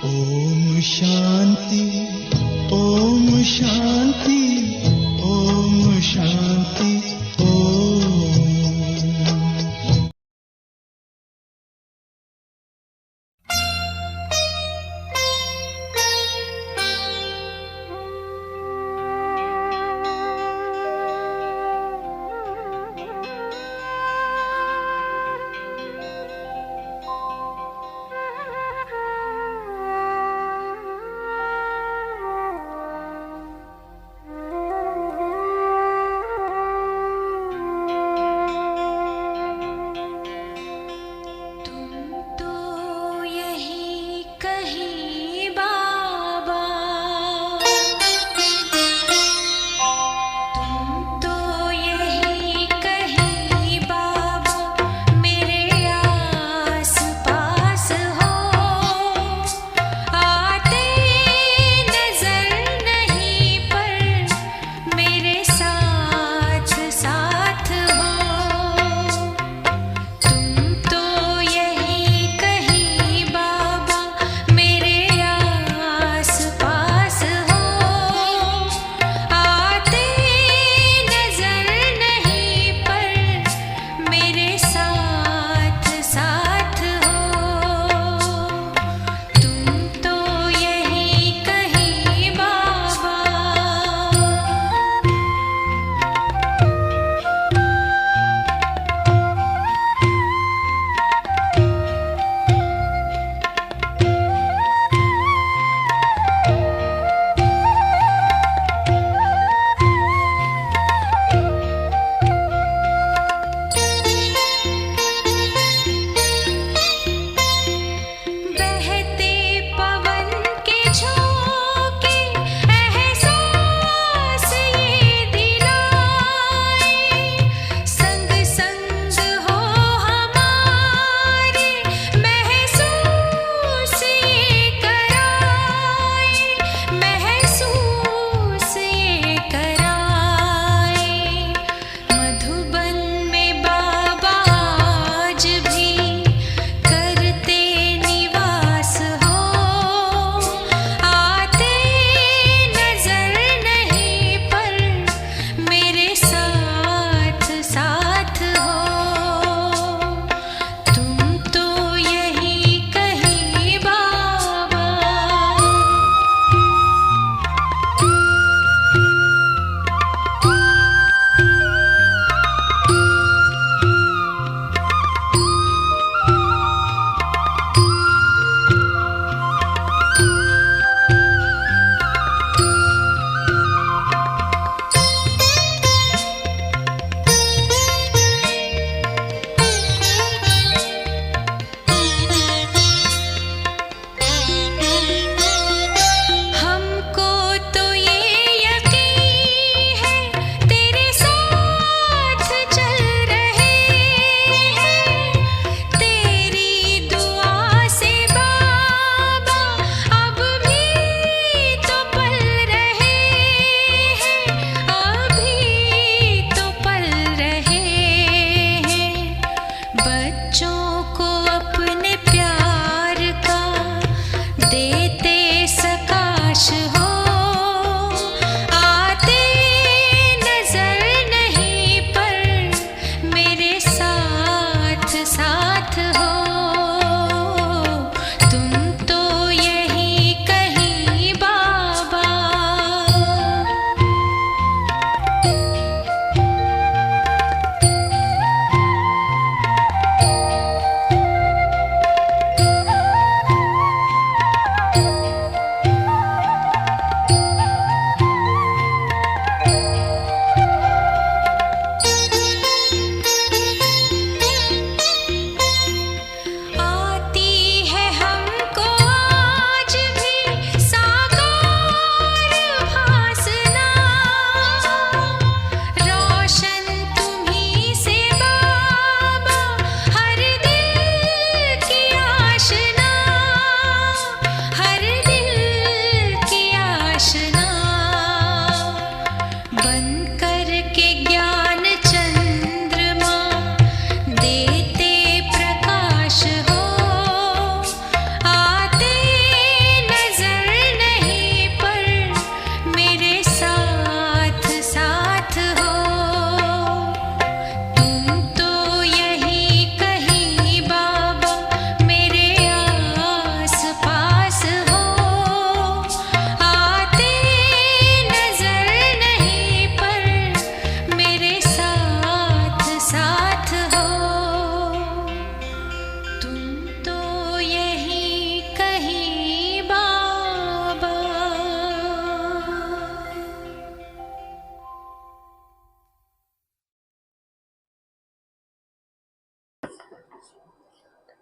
ओम शांति, ओम शांति, ओम शांति, ओम।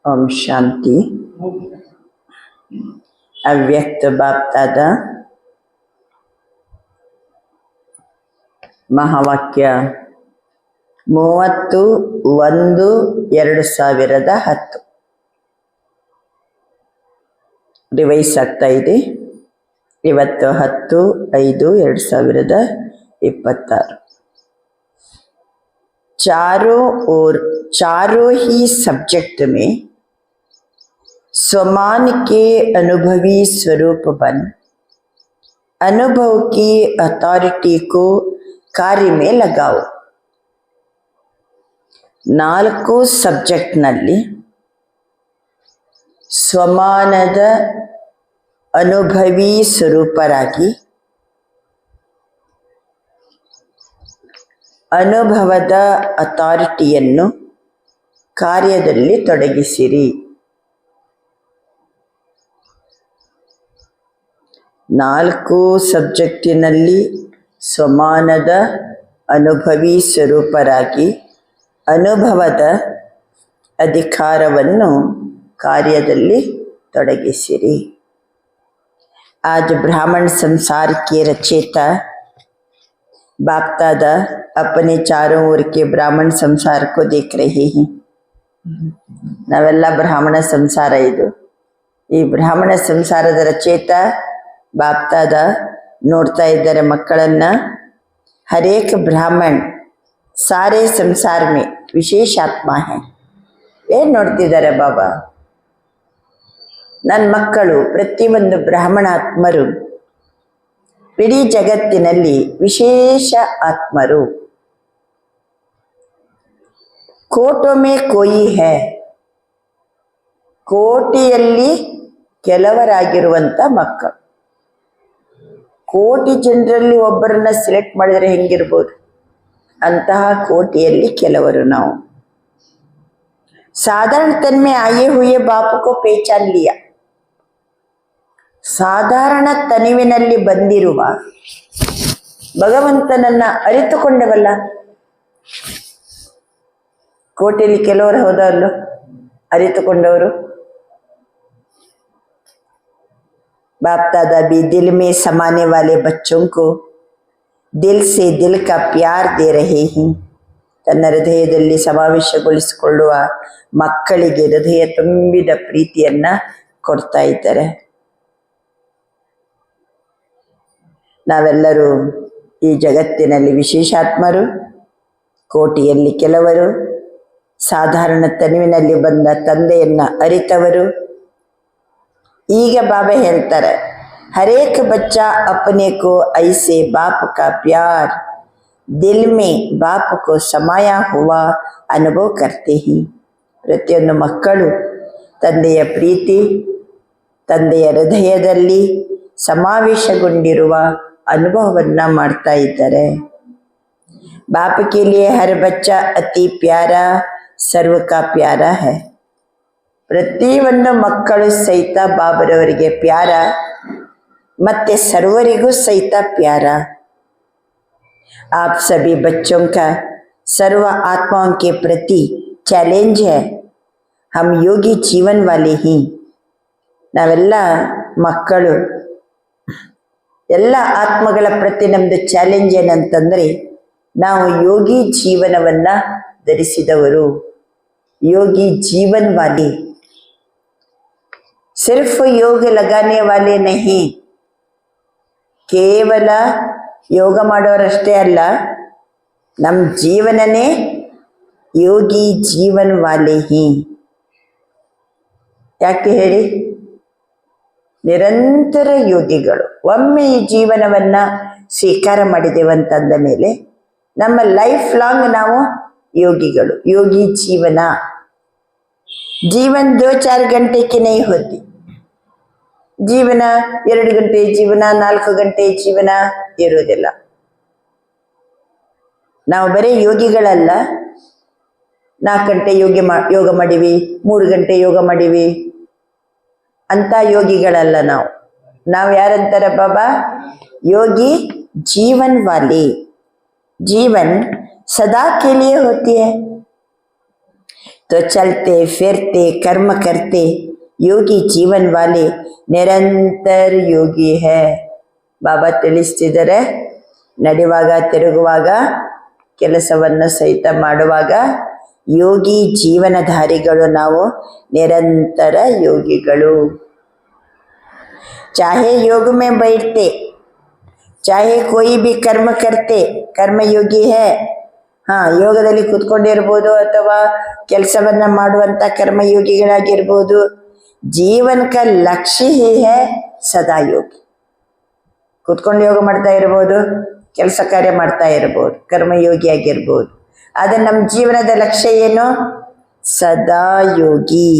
ओम शांति। ಅವ್ಯಕ್ತ ಬಾಪ್ತಾದ ಮಹಾವಾಕ್ಯ 30/1/2010 ರಿವೈಸ್ ಆಗ್ತಾ ಇದೆ. ಇವತ್ತು 10/5/2026. चारों ही सब्जेक्ट में स्वमान के अनुभवी स्वरूप बन अनुभव की अथॉरिटी को कार्य में लगाओ. 4 ಸಬ್ಜೆಕ್ಟ್ನಲ್ಲಿ ಸ್ವಮಾನದ ಅನುಭವಿ ಸ್ವರೂಪರಾಗಿ ಅನುಭವದ ಅಥಾರಿಟಿಯನ್ನು ಕಾರ್ಯದಲ್ಲಿ ತೊಡಗಿಸಿರಿ. 4 ಸಬ್ಜೆಕ್ಟಿನಲ್ಲಿ ಸ್ವಮಾನದ ಅನುಭವಿ ಸ್ವರೂಪರಾಗಿ ಅನುಭವದ ಅಧಿಕಾರವನ್ನು ಕಾರ್ಯದಲ್ಲಿ ತೊಡಗಿಸಿರಿ. आज ब्राह्मण संसार के रचयिता बाप दादा अपने चारों ओर के ब्राह्मण संसार को देख रहे हैं. ನಾವೆಲ್ಲ ಬ್ರಾಹ್ಮಣ ಸಂಸಾರ. ಇದು ಈ ಬ್ರಾಹ್ಮಣ ಸಂಸಾರದ ರಚಯಿತ ಬಾಪ್ ದಾದಾ ನೋಡ್ತಾ ಇದ್ದಾರೆ ಮಕ್ಕಳನ್ನ. ಹರೇಕ್ ಬ್ರಾಹ್ಮಣ್ ಸಾರೇ ಸಂಸಾರ ಮೇ ವಿಶೇಷ ಆತ್ಮ ಹೈ. ಏನು ನೋಡ್ತಿದ್ದಾರೆ ಬಾಬಾ? ನನ್ನ ಮಕ್ಕಳು ಪ್ರತಿಯೊಂದು ಬ್ರಾಹ್ಮಣಾತ್ಮರು ಇಡೀ ಜಗತ್ತಿನಲ್ಲಿ ವಿಶೇಷ ಆತ್ಮರು. ಕೋಟೊಮೆ ಕೋಯಿ ಹೈ, ಕೋಟಿಯಲ್ಲಿ ಕೆಲವರಾಗಿರುವಂಥ ಮಕ್ಕಳು. ಕೋಟಿ ಜನರಲ್ಲಿ ಒಬ್ಬರನ್ನ ಸೆಲೆಕ್ಟ್ ಮಾಡಿದರೆ ಹೆಂಗಿರ್ಬೋದು? ಅಂತಹ ಕೋಟಿಯಲ್ಲಿ ಕೆಲವರು ನಾವು. साधारण तन में आए हुए बाप को पहचान लिया. ಸಾಧಾರಣ ತನುವಿನಲ್ಲಿ ಬಂದಿರುವ ಭಗವಂತನನ್ನ ಅರಿತುಕೊಂಡವಲ್ಲ. ಕೋಟೆಯಲ್ಲಿ ಕೆಲವರು ಹೌದಲ್ಲೋ ಅರಿತುಕೊಂಡವರು. बाप दादा भी दिल में समाने वाले बच्चों को दिल से दिल का प्यार दे रहे हैं. ತನ್ನ ಹೃದಯದಲ್ಲಿ ಸಮಾವೇಶಗೊಳಿಸಿಕೊಳ್ಳುವ ಮಕ್ಕಳಿಗೆ ಹೃದಯ ತುಂಬಿದ ಪ್ರೀತಿಯನ್ನ ಕೊಡ್ತಾ ಇದ್ದಾರೆ. ನಾವೆಲ್ಲರೂ ಈ ಜಗತ್ತಿನಲ್ಲಿ ವಿಶೇಷಾತ್ಮರು, ಕೋಟಿಯಲ್ಲಿ ಕೆಲವರು, ಸಾಧಾರಣ ತನುವಿನಲ್ಲಿ ಬಂದ ತಂದೆಯನ್ನ ಅರಿತವರು. ಈಗ ಬಾಬಾ ಹೇಳ್ತಾರೆ, ಹರೇಕ್ ಬಚ್ಚಾ ಅಪನೆ ಕೋ ಐಸೆ ಬಾಪ್ ಕಾ ಪ್ಯಾರ್ दिल में बाप को समाया हुआ अनुभव करते हैं. ಪ್ರತಿಯೊಂದು ಮಕ್ಕಳು ತಂದೆಯ ಪ್ರೀತಿ, ತಂದೆಯ ಹೃದಯದಲ್ಲಿ ಸಮಾವೇಶಗೊಂಡಿರುವ ಅನುಭವವನ್ನು ಮಾಡ್ತಾ ಇದ್ದಾರೆ. बाप के लिए हर बच्चा अति प्यारा सर्व का प्यारा है. ಪ್ರತಿಯೊಂದು ಮಕ್ಕಳು ಸಹಿತ ಬಾಬರವರಿಗೆ ಪ್ಯಾರ, ಮತ್ತೆ ಸರ್ವರಿಗೂ ಸಹಿತ ಪ್ಯಾರ. आप सभी बच्चों का सर्व आत्माओं के प्रति चैलेंज है. हम योगी जीवन वाले ही. ನಾವೆಲ್ಲ ಮಕ್ಕಳು, ಎಲ್ಲ ಆತ್ಮಗಳ ಪ್ರತಿ ನಮ್ಮದು ಚಾಲೆಂಜ್ ಏನಂತಂದರೆ, ನಾವು ಯೋಗಿ ಜೀವನವನ್ನು ಧರಿಸಿದವರು. ಯೋಗಿ ಜೀವನ್ ವಾಲೆ, ಸಿರ್ಫ್ ಯೋಗ ಲಗಾನೆ ವಾಲೆ ನಹಿ. ಕೇವಲ ಯೋಗ ಮಾಡೋರಷ್ಟೇ ಅಲ್ಲ, ನಮ್ಮ ಜೀವನನೇ ಯೋಗಿ ಜೀವನ್ ವಾಲೆ ಹಿ. ಯಾಕೆ ಹೇಳಿ? ನಿರಂತರ ಯೋಗಿಗಳು. ಒಮ್ಮೆ ಈ ಜೀವನವನ್ನ ಸ್ವೀಕಾರ ಮಾಡಿದೆವಂತಂದ ಮೇಲೆ ನಮ್ಮ ಲೈಫ್ ಲಾಂಗ್ ನಾವು ಯೋಗಿಗಳು. ಯೋಗಿ ಜೀವನ ಜೀವನ್ 2-4 ಗಂಟೆ ಕಿ ನಹೀ ಹೋತಿ. ಜೀವನ 2 ಗಂಟೆ ಜೀವನ, 4 ಗಂಟೆ ಜೀವನ ಇರೋದಿಲ್ಲ. ನಾವು ಬರೀ ಯೋಗಿಗಳಲ್ಲ. 4 ಗಂಟೆ ಯೋಗ ಮಾಡಿವಿ, 3 ಗಂಟೆ ಯೋಗ ಮಾಡಿವಿ ಅಂತ ಯೋಗಿಗಳಲ್ಲ ನಾವು. ನಾವು ಯಾರಂತಾರೆ ಬಾಬಾ? ಯೋಗಿ ಜೀವನ್ ವಾಲೆ. जीवन सदा के लिए होती है. तो चलते फिरते कर्म करते ಯೋಗಿ ಜೀವನ್ ವಾಲೆ ನಿರಂತರ ಯೋಗಿ ಹೇ. ಬಾಬಾ ತಿಳಿಸ್ತಿದ್ದಾರೆ, ನಡೆಯುವಾಗ ತಿರುಗುವಾಗ ಕೆಲಸವನ್ನು ಸಹಿತ ಮಾಡುವಾಗ ಯೋಗಿ ಜೀವನಧಾರಿಗಳು ನಾವು, ನಿರಂತರ ಯೋಗಿಗಳು. चाहे योग में बैठते, चाहे कोई भी कर्म करते, कर्मयोगी है. ಯೋಗದಲ್ಲಿ ಕೂತ್ಕೊಂಡಿರ್ಬೋದು ಅಥವಾ ಕೆಲಸವನ್ನ ಮಾಡುವಂತ ಕರ್ಮಯೋಗಿಗಳಾಗಿರ್ಬೋದು. ಜೀವನ ಕ ಲಕ್ಷ್ಯ ಹಿ ಹೈ ಸದಾ ಯೋಗಿ. ಕೂತ್ಕೊಂಡು ಯೋಗ ಮಾಡ್ತಾ ಇರ್ಬೋದು, ಕೆಲಸ ಕಾರ್ಯ ಮಾಡ್ತಾ ಇರ್ಬೋದು, ಕರ್ಮಯೋಗಿ ಆಗಿರ್ಬೋದು. ಆದ್ರೆ ನಮ್ಮ ಜೀವನದ ಲಕ್ಷ್ಯ ಏನು? ಸದಾ ಯೋಗಿ.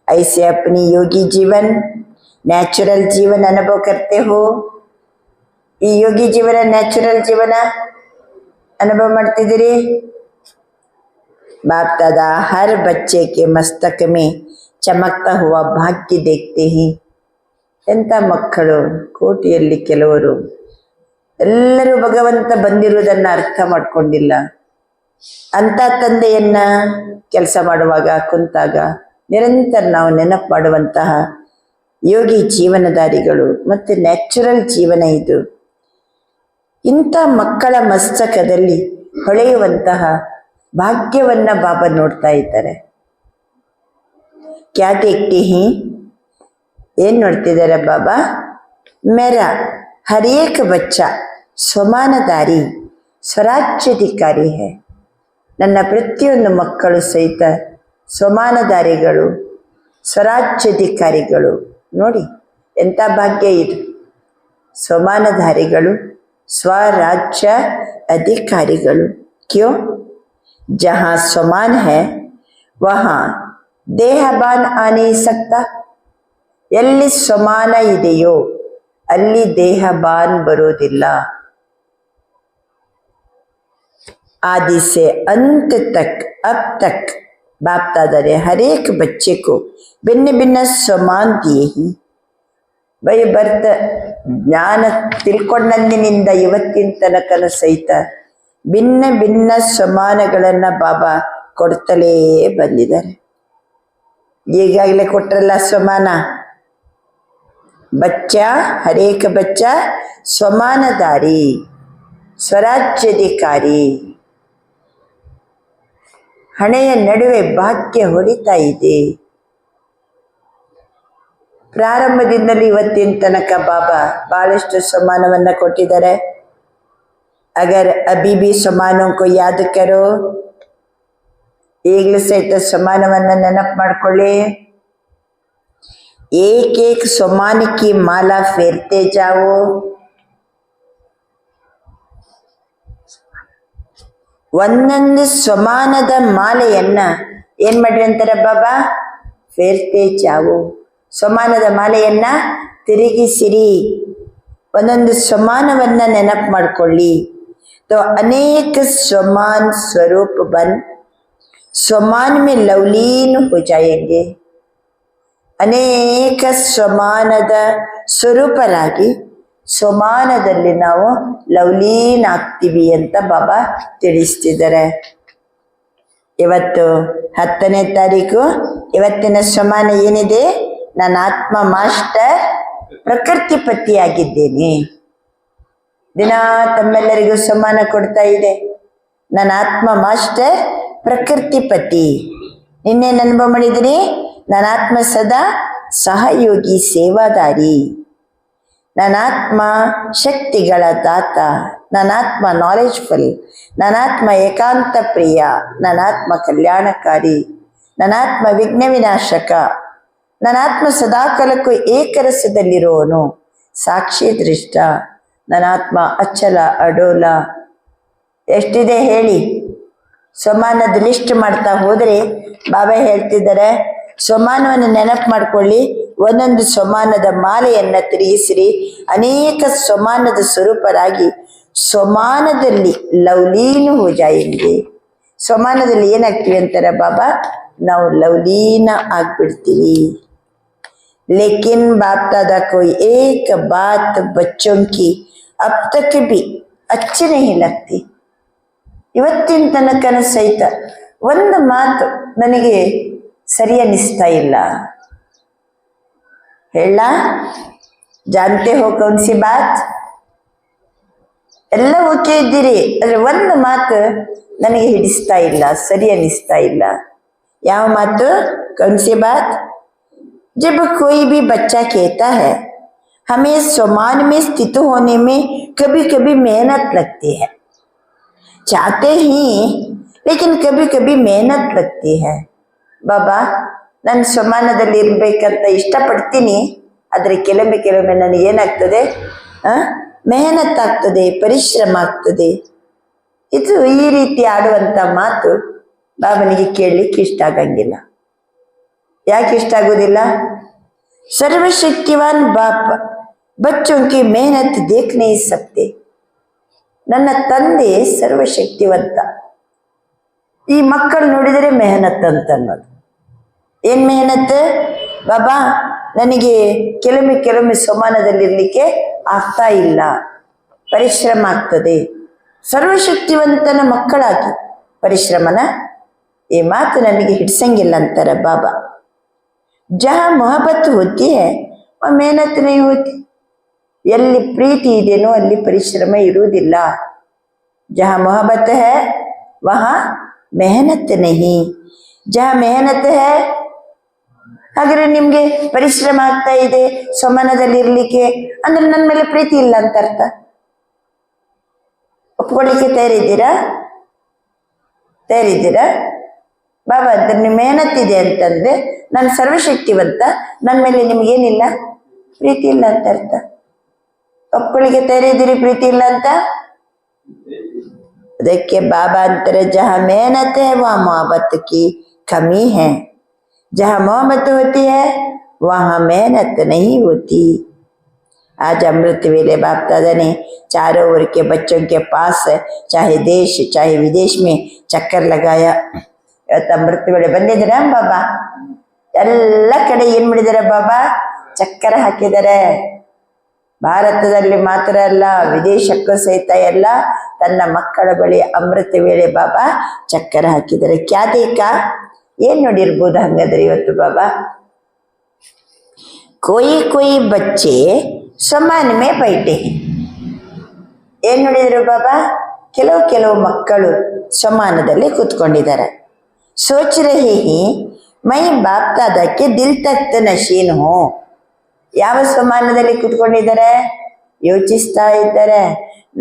ಐಸೆ ಅಪ್ನಿ ಯೋಗಿ ಜೀವನ್ ನ್ಯಾಚುರಲ್ ಜೀವನ ಅನುಭವ करते हो. ಈ ಯೋಗಿ ಜೀವನ ನ್ಯಾಚುರಲ್ ಜೀವನ ಅನುಭವ ಮಾಡ್ತಿದ್ದೀರಿ. बाप दादा हर बच्चे के मस्तक में चमकता हुआ भाग्य देखते ही. ಎಂಥ ಮಕ್ಕಳು, ಕೋಟಿಯಲ್ಲಿ ಕೆಲವರು. ಎಲ್ಲರೂ ಭಗವಂತ ಬಂದಿರುವುದನ್ನ ಅರ್ಥ ಮಾಡ್ಕೊಂಡಿಲ್ಲ. ಅಂತ ತಂದೆಯನ್ನ ಕೆಲಸ ಮಾಡುವಾಗ ಕುಂತಾಗ ನಿರಂತರ ನಾವು ನೆನಪು ಮಾಡುವಂತಹ ಯೋಗಿ ಜೀವನಧಾರಿಗಳು ಮತ್ತು ನ್ಯಾಚುರಲ್ ಜೀವನ ಇದು. ಇಂಥ ಮಕ್ಕಳ ಮಸ್ತಕದಲ್ಲಿ ಹೊಳೆಯುವಂತಹ ಭಾಗ್ಯವನ್ನ ಬಾಬಾ ನೋಡ್ತಾ ಇದ್ದಾರೆ. ಕ್ಯಾ ದೇಖ್ತೆ ಹಿ, ಏನ್ ನೋಡ್ತಿದ್ದಾರೆ ಬಾಬಾ? ಮೇರಾ ಹರೇಕ ಬಚ್ಚ ಸ್ವಮಾನಧಾರಿ ಸ್ವರಾಜ್ಯಾಧಿಕಾರಿ ಹೇ. ನನ್ನ ಪ್ರತಿಯೊಂದು ಮಕ್ಕಳು ಸಹಿತ ಸ್ವಮಾನಧಾರಿಗಳು, ಸ್ವರಾಜ್ಯಾಧಿಕಾರಿಗಳು. ನೋಡಿ ಎಂಥ ಭಾಗ್ಯ ಇದು. ಸ್ವಮಾನಧಾರಿಗಳು, ಸ್ವರಾಜ್ಯ ಅಧಿಕಾರಿಗಳು. ಕ್ಯೋ? ಜಹಾ ಸ್ವಮಾನ ಹೈ ವಹಾ ದೇಹಬಾನ್ ಆನೇ ಸಕ್ತಾ. ಎಲ್ಲಿ ಸ್ವಮಾನ ಇದೆಯೋ ಅಲ್ಲಿ ದೇಹಬಾನ್ ಬರೋದಿಲ್ಲ. आदि से अंत तक अब तक बाप दादा ने हर एक बच्चे को भिन्न भिन्न स्वमान दिए ही. ಬೈ ಬರ್ತ ಜ್ಞಾನ ತಿಳ್ಕೊಂಡಂದಿನಿಂದ ಇವತ್ತಿನ ತನಕನ ಸಹಿತ ಭಿನ್ನ ಭಿನ್ನ ಸ್ವಮಾನಗಳನ್ನ ಬಾಬಾ ಕೊಡ್ತಲೇ ಬಂದಿದ್ದಾರೆ. ಈಗಾಗಲೇ ಕೊಟ್ರಲ್ಲ ಸ್ವಮಾನ. ಬಚ್ಚ ಹರೇಕ ಬಚ್ಚ ಸ್ವಮಾನಧಾರಿ ಸ್ವರಾಜ್ಯಾಧಿಕಾರಿ. ಹಣೆಯ ನಡುವೆ ಭಾಗ್ಯ ಹೊಡಿತಾ ಇದೆ. ಪ್ರಾರಂಭದಿಂದಲೇ ಇವತ್ತಿನ ತನಕ ಬಾಬಾ ಬಹಳಷ್ಟು ಸಮಾನವನ್ನ ಕೊಟ್ಟಿದ್ದಾರೆ. ಅಗರ್ ಅಭಿ ಬಿ ಸಮಾನೋ ಕೋ ಯಾದ್ ಕರೋ, ಈಗಲೂ ಸಹಿತ ಸಮಾನವನ್ನ ನೆನಪು ಮಾಡ್ಕೊಳ್ಳಿ. ಏಕ್ ಏಕ್ ಸಮಾನ ಕಿ ಮಾಲಾ ಫೇರ್ತೆ ಜಾವೋ. ಒಂದೊಂದು ಸ್ವಮಾನದ ಮಾಲೆಯನ್ನ ಏನ್ ಮಾಡ್ರಿ ಅಂತಾರೆ ಬಾಬಾ? ಫೇರ್ತೆ ಜಾವೋ. ಸ್ವಮಾನದ ಮಾಲೆಯನ್ನ ತಿರುಗಿಸಿರಿ. ಒಂದೊಂದು ಸ್ವಮಾನವನ್ನ ನೆನಪು ಮಾಡ್ಕೊಳ್ಳಿ. तो अनेक स्वमान स्वरूप बन स्वमान में लवलीन हो जाएंगे. ಅನೇಕ ಸ್ವಮಾನದ ಸ್ವರೂಪರಾಗಿ ಸ್ವಮಾನದಲ್ಲಿ ನಾವು ಲವಲೀನ ಆಗ್ತೀವಿ ಅಂತ ಬಾಬಾ ತಿಳಿಸ್ತಿದ್ದಾರೆ. ಇವತ್ತು 10ನೇ ತಾರೀಕು. ಇವತ್ತಿನ ಸ್ವಮಾನ ಏನಿದೆ? ನಾನು ಆತ್ಮ ಮಾಸ್ಟರ್ ಪ್ರಕೃತಿ ಪತಿಯಾಗಿದ್ದೇನೆ. ದಿನ ತಮ್ಮೆಲ್ಲರಿಗೂ ಸಮಾನ ಕೊಡ್ತಾ ಇದೆ. ನನ್ನ ಆತ್ಮ ಮಾಸ್ಟರ್ ಪ್ರಕೃತಿ ಪತಿ. ನಿನ್ನೆ ಅನುಭವ ಮಾಡಿದ್ದೀನಿ. ನನ್ನ ಆತ್ಮ ಸದಾ ಸಹಯೋಗಿ ಸೇವಾದಾರಿ. ನನ್ನ ಆತ್ಮ ಶಕ್ತಿಗಳ ದಾತ. ನನ್ನ ಆತ್ಮ ನಾಲೆಜ್ಫುಲ್. ನನ್ನ ಆತ್ಮ ಏಕಾಂತ ಪ್ರಿಯ. ನನ್ನ ಆತ್ಮ ಕಲ್ಯಾಣಕಾರಿ. ನನ್ನ ಆತ್ಮ ವಿಘ್ನ ವಿನಾಶಕ. ನನ್ನ ಆತ್ಮ ಸದಾಕಾಲಕ್ಕೂ ಏಕರಸದಲ್ಲಿರುವನು, ಸಾಕ್ಷಿ ದೃಷ್ಟ. ನನ್ನ ಆತ್ಮ ಅಚ್ಚಲ ಅಡೋಲ. ಎಷ್ಟಿದೆ ಹೇಳಿ? ಸ್ವಮಾನದ ಲಿಸ್ಟ್ ಮಾಡ್ತಾ ಹೋದರೆ ಬಾಬಾ ಹೇಳ್ತಿದ್ದಾರೆ, ಸ್ವಮಾನವನ್ನು ನೆನಪು ಮಾಡ್ಕೊಳ್ಳಿ. ಒಂದೊಂದು ಸ್ವಮಾನದ ಮಾಲೆಯನ್ನ ತಿರುಗಿಸಿರಿ. ಅನೇಕ ಸ್ವಮಾನದ ಸ್ವರೂಪರಾಗಿ ಸ್ವಮಾನದಲ್ಲಿ ಲವಲೀನ ಹೋ ಜಾಯೆಂಗೆ. ಸ್ವಮಾನದಲ್ಲಿ ಏನಾಗ್ತೀವಿ ಅಂತಾರೆ ಬಾಬಾ? ನಾವು ಲವಲೀನ ಆಗ್ಬಿಡ್ತೀವಿ. लेकिन बाप दादा कोई एक बात बच्चों की अब तक भी अच्छी नहीं लगती. ಇವತ್ತಿನ ತನಕನ ಸಹಿತ ಒಂದು ಮಾತು ನನಗೆ ಸರಿ ಅನ್ನಿಸ್ತಾ ಇಲ್ಲ. ಹೇಳ, ಜಾನ್ತೆ ಹೋ ಕೌನ್ಸಿ ಬಾತ್? ಎಲ್ಲ ಓಕೆ ಇದ್ದೀರಿ, ಆದ್ರೆ ಒಂದು ಮಾತು ನನಗೆ ಹಿಡಿಸ್ತಾ ಇಲ್ಲ, ಸರಿ ಅನ್ನಿಸ್ತಾ ಇಲ್ಲ. ಯಾವ ಮಾತು? ಕೌನ್ಸಿ ಬಾತ್? जब कोई भी बच्चा कहता है हमें सम्मान में स्थित होने में कभी कभी मेहनत लगती है, चाहते ही लेकिन कभी कभी मेहनत लगती है. ಬಾಬಾ, ನಾನು ಸಮಾನದಲ್ಲಿ ಇರ್ಬೇಕಂತ ಇಷ್ಟಪಡ್ತೀನಿ, ಆದರೆ ಕೆಲವೊಮ್ಮೆ ನನಗೆ ಏನಾಗ್ತದೆ, ಮೆಹನತ್ ಆಗ್ತದೆ, ಪರಿಶ್ರಮ ಆಗ್ತದೆ. ಇದು ಈ ರೀತಿ ಆಡುವಂತ ಮಾತು ಬಾಬನಿಗೆ ಕೇಳಲಿಕ್ಕೆ ಇಷ್ಟ ಆಗಂಗಿಲ್ಲ. ಯಾಕೆ ಇಷ್ಟ ಆಗೋದಿಲ್ಲ? ಸರ್ವಶಕ್ತಿವಾನ್ ಬಾಪ ಬಚ್ಚೋं की मेहनत देख नहीं सकते. ನನ್ನ ತಂದೆ ಸರ್ವಶಕ್ತಿವಂತ, ಈ ಮಕ್ಕಳು ನೋಡಿದರೆ ಮೆಹನತ್ ಅಂತ ಅನ್ನೋದು. ಏನ್ ಮೆಹನತ್? ಬಾಬಾ, ನನಗೆ ಕೆಲವೊಮ್ಮೆ ಸಮಾನದಲ್ಲಿರ್ಲಿಕ್ಕೆ ಆಗ್ತಾ ಇಲ್ಲ, ಪರಿಶ್ರಮ ಆಗ್ತದೆ. ಸರ್ವಶಕ್ತಿವಂತನ ಮಕ್ಕಳಾಗಿ ಪರಿಶ್ರಮನ, ಈ ಮಾತು ನನಗೆ ಹಿಡ್ಸಂಗಿಲ್ಲ ಅಂತಾರೆ ಬಾಬಾ. ಜಹಾ ಮೊಹಬ್ಬತ್ ಹೋತಿ ಹೈ ವಹ ಮೆಹನತ್ ನಹೀ ಹೋತಿ. ಎಲ್ಲಿ ಪ್ರೀತಿ ಇದೆಯೋ ಅಲ್ಲಿ ಪರಿಶ್ರಮ ಇರುವುದಿಲ್ಲ. ಜಹಾ ಮೊಹಬ್ಬತ್ ಹೈ ವಹ ಮೆಹನತ್ ನಹೀ. ಜಹಾ ಮೆಹನತ್ ಹೈ, ಹಾಗಾದ್ರೆ ನಿಮ್ಗೆ ಪರಿಶ್ರಮ ಆಗ್ತಾ ಇದೆ ಸಮಾನದಲ್ಲಿ ಇರ್ಲಿಕ್ಕೆ ಅಂದ್ರೆ ನನ್ನ ಮೇಲೆ ಪ್ರೀತಿ ಇಲ್ಲ ಅಂತ ಅರ್ಥ. ಒಪ್ಕೊಳ್ಳಿಕ್ಕೆ ತಯಾರಿದ್ದೀರಾ? ಬಾಬಾ ಅಂತ ನೀವು ಮೆಹನತ್ ಇದೆ ಅಂತಂದ್ರೆ ನಾನು ಸರ್ವಶಕ್ತಿವಂತ, ನನ್ನ ಮೇಲೆ ನಿಮ್ಗೇನಿಲ್ಲ, ಪ್ರೀತಿ ಇಲ್ಲ ಅಂತ ಅರ್ಥ. ಒಪ್ಕೊಳ್ಳಿಕ್ಕೆ ತಯಾರಿದ್ದೀರಿ ಪ್ರೀತಿ ಇಲ್ಲ ಅಂತ? ಅದಕ್ಕೆ ಬಾಬಾ ಅಂತಾರೆ, ಜಹಾ ಮೆಹನತ್ ಹೈ ವಹಾ ಮೊಹಬ್ಬತ್ ಕಿ ಕಮಿ ಹೈ, जहाँ मोहब्बत होती है वहाँ मेहनत नहीं होती. आज अमृत वेले बाप दादा ने चारों ओर के बच्चों के पास चाहे देश चाहे विदेश में चक्कर लगाया. ಇವತ್ತು ಅಮೃತ ವೇಳೆ ಬಂದಿದ್ದೀರಾ ಬಾಬಾ? ಎಲ್ಲ ಕಡೆ ಏನ್ ಮಾಡಿದಾರೆ ಬಾಬಾ? ಚಕ್ಕರ ಹಾಕಿದ್ದಾರೆ. ಭಾರತದಲ್ಲಿ ಮಾತ್ರ ಅಲ್ಲ, ವಿದೇಶಕ್ಕೂ ಸಹಿತ ಎಲ್ಲ ತನ್ನ ಮಕ್ಕಳ ಬಳಿ ಅಮೃತ ವೇಳೆ ಬಾಬಾ ಚಕ್ಕರ ಹಾಕಿದ್ದಾರೆ. ಕ್ಯಾ ದೇಕಾ? ಏನ್ ನೋಡಿರ್ಬೋದು ಹಂಗಾದ್ರೆ ಇವತ್ತು ಬಾಬಾ? कोई बच्चे समान में बैठे हैं. ಏನ್ ನೋಡಿದ್ರು ಬಾಬಾ? ಕೆಲವು ಮಕ್ಕಳು ಸಮಾನದಲ್ಲಿ ಕೂತ್ಕೊಂಡಿದ್ದಾರೆ. सोच रहे हैं मैं बाप दादा के दिल तख्त नशीन हूँ. ಯಾವ ಸಮಾನದಲ್ಲಿ ಕೂತ್ಕೊಂಡಿದ್ದಾರೆ? ಯೋಚಿಸ್ತಾ ಇದ್ದಾರೆ,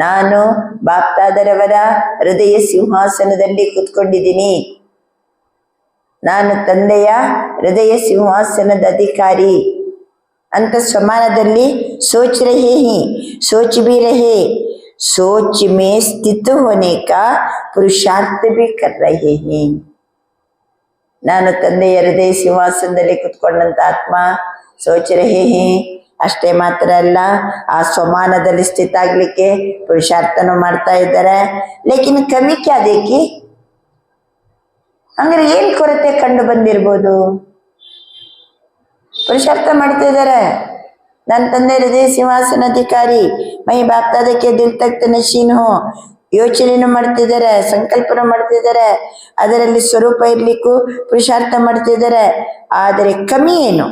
ನಾನು ಬಾಪ್ ದಾದರವರ ಹೃದಯ ಸಿಂಹಾಸನದಲ್ಲಿ ಕೂತ್ಕೊಂಡಿದ್ದೀನಿ, ನಾನು ತಂದೆಯ ಹೃದಯ ಸಿಂಹಾಸನದ ಅಧಿಕಾರಿ ಅಂತ ಸಮಾನದಲ್ಲಿ ಸೋಚ್ ರಹೇ ಹಿ, ಸೋಚ್ ಭಿ ರಹೇ, ಸೋಚ್ ಮೇ ಸ್ಥಿತ ಹೋನೆ ಕಾ ಪುರುಷಾರ್ಥ ಭಿ ಕರ್ ರಹೇ ಹಿ. ನಾನು ತಂದೆಯ ಹೃದಯ ಸಿಂಹಾಸನದಲ್ಲಿ ಕುತ್ಕೊಂಡಂತ ಆತ್ಮ ಸೋಚ್ ರಹೇ ಹಿ. ಅಷ್ಟೇ ಮಾತ್ರ ಅಲ್ಲ, ಆ ಸಮಾನದಲ್ಲಿ ಸ್ಥಿತ ಆಗ್ಲಿಕ್ಕೆ ಪುರುಷಾರ್ಥನೂ ಮಾಡ್ತಾ ಇದ್ದಾರೆ. ಲೇಕಿನ್ ಕಮಿ ಕ್ಯಾ ದೇಕಿ? ಹಂಗಾರೆ ಏನ್ ಕೊರತೆ ಕಂಡು ಬಂದಿರ್ಬೋದು? ಪುರುಷಾರ್ಥ ಮಾಡ್ತಾ ಇದ್ದಾರೆ, ನನ್ನ ತಂದೆ ಹೃದಯ ಸಿಂಹಾಸನ ಅಧಿಕಾರಿ, ಮೈ ಬಾಪ್ ದಾದಕ್ಕೆ ದಿಲ್ ತಖ್ತ್ ನಶೀನ್ ಹೋ, ಯೋಚನೆಯನ್ನು ಮಾಡ್ತಿದ್ದಾರೆ, ಸಂಕಲ್ಪನ ಮಾಡ್ತಿದ್ದಾರೆ, ಅದರಲ್ಲಿ ಸ್ವರೂಪ ಇರ್ಲಿಕ್ಕೂ ಪುರುಷಾರ್ಥ ಮಾಡ್ತಿದ್ದಾರೆ. ಆದರೆ ಕಮಿ ಏನು?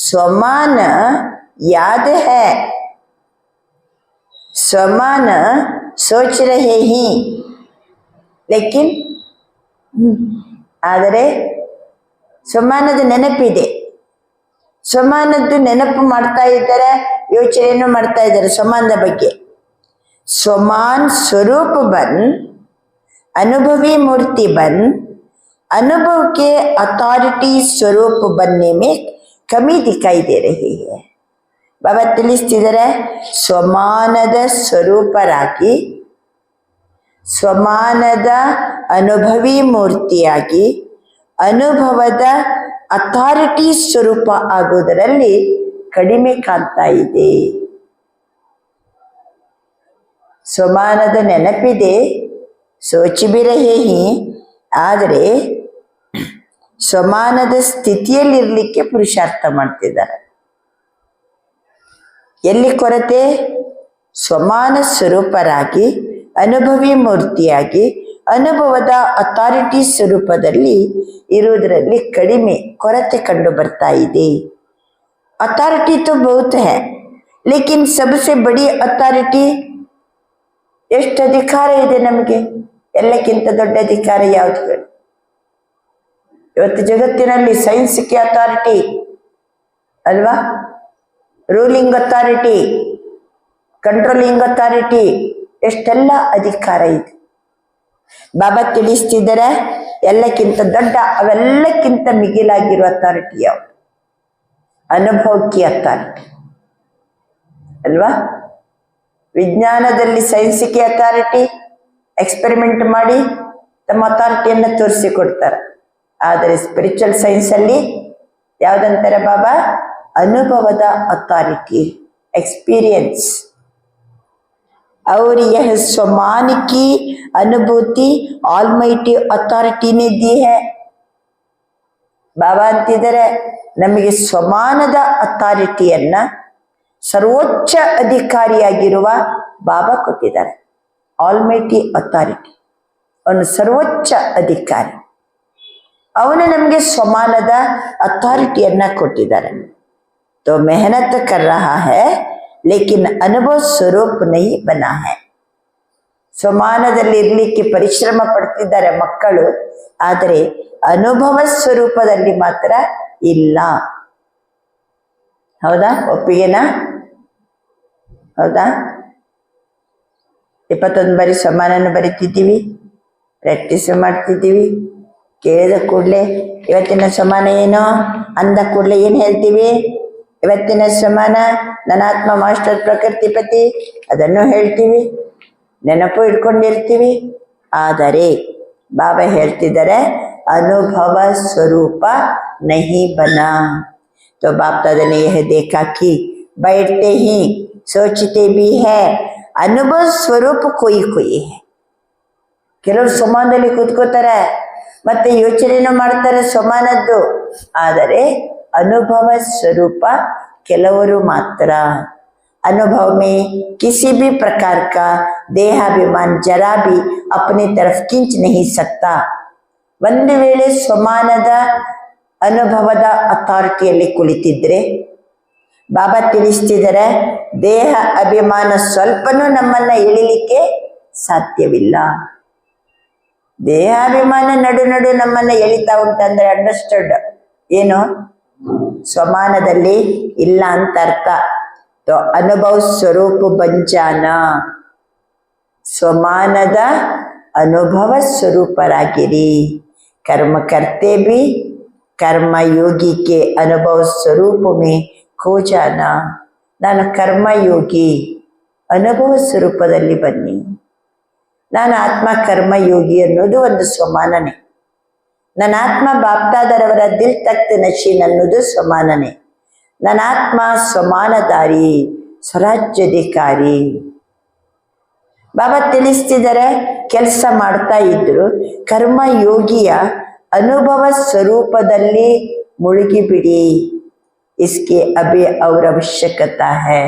ಸ್ವಮಾನ ಯಾದ್ ಹೈ, ಸ್ವಮಾನ ಸೋಚ್ ರಹೇ ಹಿ, ಲೇಕಿನ್ ಆದರೆ ಸಮಾನದ ನೆನಪಿದೆ, ಸಮಾನದ್ದು ನೆನಪು ಮಾಡ್ತಾ ಇದ್ದಾರೆ, ಯೋಚನೆಯನ್ನು ಮಾಡ್ತಾ ಇದ್ದಾರೆ ಸಮಾನದ ಬಗ್ಗೆ. समान स्वरूप बन, अनुभवी मूर्ति बन, अनुभव के अथॉरिटी स्वरूप बनने में कमी दिखाई दे रही है. ಬಾಬಾ ತಿಳಿಸ್ತಿದ್ದಾರೆ, ಸ್ವಮಾನದ ಸ್ವರೂಪರಾಗಿ, ಸ್ವಮಾನದ ಅನುಭವಿ ಮೂರ್ತಿಯಾಗಿ, ಅನುಭವದ ಅಥಾರಿಟಿ ಸ್ವರೂಪ ಆಗುವುದರಲ್ಲಿ ಕಡಿಮೆ ಕಾಣ್ತಾ ಇದೆ. ಸ್ವಮಾನದ ನೆನಪಿದೆ, ಸೋಚ್ ಭಿ ರಹೇ ಹಿ, ಆದರೆ ಸ್ವಮಾನದ ಸ್ಥಿತಿಯಲ್ಲಿರ್ಲಿಕ್ಕೆ ಪುರುಷಾರ್ಥ ಮಾಡ್ತಿದ್ದಾರೆ. ಎಲ್ಲಿ ಕೊರತೆ? ಸ್ವಮಾನ ಸ್ವರೂಪರಾಗಿ, ಅನುಭವಿ ಮೂರ್ತಿಯಾಗಿ, ಅನುಭವದ ಅಥಾರಿಟಿ ಸ್ವರೂಪದಲ್ಲಿ ಇರುವುದರಲ್ಲಿ ಕಡಿಮೆ ಕೊರತೆ ಕಂಡು ಬರ್ತಾ ಇದೆ. ಅಥಾರಿಟಿ तो बहुत है, लेकिन सबसे बड़ी ಅಥಾರಿಟಿ, ಎಷ್ಟು ಅಧಿಕಾರ ಇದೆ ನಮಗೆ? ಎಲ್ಲಕ್ಕಿಂತ ದೊಡ್ಡ ಅಧಿಕಾರ ಯಾವುದು ಹೇಳಿ? ಇವತ್ತು ಜಗತ್ತಿನಲ್ಲಿ ಸೈನ್ಸ್ಗೆ ಅಥಾರಿಟಿ ಅಲ್ವಾ, ರೂಲಿಂಗ್ ಅಥಾರಿಟಿ, ಕಂಟ್ರೋಲಿಂಗ್ ಅಥಾರಿಟಿ, ಎಷ್ಟೆಲ್ಲ ಅಧಿಕಾರ ಇದೆ. ಬಾಬಾ ತಿಳಿಸ್ತಿದ್ದಾರೆ, ಎಲ್ಲಕ್ಕಿಂತ ದೊಡ್ಡ, ಅವೆಲ್ಲಕ್ಕಿಂತ ಮಿಗಿಲಾಗಿರುವ ಅಥಾರಿಟಿ ಯಾವುದು? ಅನುಭವಕ್ಕೆ ಅಥಾರಿಟಿ ಅಲ್ವಾ. ವಿಜ್ಞಾನದಲ್ಲಿ ಸೈನ್ಸ್ಗೆ ಅಥಾರಿಟಿ, ಎಕ್ಸ್ಪೆರಿಮೆಂಟ್ ಮಾಡಿ ತಮ್ಮ ಅಥಾರಿಟಿಯನ್ನು ತೋರಿಸಿಕೊಡ್ತಾರೆ. ಆದರೆ ಸ್ಪಿರಿಚುವಲ್ ಸೈನ್ಸಲ್ಲಿ ಯಾವುದಂತಾರೆ ಬಾಬಾ? ಅನುಭವದ ಅಥಾರಿಟಿ, एक्सपीरियंस। और यह स्वमान की अनुभूति ऑलमाइटी अथॉरिटी ने दी है। ಬಾಬಾ ಅಂತಿದ್ದಾರೆ, ನಮಗೆ ಸ್ವಮಾನದ ಅಥಾರಿಟಿಯನ್ನ ಸರ್ವೋಚ್ಚ ಅಧಿಕಾರಿಯಾಗಿರುವ ಬಾಬಾ ಕೊಟ್ಟಿದ್ದಾರೆ. ಆಲ್ಮೈಟಿ ಅಥಾರಿಟಿ, ಅವನು ಸರ್ವೋಚ್ಚ ಅಧಿಕಾರಿ, ಅವನು ನಮಗೆ ಸ್ವಮಾನದ ಅಥಾರಿಟಿಯನ್ನ ಕೊಟ್ಟಿದ್ದಾರೆ. तो मेहनत कर रहा है लेकिन अनुभव स्वरूप नहीं बना है. ಸ್ವಮಾನದಲ್ಲಿ ಇರ್ಲಿಕ್ಕೆ ಪರಿಶ್ರಮ ಪಡ್ತಿದ್ದಾರೆ ಮಕ್ಕಳು, ಆದರೆ ಅನುಭವ ಸ್ವರೂಪದಲ್ಲಿ ಮಾತ್ರ ಇಲ್ಲ. ಹೌದಾ? ಒಪ್ಪಿಗೆನಾ? ಹೌದಾ? 21 ಬಾರಿ ಸ್ವಮಾನನ ಬರಿತಿದ್ದೀವಿ, ಪ್ರಾಕ್ಟೀಸ್ ಮಾಡ್ತಿದ್ದೀವಿ. ಕೇಳಿದ ಕೂಡಲೇ ಇವತ್ತಿನ ಸ್ವಮಾನ ಏನು ಅಂದ ಕೂಡಲೇ ಏನು ಹೇಳ್ತೀವಿ? ಇವತ್ತಿನ ಸ್ವಮಾನ ನನಾತ್ಮ ಮಾಸ್ಟರ್ ಪ್ರಕೃತಿಪತಿ, ಅದನ್ನು ಹೇಳ್ತೀವಿ, ನೆನಪು ಇಟ್ಕೊಂಡಿರ್ತೀವಿ. ಆದರೆ ಬಾಬಾ ಹೇಳ್ತಿದ್ದಾರೆ, अनुभव स्वरूप नहीं बना. तो बाप दादा ने यह देखा कि बैठते ही सोचते भी है, अनुभव स्वरूप कोई कोई है. ಕೆಲವರು ಸ್ವಮಾನದಲ್ಲಿ ಕೂತ್ಕೋತಾರೆ ಮತ್ತೆ ಯೋಚನೆಯನ್ನು ಮಾಡ್ತಾರೆ ಸ್ವಮಾನದ್ದು, ಆದರೆ ಅನುಭವ ಸ್ವರೂಪ ಕೆಲವರು ಮಾತ್ರ. अनुभव में किसी भी प्रकार का देहाभिमान जरा भी अपनी तरफ खींच नहीं सकता. ಒಂದು ವೇಳೆ ಸ್ವಮಾನದ ಅನುಭವದ ಅಥಾರಿಟಿಯಲ್ಲಿ ಕುಳಿತಿದ್ರೆ ಬಾಬಾ ತಿಳಿಸ್ತಿದ್ದಾರೆ, ದೇಹ ಅಭಿಮಾನ ಸ್ವಲ್ಪನೂ ನಮ್ಮನ್ನ ಎಳಿಲಿಕ್ಕೆ ಸಾಧ್ಯವಿಲ್ಲ. ದೇಹಾಭಿಮಾನ ನಡು ನಡು ನಮ್ಮನ್ನ ಎಳಿತಾ ಉಂಟಂದ್ರೆ ಅಂಡರ್ಸ್ಟುಡ್ ಏನು? ಸ್ವಮಾನದಲ್ಲಿ ಇಲ್ಲ ಅಂತ ಅರ್ಥ. तो अनुभव स्वरूप बन जाना, स्वमानद अनुभव स्वरूपरागिरी. कर्म करते भी कर्म योगी के अनुभव स्वरूप में खो जाना. ನಾನು ಕರ್ಮಯೋಗಿ, ಅನುಭವ ಸ್ವರೂಪದಲ್ಲಿ ಬನ್ನಿ. ನಾನು ಆತ್ಮ ಕರ್ಮಯೋಗಿ ಅನ್ನೋದು ಒಂದು ಸ್ವಮಾನನೆ. ನನ್ನ ಆತ್ಮ ಬಾಪ್ತಾದರವರ ದಿಲ್ ತಖ್ತ್ ನಶೀನ್ ಅನ್ನೋದು ಸ್ವಮಾನನೆ. ನನ್ನ ಆತ್ಮ ಸ್ವಮಾನಧಾರಿ, ಸ್ವರಾಜ್ಯಾಧಿಕಾರಿ. ಬಾಬಾ ತಿಳಿಸ್ತಿದ್ದಾರೆ, ಕೆಲಸ ಮಾಡ್ತಾ ಇದ್ರು ಕರ್ಮಯೋಗಿಯ ಅನುಭವ ಸ್ವರೂಪದಲ್ಲಿ ಮುಳುಗಿಬಿಡಿ. इसके अभी और ಅವಶ್ಯಕತೆ है.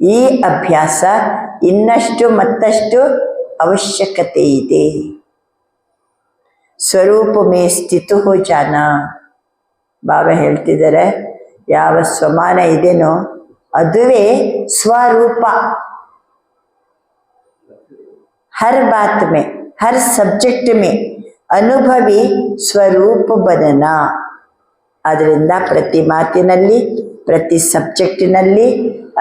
ಈ ಅಭ್ಯಾಸ ಇನ್ನಷ್ಟು ಮತ್ತಷ್ಟು ಅವಶ್ಯಕತೆ ಇದೆ. ಸ್ವರೂಪ ಮೇ ಸ್ಥಿತ ಹೋ ಜಾನ. ಬಾಬಾ ಹೇಳ್ತಿದ್ದಾರೆ, ಯಾವ ಸ್ವಮಾನ ಇದೆನೋ ಅದುವೇ ಸ್ವರೂಪ. हर बात में, हर सब्जेक्ट में अनुभवी स्वरूप बनना. ಅದರಿಂದ ಪ್ರತಿ ಮಾತಿನಲ್ಲಿ, ಪ್ರತಿ ಸಬ್ಜೆಕ್ಟಿನಲ್ಲಿ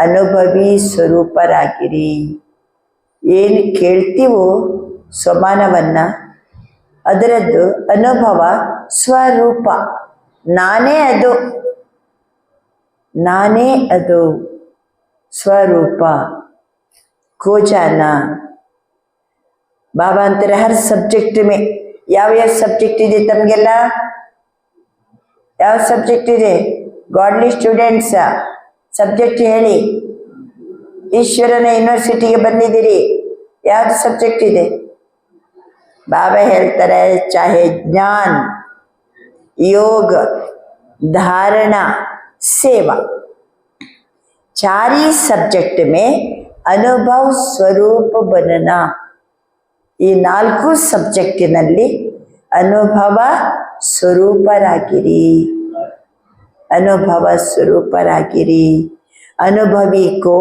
ಅನುಭವಿ ಸ್ವರೂಪರಾಗಿರಿ. ಏನು ಕೇಳ್ತೀವೋ ಸ್ವಮಾನವನ್ನ, ಅದರದ್ದು ಅನುಭವ ಸ್ವರೂಪ. ನಾನೇ ಅದು, ನಾನೇ ಅದು ಸ್ವರೂಪ. ಖೋಜಾನ. ಬಾಬಾ ಅಂತಾರೆ, ಹರ್ ಸಬ್ಜೆಕ್ಟ್ ಮೇ. ಯಾವ ಸಬ್ಜೆಕ್ಟ್ ಇದೆ ತಮಗೆಲ್ಲ? ಯಾವ ಸಬ್ಜೆಕ್ಟ್ ಇದೆ? ಗಾಡ್ಲಿ ಸ್ಟೂಡೆಂಟ್ಸ್ ಸಬ್ಜೆಕ್ಟ್ ಹೇಳಿ. ಈಶ್ವರನ ಯೂನಿವರ್ಸಿಟಿಗೆ ಬಂದಿದ್ದೀರಿ, ಯಾವ್ದು ಸಬ್ಜೆಕ್ಟ್ ಇದೆ? ಬಾಬಾ ಹೇಳ್ತಾರೆ, ಚಾಹೆ ಜ್ಞಾನ್, योग, धारणा, सेवा, चार ही सब्जेक्ट में अनुभव स्वरूप बनना. ಈ 4 ಸಬ್ಜೆಕ್ಟಿನಲ್ಲಿ ಅನುಭವ ಸ್ವರೂಪರಾಗಿರಿ. अनुभव स्वरूप रागिरी. अनुभवी को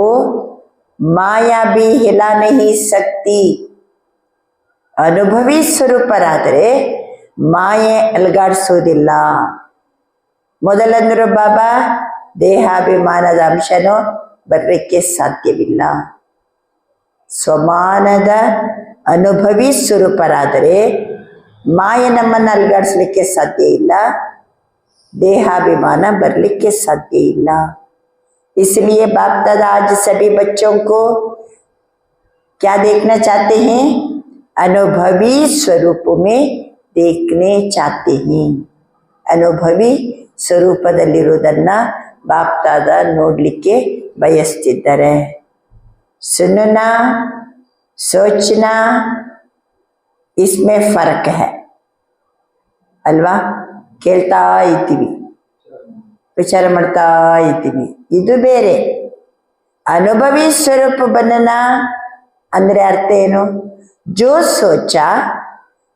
माया भी हिला नहीं सकती. ಅನುಭವಿ ಸ್ವರೂಪರಾದರೆ ಮಾಯೆ ಅಲುಗಾಡಿಸೋದಿಲ್ಲ. ಮೊದಲಂದ್ರು ಬಾಬಾ, ದೇಹಾಭಿಮಾನದ ಅಂಶನೂ ಬರಲಿಕ್ಕೆ ಸಾಧ್ಯವಿಲ್ಲ. ಸ್ವಮಾನದ ಅನುಭವಿ ಸ್ವರೂಪರಾದರೆ ಮಾಯೆ ನಮ್ಮನ್ನು ಅಲುಗಾಡಿಸ್ಲಿಕ್ಕೆ ಸಾಧ್ಯ ಇಲ್ಲ, देहाभिमान बरलिಕ್ಕೆ साध्य ಇಲ್ಲ. इसलिए बाप दादा आज सभी बच्चों को क्या देखना चाहते हैं? अनुभवी स्वरूप में देखने चाहते हैं. अनुभवी ಸ್ವರೂಪದಲ್ಲಿರುವುದನ್ನ ಬಾಪ್ ದಾದಾ ನೋಡ್ಲಿಕ್ಕೆ ಬಯಸ್ತಿದ್ದಾರೆ. सुनना सोचना इसमें फर्क है ಅಲ್ವಾ? ಕೇಳ್ತಾ ಇದ್ದೀವಿ, ವಿಚಾರ ಮಾಡ್ತಾ ಇದ್ದೀವಿ, ಇದು ಬೇರೆ. ಅನುಭವಿ ಸ್ವರೂಪ ಬನ್ನನ ಅಂದ್ರೆ ಅರ್ಥ ಏನು? जो सोचा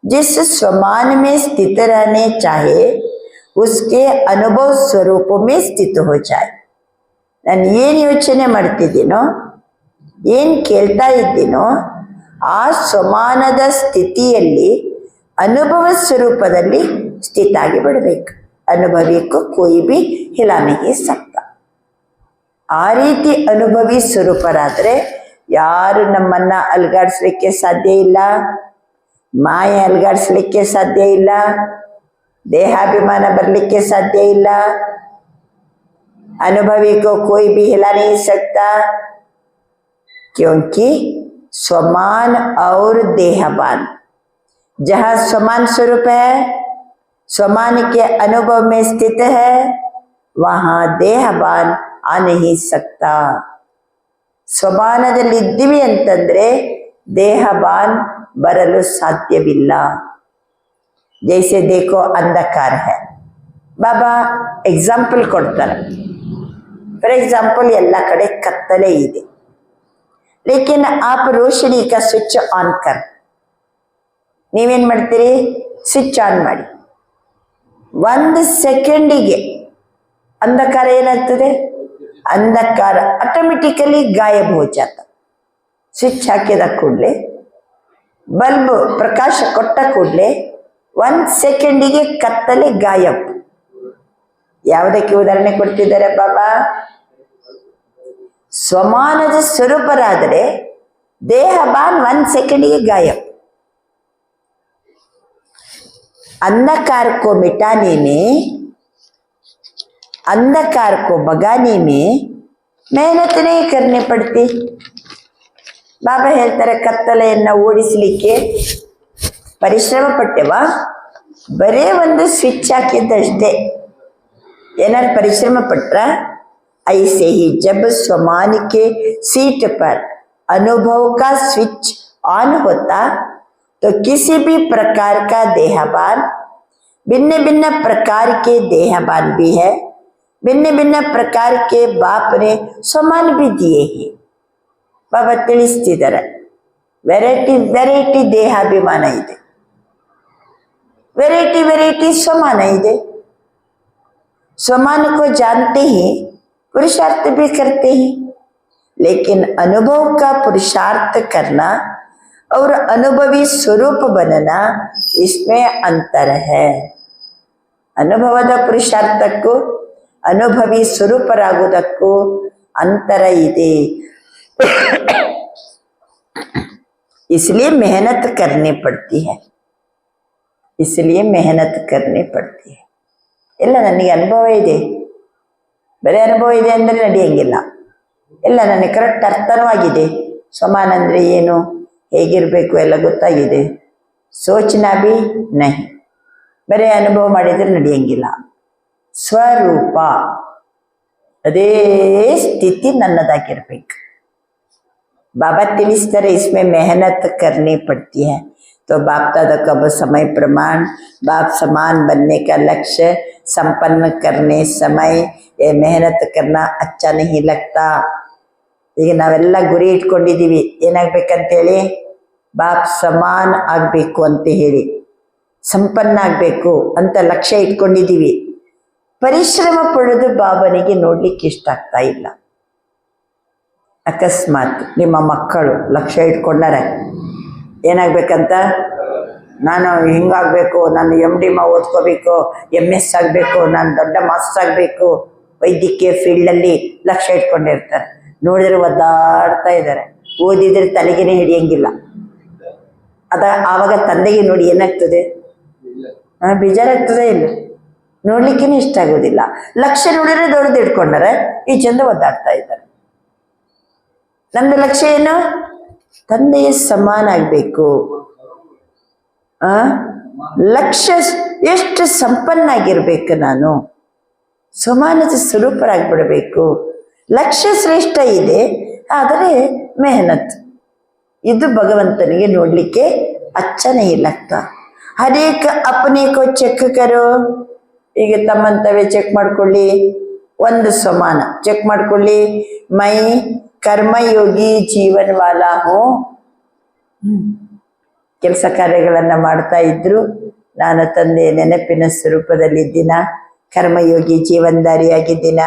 जिस स्वमान में स्थित रहने चाहे उसके अनुभव स्वरूप में स्थित हो जाए. ನಾನು ಏನು ಯೋಚನೆ ಮಾಡ್ತಿದ್ದೀನೋ, ಏನು ಕೇಳ್ತಾ ಇದ್ದೀನೋ, ಆ ಸ್ವಮಾನದ ಸ್ಥಿತಿಯಲ್ಲಿ ಅನುಭವ ಸ್ವರೂಪದಲ್ಲಿ ಸ್ಥಿತ ಆಗಿ ಬಿಡಬೇಕು. ಅನುಭವಿಕ್ಕೂ कोई भी हिला नहीं सकता. ಆ ರೀತಿ ಅನುಭವಿ ಸ್ವರೂಪರಾದರೆ ಯಾರು ನಮ್ಮನ್ನ ಅಲುಗಾಡಿಸ್ಲಿಕ್ಕೆ ಸಾಧ್ಯ ಇಲ್ಲ, ಮಾಯೆ ಅಲುಗಾಡಿಸ್ಲಿಕ್ಕೆ ಸಾಧ್ಯ ಇಲ್ಲ, ದೇಹಾಭಿಮಾನ ಬರಲಿಕ್ಕೆ ಸಾಧ್ಯ ಇಲ್ಲ. अनुभवी को कोई भी हिला नहीं सकता, क्योंकि स्वमान और देहवान, जहाँ स्वमान स्वरूप है, स्वमान के अनुभव में स्थित है, वहाँ देहवान आ नहीं सकता. ಸ್ವಮಾನದಲ್ಲಿದ್ದೀವಿ ಅಂತಂದ್ರೆ ದೇಹವಾನ್ ಬರಲು ಸಾಧ್ಯವಿಲ್ಲ. ಜೈಸೆ ದೇಖೋ ಅಂಧಕಾರ है. ಬಾಬಾ ಎಕ್ಸಾಂಪಲ್ ಕೊಡ್ತಾರೆ. ಫಾರ್ ಎಕ್ಸಾಂಪಲ್ ಎಲ್ಲ ಕಡೆ ಕತ್ತಲೆ ಇದೆ, ಲೇಕಿನ್ ಆಪ್ ರೋಶನಿ ಕಾ ಸ್ವಿಚ್ ಆನ್ ಕರ್. ನೀವೇನ್ ಮಾಡ್ತೀರಿ? ಸ್ವಿಚ್ ಆನ್ ಮಾಡಿ. 1 ಸೆಕೆಂಡಿಗೆ ಅಂಧಕಾರ ಏನಾಗ್ತದೆ? अंधकार ऑटोमेटिकली गायब हो जाता. स्विच ಹಾಕಿದ ಕೂಡಲೇ, ಬಲ್ಬ್ ಪ್ರಕಾಶ ಕೊಟ್ಟ ಕೂಡಲೇ 1 ಸೆಕೆಂಡಿಗೆ ಕತ್ತಲೆ ಗಾಯಬ್. ಯಾವುದಕ್ಕೆ ಉದಾಹರಣೆ ಕೊಡ್ತಿದ್ದಾರೆ ಬಾಬಾ? ಸ್ವಮಾನದ ಸ್ವರೂಪರಾದರೆ ದೇಹವಾನ್ 1 ಸೆಕೆಂಡಿಗೆ ಗಾಯಬ್. अंधकार को मिटाने में, अंधकार को भगाने में मेहनत नहीं करनी पड़ती. ಬಾಬಾ ಹೇಳ್ತಾರೆ, ಕತ್ತಲೆಯನ್ನು ಓಡಿಸಲಿಕ್ಕೆ ಪರಿಶ್ರಮ ಪಟ್ಟೆವಾ? ಬರೇ ಒಂದು ಸ್ವಿಚ್ ಹಾಕಿದ್ದಷ್ಟೇ. ಏನಾದ್ರು ಪರಿಶ್ರಮ ಪಟ್ರ? ऐसे ही जब स्वमान के सीट पर अनुभव का स्विच ऑन होता तो किसी भी प्रकार का देहभान, भिन्न भिन्न प्रकार के देहभान भी है, भिन्न भिन्न प्रकार के बाप ने स्वमान भी दिए हैं. ಬಾಬಾ ತಿಳಿಸ್ತಿದ್ದಾರೆ, ವೆರೈಟಿ ವೆರೈಟಿ ದೇಹಾಭಿಮಾನ ಇದೆ, ವೆರೈಟಿ ವೆರೈಟಿ ಸ್ವಮಾನ ಇದೆ. स्वमान को जानते ही पुरुषार्थ भी करते हैं, लेकिन अनुभव का पुरुषार्थ करना और अनुभवी स्वरूप बनना, इसमें अंतर है. ಅನುಭವದ ಪುರುಷಾರ್ಥಕ್ಕೂ ಅನುಭವಿ ಸ್ವರೂಪರಾಗುವುದಕ್ಕೂ ಅಂತರ ಇದೆ. इसलिए मेहनत करनी पड़ती है, इसलिए मेहनत करनी पड़ती है. ಎಲ್ಲ ನನಗೆ ಅನುಭವ ಇದೆ, ಬರೀ ಅನುಭವ ಇದೆ ಅಂದರೆ ನಡೆಯಂಗಿಲ್ಲ. ಎಲ್ಲ ನನಗೆ ಕರೆಕ್ಟ್ ಅರ್ಥನೂ ಆಗಿದೆ, ಸ್ವಮಾನ ಅಂದರೆ ಏನು, ಹೇಗಿರಬೇಕು ಎಲ್ಲ ಗೊತ್ತಾಗಿದೆ. ಸೋಚನಾ ಬಿ ನಹಿ, ಬರೀ ಅನುಭವ ಮಾಡಿದರೆ ನಡೆಯಂಗಿಲ್ಲ. ಸ್ವರೂಪ ಅದೇ ಸ್ಥಿತಿ ನನ್ನದಾಗಿರ್ಬೇಕು. बाबा ತಿಳಿಸ್ತಾರೆ, इसमें मेहनत करनी पड़ती है. तो बाप दादा का समय प्रमाण, बाप समान बनने का लक्ष्य संपन्न करने समय ये मेहनत करना अच्छा नहीं लगता. ಈಗ ನಾವೆಲ್ಲ ಗುರಿ ಇಟ್ಕೊಂಡಿದ್ದೀವಿ, ಏನಾಗಬೇಕಂತೇಳಿ? ಬಾಪ್ ಸಮಾನ ಆಗಬೇಕು ಅಂತ ಹೇಳಿ, ಸಂಪನ್ನ ಆಗಬೇಕು ಅಂತ ಲಕ್ಷ್ಯ ಇಟ್ಕೊಂಡಿದ್ದೀವಿ. ಪರಿಶ್ರಮ ಪಡೋದು ಬಾಬನಿಗೆ ನೋಡ್ಲಿಕ್ಕೆ ಇಷ್ಟ ಆಗ್ತಾ ಇಲ್ಲ. ಅಕಸ್ಮಾತ್ ನಿಮ್ಮ ಮಕ್ಕಳು ಲಕ್ಷ್ಯ ಇಟ್ಕೊಂಡಾರೆ, ಏನಾಗಬೇಕಂತ, ನಾನು ಹಿಂಗಾಗಬೇಕು, ನಾನು MD ಓದ್ಕೋಬೇಕು, MS ಆಗಬೇಕು, ನಾನು ದೊಡ್ಡ ಮಾಸ್ಟರ್ ಆಗಬೇಕು, ವೈದ್ಯಕೀಯ ಫೀಲ್ಡಲ್ಲಿ ಲಕ್ಷ್ಯ ಇಟ್ಕೊಂಡಿರ್ತಾರೆ. ನೋಡಿದ್ರೆ ಒದ್ದಾಡ್ತಾ ಇದ್ದಾರೆ, ಓದಿದ್ರೆ ತಲೆಗೇನೆ ಹಿಡಿಯಂಗಿಲ್ಲ. ಆವಾಗ ತಂದೆಗೆ ನೋಡಿ ಏನಾಗ್ತದೆ, ಬೇಜಾರಾಗ್ತದೆ ಇಲ್ಲ, ನೋಡ್ಲಿಕ್ಕೇನೆ ಇಷ್ಟ ಆಗೋದಿಲ್ಲ. ಲಕ್ಷ್ಯ ನೋಡಿದ್ರೆ ದೊಡ್ಡದು ಇಟ್ಕೊಂಡಾರೆ, ಈ ಚಂದ ಒದ್ದಾಡ್ತಾ ಇದ್ದಾರೆ. ನಂದು ಲಕ್ಷ್ಯ ಏನು, ತಂದೆಯ ಸಮಾನ ಆಗಬೇಕು. ಲಕ್ಷ್ಯ ಎಷ್ಟು ಸಂಪನ್ನಾಗಿರ್ಬೇಕು, ನಾನು ಸಮಾನತೆ ಸ್ವರೂಪರಾಗ್ಬಿಡಬೇಕು. ಲಕ್ಷ್ಯ ಶ್ರೇಷ್ಠ ಇದೆ, ಆದರೆ ಮೆಹನತ್ ಇದು ಭಗವಂತನಿಗೆ ನೋಡ್ಲಿಕ್ಕೆ ಅಚ್ಚ नहीं लगता. ಹರೇಕ ಅಪನೆ ಕೋ ಚೆಕ್ ಕರೋ. ಈಗ ತಮ್ಮಂತವೇ ಚೆಕ್ ಮಾಡ್ಕೊಳ್ಳಿ, ಒಂದು ಸಮಾನ ಚೆಕ್ ಮಾಡ್ಕೊಳ್ಳಿ. ಮೈ ಕರ್ಮಯೋಗಿ ಜೀವನ್ ವಾಲಾ ಹೋ. ಕೆಲಸ ಕಾರ್ಯಗಳನ್ನ ಮಾಡ್ತಾ ಇದ್ರು, ನಾನು ತಂದೆ ನೆನಪಿನ ಸ್ವರೂಪದಲ್ಲಿದ್ದೀನ, ಕರ್ಮಯೋಗಿ ಜೀವನದಾರಿಯಾಗಿದ್ದೀನ,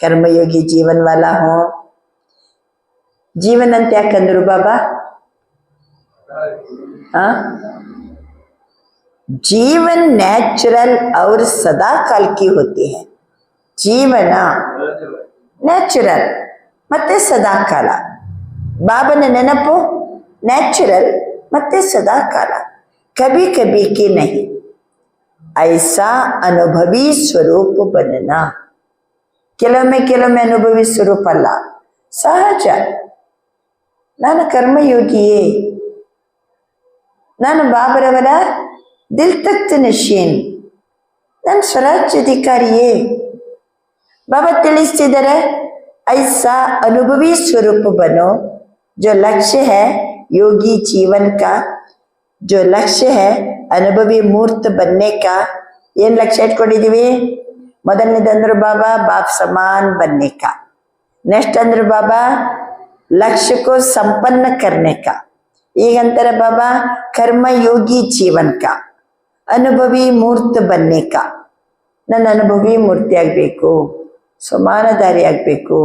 ಕರ್ಮಯೋಗಿ ಜೀವನ್ ವಾಲಾ ಹೋ. जीवन अंत याकंದ್ರು बाबा, जीवन नेचुरल और सदा काल की होती है. जीवन ನ್ಯಾಚುರಲ್ ಮತ್ತೆ ಸದಾ ಕಾಲ. ಬಾಬನ ನೆನಪು ನ್ಯಾಚುರಲ್ ಮತ್ತೆ ಸದಾ ಕಾಲ. ಕಭಿ ಕಭಿ ಕಿ ನಹಿ. ಐಸಾ ಅನುಭವಿ ಸ್ವರೂಪ ಬನನಾ. ಕೆಲವೊಮ್ಮೆ ಅನುಭವಿ ಸ್ವರೂಪ ಅಲ್ಲ, ಸಹಜ. ನಾನು ಕರ್ಮಯೋಗಿಯೇ, ನಾನು ಬಾಬರವರ ದಿಲ್ ತಖ್ತ್ ನಶೀನ್, ನಾನು ಸ್ವರಾಜ್ಯಾಧಿಕಾರಿಯೇ. ಬಾಬಾ ತಿಳಿಸ್ತಿದ್ದಾರೆ, ಐಸಾ ಅನುಭವಿ ಸ್ವರೂಪ ಬನೋ. जो लक्ष्य है योगी जीवन का, जो लक्ष्य है अनुभवी मूर्त बनने का. ಏನ್ ಲಕ್ಷ್ಯ ಇಟ್ಕೊಂಡಿದೀವಿ? ಮೊದಲನೇದಂದ್ರು ಬಾಬಾ ಬಾಪ್ ಸಮಾನ್ ಬನ್ನೆ ಕಾ. ನೆಕ್ಸ್ಟ್ ಅಂದ್ರು ಬಾಬಾ लक्ष्य को संपन्न करने का. ಈಗಂತಾರೆ ಬಾಬಾ ಕರ್ಮಯೋಗಿ ಜೀವನ್ ಕಾ, ಅನುಭವಿ ಮೂರ್ತ ಬನ್ನೆ ಕಾ. ನನ್ನ ಅನುಭವಿ ಮೂರ್ತಿ ಆಗಬೇಕು, ಸಮಾನದಾರಿ ಆಗಬೇಕು,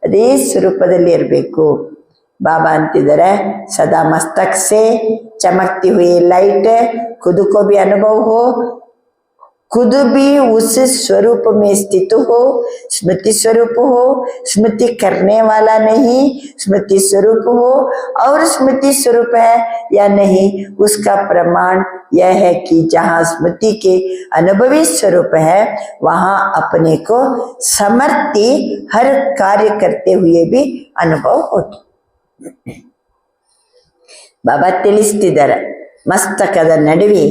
ಅದೇ ಸ್ವರೂಪದಲ್ಲಿ ಇರಬೇಕು. ಬಾಬಾ ಅಂತಿದ್ದಾರೆ, ಸದಾ ಮಸ್ತಕ್ ಸೆ ಚಮಕ್ತಿ ಹುಯಿ ಲೈಟ್ खुद को भी अनुभव हो, खुद भी उस स्वरूप में स्थित हो. स्मृति स्वरूप हो, स्मृति करने वाला नहीं, स्मृति स्वरूप हो. और स्मृति स्वरूप है या नहीं, उसका प्रमाण यह है कि जहाँ स्मृति के अनुभवी स्वरूप है, वहाँ अपने को समर्थी हर कार्य करते हुए भी अनुभव होती. ಬಾಬಾ ತಿಳಿಸ್ತಿದ್ದಾರೆ, ಮಸ್ತಕದ ನಡುವೆ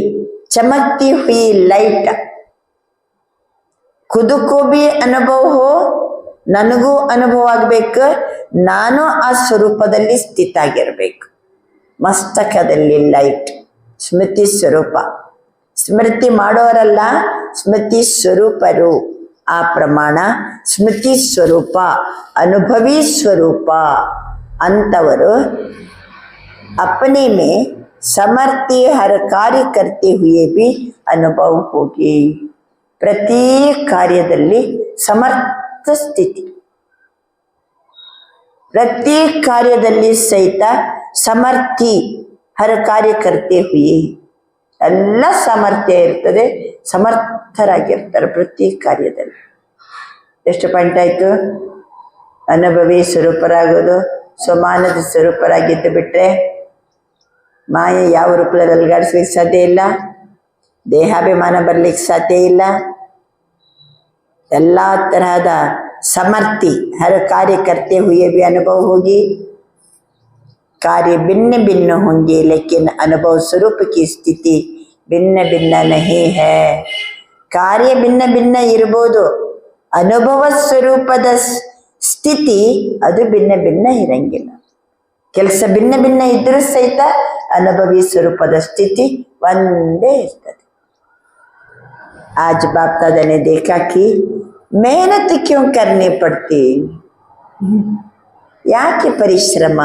ಚಮಕ್ತಿ ಹುಯಿ ಲೈಟ್. ಖುದಕ್ಕೂ ಬಿ ಅನುಭವ ಹೋ, ನನಗೂ ಅನುಭವ ಆಗ್ಬೇಕು, ನಾನು ಆ ಸ್ವರೂಪದಲ್ಲಿ ಸ್ಥಿತ ಆಗಿರ್ಬೇಕು. ಮಸ್ತಕದಲ್ಲಿ ಲೈಟ್, ಸ್ಮೃತಿ ಸ್ವರೂಪ. ಸ್ಮೃತಿ ಮಾಡೋರಲ್ಲ, ಸ್ಮೃತಿ ಸ್ವರೂಪರು. ಆ ಪ್ರಮಾಣ ಸ್ಮೃತಿ ಸ್ವರೂಪ, ಅನುಭವಿ ಸ್ವರೂಪ ಅಂತವರು अपने में समर्थी हर कार्य करते हुए भी अनुभव होगी. ಪ್ರತಿ ಕಾರ್ಯದಲ್ಲಿ ಸಮರ್ಥ ಸ್ಥಿತಿ, ಪ್ರತಿ ಕಾರ್ಯದಲ್ಲಿ ಸಹಿತ ಸಮರ್ಥಿ ಹರ ಕಾರ್ಯ ಕರ್ತೆ ಹುಯಿ. ಎಲ್ಲ ಸಾಮರ್ಥ್ಯ ಇರ್ತದೆ, ಸಮರ್ಥರಾಗಿರ್ತಾರೆ ಪ್ರತಿ ಕಾರ್ಯದಲ್ಲಿ. ಎಷ್ಟು ಪಾಯಿಂಟ್ ಆಯ್ತು? ಅನುಭವಿ ಸ್ವರೂಪರಾಗೋದು, ಸಮಾನದ ಸ್ವರೂಪರಾಗಿದ್ದು ಬಿಟ್ರೆ ಮಾಯೆ ಯಾವ ರೂಪದಲ್ಲಿ ಅಲ್ಗಾಡಿಸ್ಲಿಕ್ಕೆ ಸಾಧ್ಯ ಇಲ್ಲ, ದೇಹಾಭಿಮಾನ ಬರ್ಲಿಕ್ಕೆ ಸಾಧ್ಯ ಇಲ್ಲ. ಎಲ್ಲ ತರಹದ ಸಮರ್ಥಿ ಹರ ಕಾರ್ಯ करते हुए भी अनुभव होगी. कार्य भिन्न भिन्न होंगे, लेकिन अनुभव स्वरूप की स्थिति भिन्न भिन्न नहीं है. ಕಾರ್ಯ ಭಿನ್ನ ಭಿನ್ನ ಇರ್ಬೋದು, ಅನುಭವ ಸ್ವರೂಪದ ಸ್ಥಿತಿ ಅದು ಭಿನ್ನ ಭಿನ್ನ ಇರಂಗಿಲ್ಲ. ಕೆಲಸ ಭಿನ್ನ ಭಿನ್ನ ಇದ್ರೂ ಸಹಿತ ಅನುಭವಿ ಸ್ವರೂಪದ ಸ್ಥಿತಿ ಒಂದೇ ಇರ್ತದೆ. आज बाप दादा ने देखा कि मेहनत क्यों करनी पड़ती, ಯಾಕೆ ಪರಿಶ್ರಮ?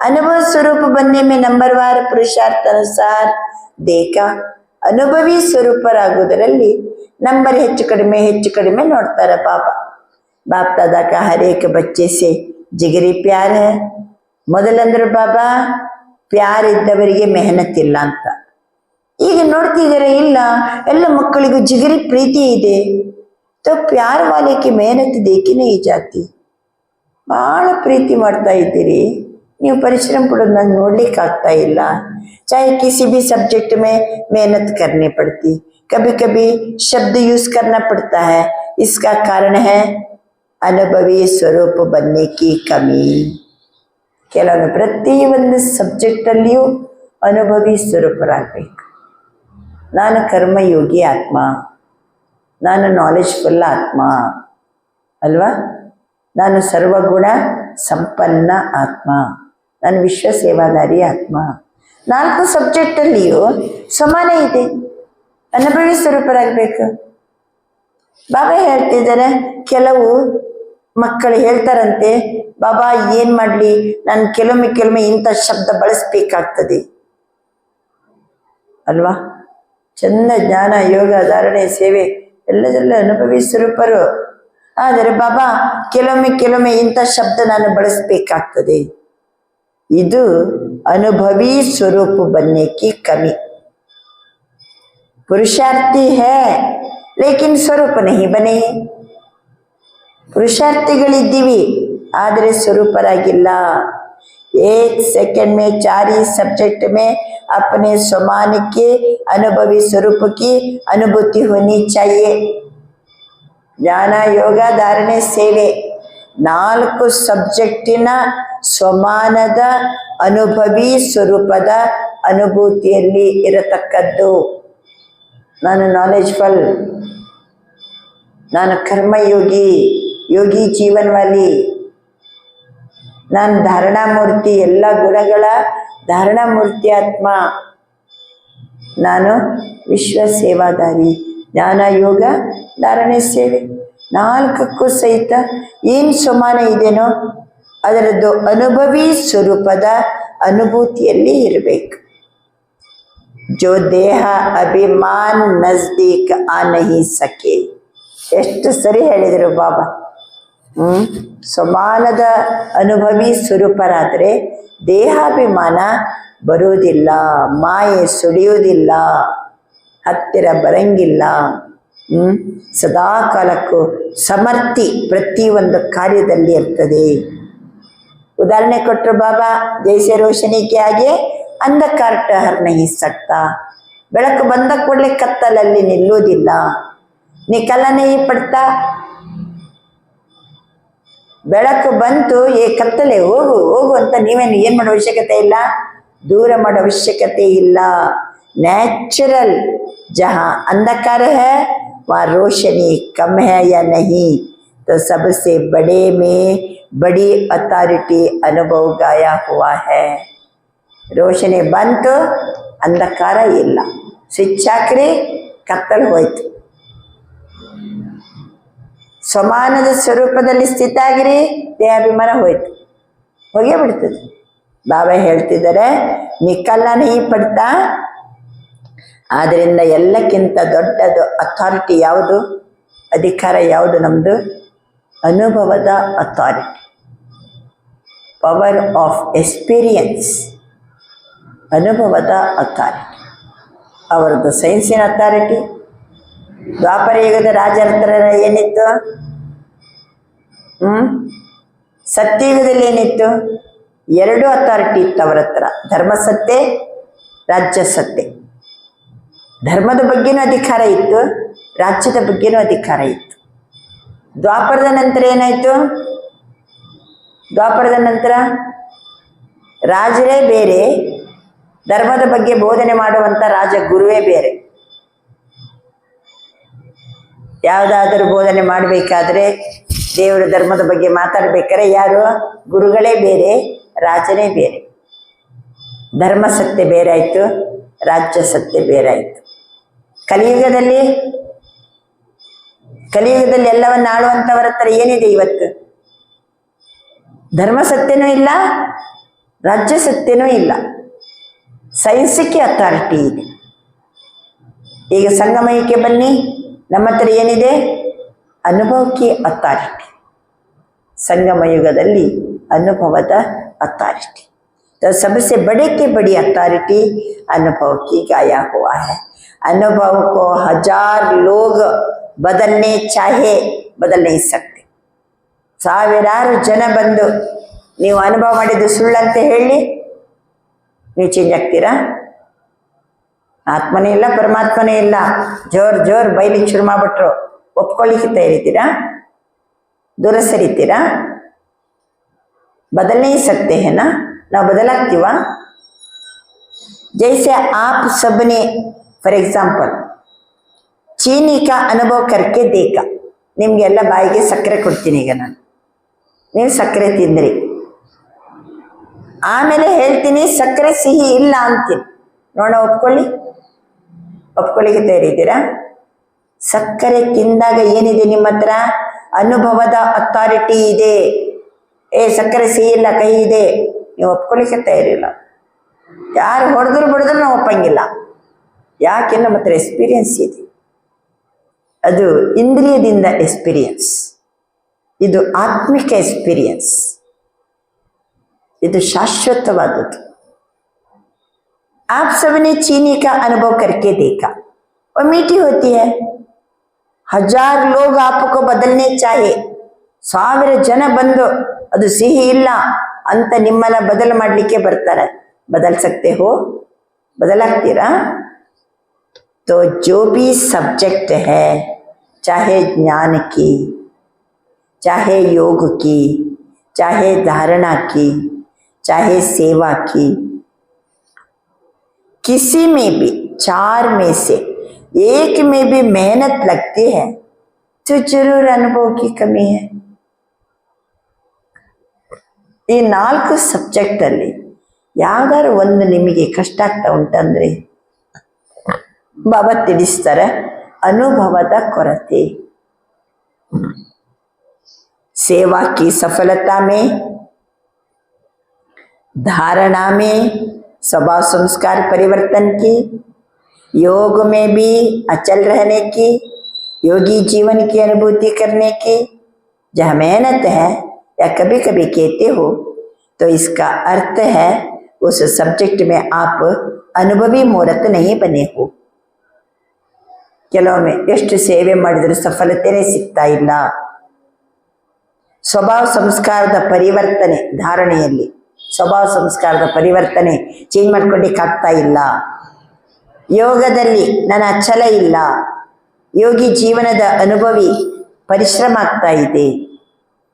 अनुभव स्वरूप बनने में नंबरवार पुरुषार्थ अनुसार देखा ಅನುಭವಿ ಸ್ವರೂಪರಾಗುವುದರಲ್ಲಿ ನಂಬರ್ ಹೆಚ್ಚು ಕಡಿಮೆ ನೋಡ್ತಾರೆ ಪಾಪ. ಬಾಪ್ ದಾದಾ का हर एक बच्चे से जिगरी प्यार है. ಮೊದಲಂದ್ರೆ ಬಾಬಾ ಪ್ಯಾರ್ ಇದ್ದವರಿಗೆ ಮೆಹನತ್ ಇಲ್ಲ ಅಂತ. ಈಗ ನೋಡ್ತಿದ್ದಾರೆ ಇಲ್ಲ, ಎಲ್ಲ ಮಕ್ಕಳಿಗೂ ಜಿಗರಿ ಪ್ರೀತಿ ಇದೆ. तो प्यार वाले की मेहनत देखी नहीं जाती. ಬಹಳ ಪ್ರೀತಿ ಮಾಡ್ತಾ ಇದ್ದೀರಿ, ನೀವು ಪರಿಶ್ರಮ ಪಡೋದು ನಂಗೆ ನೋಡ್ಲಿಕ್ಕೆ ಆಗ್ತಾ ಇಲ್ಲ. चाहे किसी भी सब्जेक्ट में मेहनत करनी पड़ती, कभी कभी शब्द यूज करना पड़ता है. इसका कारण है अनुभवी स्वरूप बनने की कमी. ಕೆಲವೊಂದು ಪ್ರತಿಯೊಂದು ಸಬ್ಜೆಕ್ಟಲ್ಲಿಯೂ ಅನುಭವಿ ಸ್ವರೂಪರಾಗಬೇಕು. ನಾನು ಕರ್ಮಯೋಗಿ ಆತ್ಮ, ನಾನು ನಾಲೆಜ್ಫುಲ್ ಆತ್ಮ ಅಲ್ವಾ, ನಾನು ಸರ್ವಗುಣ ಸಂಪನ್ನ ಆತ್ಮ, ನಾನು ವಿಶ್ವ ಸೇವಾದಾರಿ ಆತ್ಮ. 4 ಸಬ್ಜೆಕ್ಟಲ್ಲಿಯೂ ಸಮಾನ ಇದೆ, ಅನುಭವಿ ಸ್ವರೂಪರಾಗಬೇಕು. ಬಾಬಾ ಹೇಳ್ತಿದ್ದಾರೆ, ಕೆಲವು ಮಕ್ಕಳು ಹೇಳ್ತಾರಂತೆ, ಬಾಬಾ ಏನ್ ಮಾಡ್ಲಿ, ನಾನು ಕೆಲವೊಮ್ಮೆ ಇಂಥ ಶಬ್ದ ಬಳಸಬೇಕಾಗ್ತದೆ ಅಲ್ವಾ. ಚಂದ ಜ್ಞಾನ ಯೋಗ ಧಾರಣೆ ಸೇವೆ ಎಲ್ಲದೆಲ್ಲ ಅನುಭವಿ ಸ್ವರೂಪರು. ಆದರೆ ಬಾಬಾ ಕೆಲವೊಮ್ಮೆ ಇಂಥ ಶಬ್ದ ನಾನು ಬಳಸಬೇಕಾಗ್ತದೆ. ಇದು अनुभवी स्वरूप बनने की कमी. पुरुषार्थी है लेकिन स्वरूप नहीं बने. पुरुषाರ್ಥಿಗಳಿದ್ದೀವಿ ಆದರೆ ಸ್ವರೂಪರಾಗಿಲ್ಲ. 1 सेकंड में 4 ही सब्जेक्ट में अपने समान के अनुभवी स्वरूप की अनुभूति होनी चाहिए. ज्ञान ಯೋಗ ಧಾರಣೆ ಸೇವೆ 4 ಸಬ್ಜೆಕ್ಟಿನ ಸ್ವಮಾನದ ಅನುಭವಿ ಸ್ವರೂಪದ ಅನುಭೂತಿಯಲ್ಲಿ ಇರತಕ್ಕದ್ದು. ನಾನು ನಾಲೆಜ್ಫುಲ್, ನಾನು ಕರ್ಮಯೋಗಿ, ಯೋಗಿ ಜೀವನವಾಲಿ, ನಾನು ಧಾರಣಾ ಮೂರ್ತಿ, ಎಲ್ಲ ಗುಣಗಳ ಧಾರಣಾ ಮೂರ್ತಿ ಆತ್ಮ, ನಾನು ವಿಶ್ವ ಸೇವಾದಾರಿ, ಜ್ಞಾನ ಯೋಗ ಧಾರಣೆ ಸೇವೆ 4ಕ್ಕೂ ಸಹಿತ ಏನು ಸಮಾನ ಇದೆನೋ ಅದರದ್ದು ಅನುಭವಿ ಸ್ವರೂಪದ ಅನುಭೂತಿಯಲ್ಲಿ ಇರಬೇಕು. ಜೋ ದೇಹ ಅಭಿಮಾನ್ ನಜ್ದೀಕ್ ಆ ನಹಿ ಸಕೆ. ಎಷ್ಟು ಸರಿ ಹೇಳಿದರು ಬಾಬಾ. ಸಮಾನದ ಅನುಭವಿ ಸ್ವರೂಪರಾದರೆ ದೇಹಾಭಿಮಾನ ಬರುವುದಿಲ್ಲ, ಮಾಯೆ ಸುಳಿಯುವುದಿಲ್ಲ, ಹತ್ತಿರ ಬರಂಗಿಲ್ಲ. ಸದಾ ಕಾಲಕ್ಕೂ ಸಮರ್ಥಿ ಪ್ರತಿಯೊಂದು ಕಾರ್ಯದಲ್ಲಿ ಇರ್ತದೆ. ಉದಾಹರಣೆ ಕೊಟ್ಟರು ಬಾಬಾ, ಜೈಸೆ ರೋಶನಿ ಕೆ ಆಗೆ ಅಂಧಕಾರ ಟಹರ್ ನಹಿ ಸಕ್ತಾ. ಬೆಳಕು ಬಂದ ಕೂಡಲೇ ಕತ್ತಲಲ್ಲಿ ನಿಲ್ಲುವುದಿಲ್ಲ. ನಿಕಲ ನಹಿ ಪಡ್ತಾ. ಬೆಳಕು ಬಂತು, ಕತ್ತಲೆ ಹೋಗು ಅಂತ ನೀವೇನು ಏನು ಮಾಡೋ ಅವಶ್ಯಕತೆ ಇಲ್ಲ, ದೂರ ಮಾಡೋ ಅವಶ್ಯಕತೆ ಇಲ್ಲ. ನ್ಯಾಚುರಲ್ ಜಹಾ ಅಂಧಕಾರ है वहाँ रोशनी कम है या नहीं, तो सबसे बड़े में बड़ी अथॉरिटी अनुभव गाया हुआ है. ರೋಶನಿ ಬಂತು, ಅಂಧಕಾರ ಇಲ್ಲ. ಸ್ವಿಚ್ ಹಾಕ್ರಿ, ಕತ್ತಲು ಹೋಯ್ತು. ಸಮಾನದ ಸ್ವರೂಪದಲ್ಲಿ ಸ್ಥಿತ ಆಗಿರಿ, ದೇಹಾಭಿಮಾನ ಹೋಯ್ತು, ಹೋಗೇ ಬಿಡ್ತದೆ. ಬಾಬಾ ಹೇಳ್ತಿದ್ದಾರೆ, ನಿಕಲ್ಲ ನಹಿ ಪಡ್ತಾ. ಆದ್ದರಿಂದ ಎಲ್ಲಕ್ಕಿಂತ ದೊಡ್ಡದು ಅಥಾರಿಟಿ ಯಾವುದು, ಅಧಿಕಾರ ಯಾವುದು ನಮ್ಮದು? ಅನುಭವದ ಅಥಾರಿಟಿ, ಪವರ್ ಆಫ್ ಎಕ್ಸ್ಪೀರಿಯನ್ಸ್, ಅನುಭವದ ಅಥಾರಿಟಿ. ಅವರದ್ದು ಸೈನ್ಸಿನ ಅಥಾರಿಟಿ. ದ್ವಾಪರ ಯುಗದ ರಾಜರ ಹತ್ರ ಏನಿತ್ತು? ಸತ್ಯಯುಗದಲ್ಲಿ ಏನಿತ್ತು? 2 ಅಥಾರಿಟಿ ಇತ್ತು ಅವರ ಹತ್ರ, ಧರ್ಮಸತ್ತೆ, ರಾಜ್ಯ ಸತ್ತೆ. ಧರ್ಮದ ಬಗ್ಗೆನೂ ಅಧಿಕಾರ ಇತ್ತು, ರಾಜ್ಯದ ಬಗ್ಗೆನೂ ಅಧಿಕಾರ ಇತ್ತು. ದ್ವಾಪರದ ನಂತರ ಏನಾಯಿತು? ದ್ವಾಪರದ ನಂತರ ರಾಜರೇ ಬೇರೆ, ಧರ್ಮದ ಬಗ್ಗೆ ಬೋಧನೆ ಮಾಡುವಂಥ ರಾಜ ಗುರುವೇ ಬೇರೆ. ಯಾವುದಾದರೂ ಬೋಧನೆ ಮಾಡಬೇಕಾದ್ರೆ, ದೇವರ ಧರ್ಮದ ಬಗ್ಗೆ ಮಾತಾಡಬೇಕಾದ್ರೆ ಯಾರು? ಗುರುಗಳೇ ಬೇರೆ, ರಾಜನೇ ಬೇರೆ. ಧರ್ಮ ಸತ್ಯ ಬೇರೆ ಆಯಿತು, ರಾಜ್ಯ ಸತ್ಯ ಬೇರೆ ಆಯಿತು. ಕಲಿಯುಗದಲ್ಲಿ ಎಲ್ಲವನ್ನು ಆಳುವಂಥವರ ಹತ್ರ ಏನಿದೆ ಇವತ್ತು? ಧರ್ಮ ಸತ್ಯನೂ ಇಲ್ಲ, ರಾಜ್ಯ ಸತ್ಯನೂ ಇಲ್ಲ, ಸೈನ್ಸಕ್ಕೆ ಅಥಾರಿಟಿ ಇದೆ. ಈಗ ಸಂಗಮಯಕ್ಕೆ ಬನ್ನಿ, ನಮ್ಮ ಹತ್ರ ಏನಿದೆ? ಅನುಭವಕ್ಕೆ ಅಥಾರಿಟಿ. ಸಂಗಮ ಯುಗದಲ್ಲಿ ಅನುಭವದ ಅಥಾರಿಟಿ. तो सबसे बड़े के बड़ी अथॉरिटी अनुभव की गाया हुआ है. अनुभव को 1000 लोग बदलने चाहे बदल नहीं सकते. ಸಾವಿರಾರು ಜನ ಬಂದು ನೀವು ಅನುಭವ ಮಾಡಿದ್ದು ಸುಳ್ಳಂತ ಹೇಳಿ ನೀವು ಚೇಂಜ್ ಆಗ್ತೀರಾ? ಆತ್ಮನೇ ಇಲ್ಲ, ಪರಮಾತ್ಮನೇ ಇಲ್ಲ, ಜೋರ್ ಬೈಲಿಕ್ಕೆ ಶುರು ಮಾಡ್ಬಿಟ್ರು, ಒಪ್ಕೊಳ್ಳಿಕ್ಕೆ ತಯಾರಿದ್ದೀರಾ? ದೂರ ಸರಿತೀರಾ? बदल नहीं सकते हैं ना, ನಾವು ಬದಲಾಗ್ತೀವ? जैसे आप सबने फॉर एग्जाम्पल चीनी का अनुभव करके देखा. ನಿಮಗೆಲ್ಲ ಬಾಯಿಗೆ ಸಕ್ಕರೆ ಕೊಡ್ತೀನಿ ಈಗ ನಾನು, ನೀವು ಸಕ್ಕರೆ ತಿಂದ್ರಿ, ಆಮೇಲೆ ಹೇಳ್ತೀನಿ ಸಕ್ಕರೆ ಸಿಹಿ ಇಲ್ಲ ಅಂತೀನಿ, ನೋಡ ಒಪ್ಕೊಳ್ಳಿಕ್ಕೆ ತಯಾರಿದ್ದೀರಾ? ಸಕ್ಕರೆ ತಿಂದಾಗ ಏನಿದೆ ನಿಮ್ಮ ಹತ್ರ? ಅನುಭವದ ಅಥಾರಿಟಿ ಇದೆ. ಸಕ್ಕರೆ ಸಿಹಿ ಇಲ್ಲ, ಕಹಿ ಇದೆ, ನೀವು ಒಪ್ಕೊಳ್ಳಿಕ್ಕೆ ತಯಾರಿಲ್ಲ. ಯಾರು ಹೊಡೆದ್ರು ಬಿಡಿದ್ರು ನಾವು ಒಪ್ಪಂಗಿಲ್ಲ. ಯಾಕೆ? ನಮ್ಮ ಹತ್ರ ಎಕ್ಸ್ಪೀರಿಯನ್ಸ್ ಇದೆ. ಅದು ಇಂದ್ರಿಯದಿಂದ ಎಕ್ಸ್ಪೀರಿಯನ್ಸ್, ಇದು ಆತ್ಮಿಕ ಎಕ್ಸ್ಪೀರಿಯನ್ಸ್, ಇದು ಶಾಶ್ವತವಾದದ್ದು. आप सबने चीनी का अनुभव करके देखा, वो मीठी होती है. 1000 लोग आपको बदलने चाहे, 1000 ಜನ ಬಂದು ಅದು ಸಿಹಿ ಇಲ್ಲ ಅಂತ ನಿಮ್ಮನ್ನ ಬದಲು ಮಾಡಲಿಕ್ಕೆ ಬರ್ತಾರೆ. बदल सकते हो? बदलाಗ್ತೀರಾ? तो जो भी सब्जेक्ट है, चाहे ज्ञान की, चाहे योग की, चाहे धारणा की, चाहे सेवा की, किसी में भी 4 में से एक में भी मेहनत लगती है तो जरूर अनुभव की कमी है. ಈ 4 ಸಬ್ಜೆಕ್ಟ್ ಅಲ್ಲಿ ಯಾವ್ದಾರು ಒಂದು ನಿಮಗೆ ಕಷ್ಟ ಆಗ್ತಾ ಉಂಟಂದ್ರೆ ಬಾಬಾ ತಿಳಿಸ್ತಾರೆ, ಅನುಭವದ ಕೊರತೆ. सेवा की सफलता में, धारणा में, स्वभाव संस्कार परिवर्तन की, योग में भी अचल रहने की, योगी जीवन की अनुभूति करने की जहाँ मेहनत है, या कभी कभी कहते हो तो इसका अर्थ है उस सब्जेक्ट में आप अनुभवी मूर्त नहीं बने हो. ಕೆಲವೊಮ್ಮೆ ಎಷ್ಟು ಸೇವೆ ಮಾಡಿದರೂ ಸಫಲತೆನೇ ಸಿಗ್ತಾ ಇಲ್ಲ. ಸ್ವಭಾವ ಸಂಸ್ಕಾರದ ಪರಿವರ್ತನೆ, ಧಾರಣೆಯಲ್ಲಿ ಸ್ವಭಾವ ಸಂಸ್ಕಾರದ ಪರಿವರ್ತನೆ ಚೇಂಜ್ ಮಾಡ್ಕೊಳ್ಳಿಕ್ಕಾಗ್ತಾ ಇಲ್ಲ. ಯೋಗದಲ್ಲಿ ನನ್ನ ಛಲ ಇಲ್ಲ, ಯೋಗಿ ಜೀವನದ ಅನುಭವಿ ಪರಿಶ್ರಮ ಆಗ್ತಾ ಇದೆ.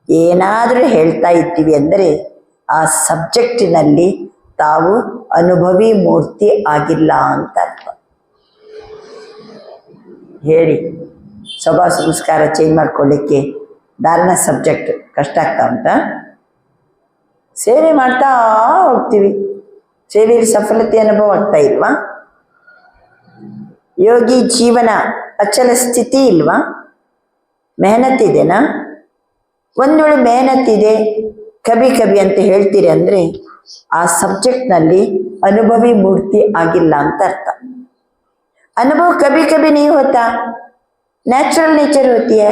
ಏನಾದರೂ ಹೇಳ್ತಾ ಇದ್ದೀವಿ ಅಂದರೆ ಆ ಸಬ್ಜೆಕ್ಟಿನಲ್ಲಿ ತಾವು ಅನುಭವಿ ಮೂರ್ತಿ ಆಗಿಲ್ಲ ಅಂತ ಅರ್ಥ. ಹೇಳಿ, ಸ್ವಭಾವ ಸಂಸ್ಕಾರ ಚೇಂಜ್ ಮಾಡ್ಕೊಳ್ಳಿಕ್ಕೆ ಧಾರಣ ಸಬ್ಜೆಕ್ಟ್ ಕಷ್ಟ ಆಗ್ತಾ ಉಂಟಾ? ಸೇವೆ ಮಾಡ್ತಾ ಹೋಗ್ತೀವಿ, ಸೇವೆಯಲ್ಲಿ ಸಫಲತೆ ಅನುಭವ ಆಗ್ತಾ ಇಲ್ವಾ? ಯೋಗಿ ಜೀವನ ಅಚಲ ಸ್ಥಿತಿ ಇಲ್ವಾ? ಮೆಹನತ್ ಇದೆನಾ? ಒಂದು ವೇಳೆ ಮೆಹನತ್ ಇದೆ, ಕಭಿ ಕಭಿ ಅಂತ ಹೇಳ್ತೀರಿ ಅಂದರೆ ಆ ಸಬ್ಜೆಕ್ಟ್ನಲ್ಲಿ ಅನುಭವಿ ಮೂರ್ತಿ ಆಗಿಲ್ಲ ಅಂತ ಅರ್ಥ. अनुभव कभी कभी नहीं होता, नेचुरल नेचर होती है.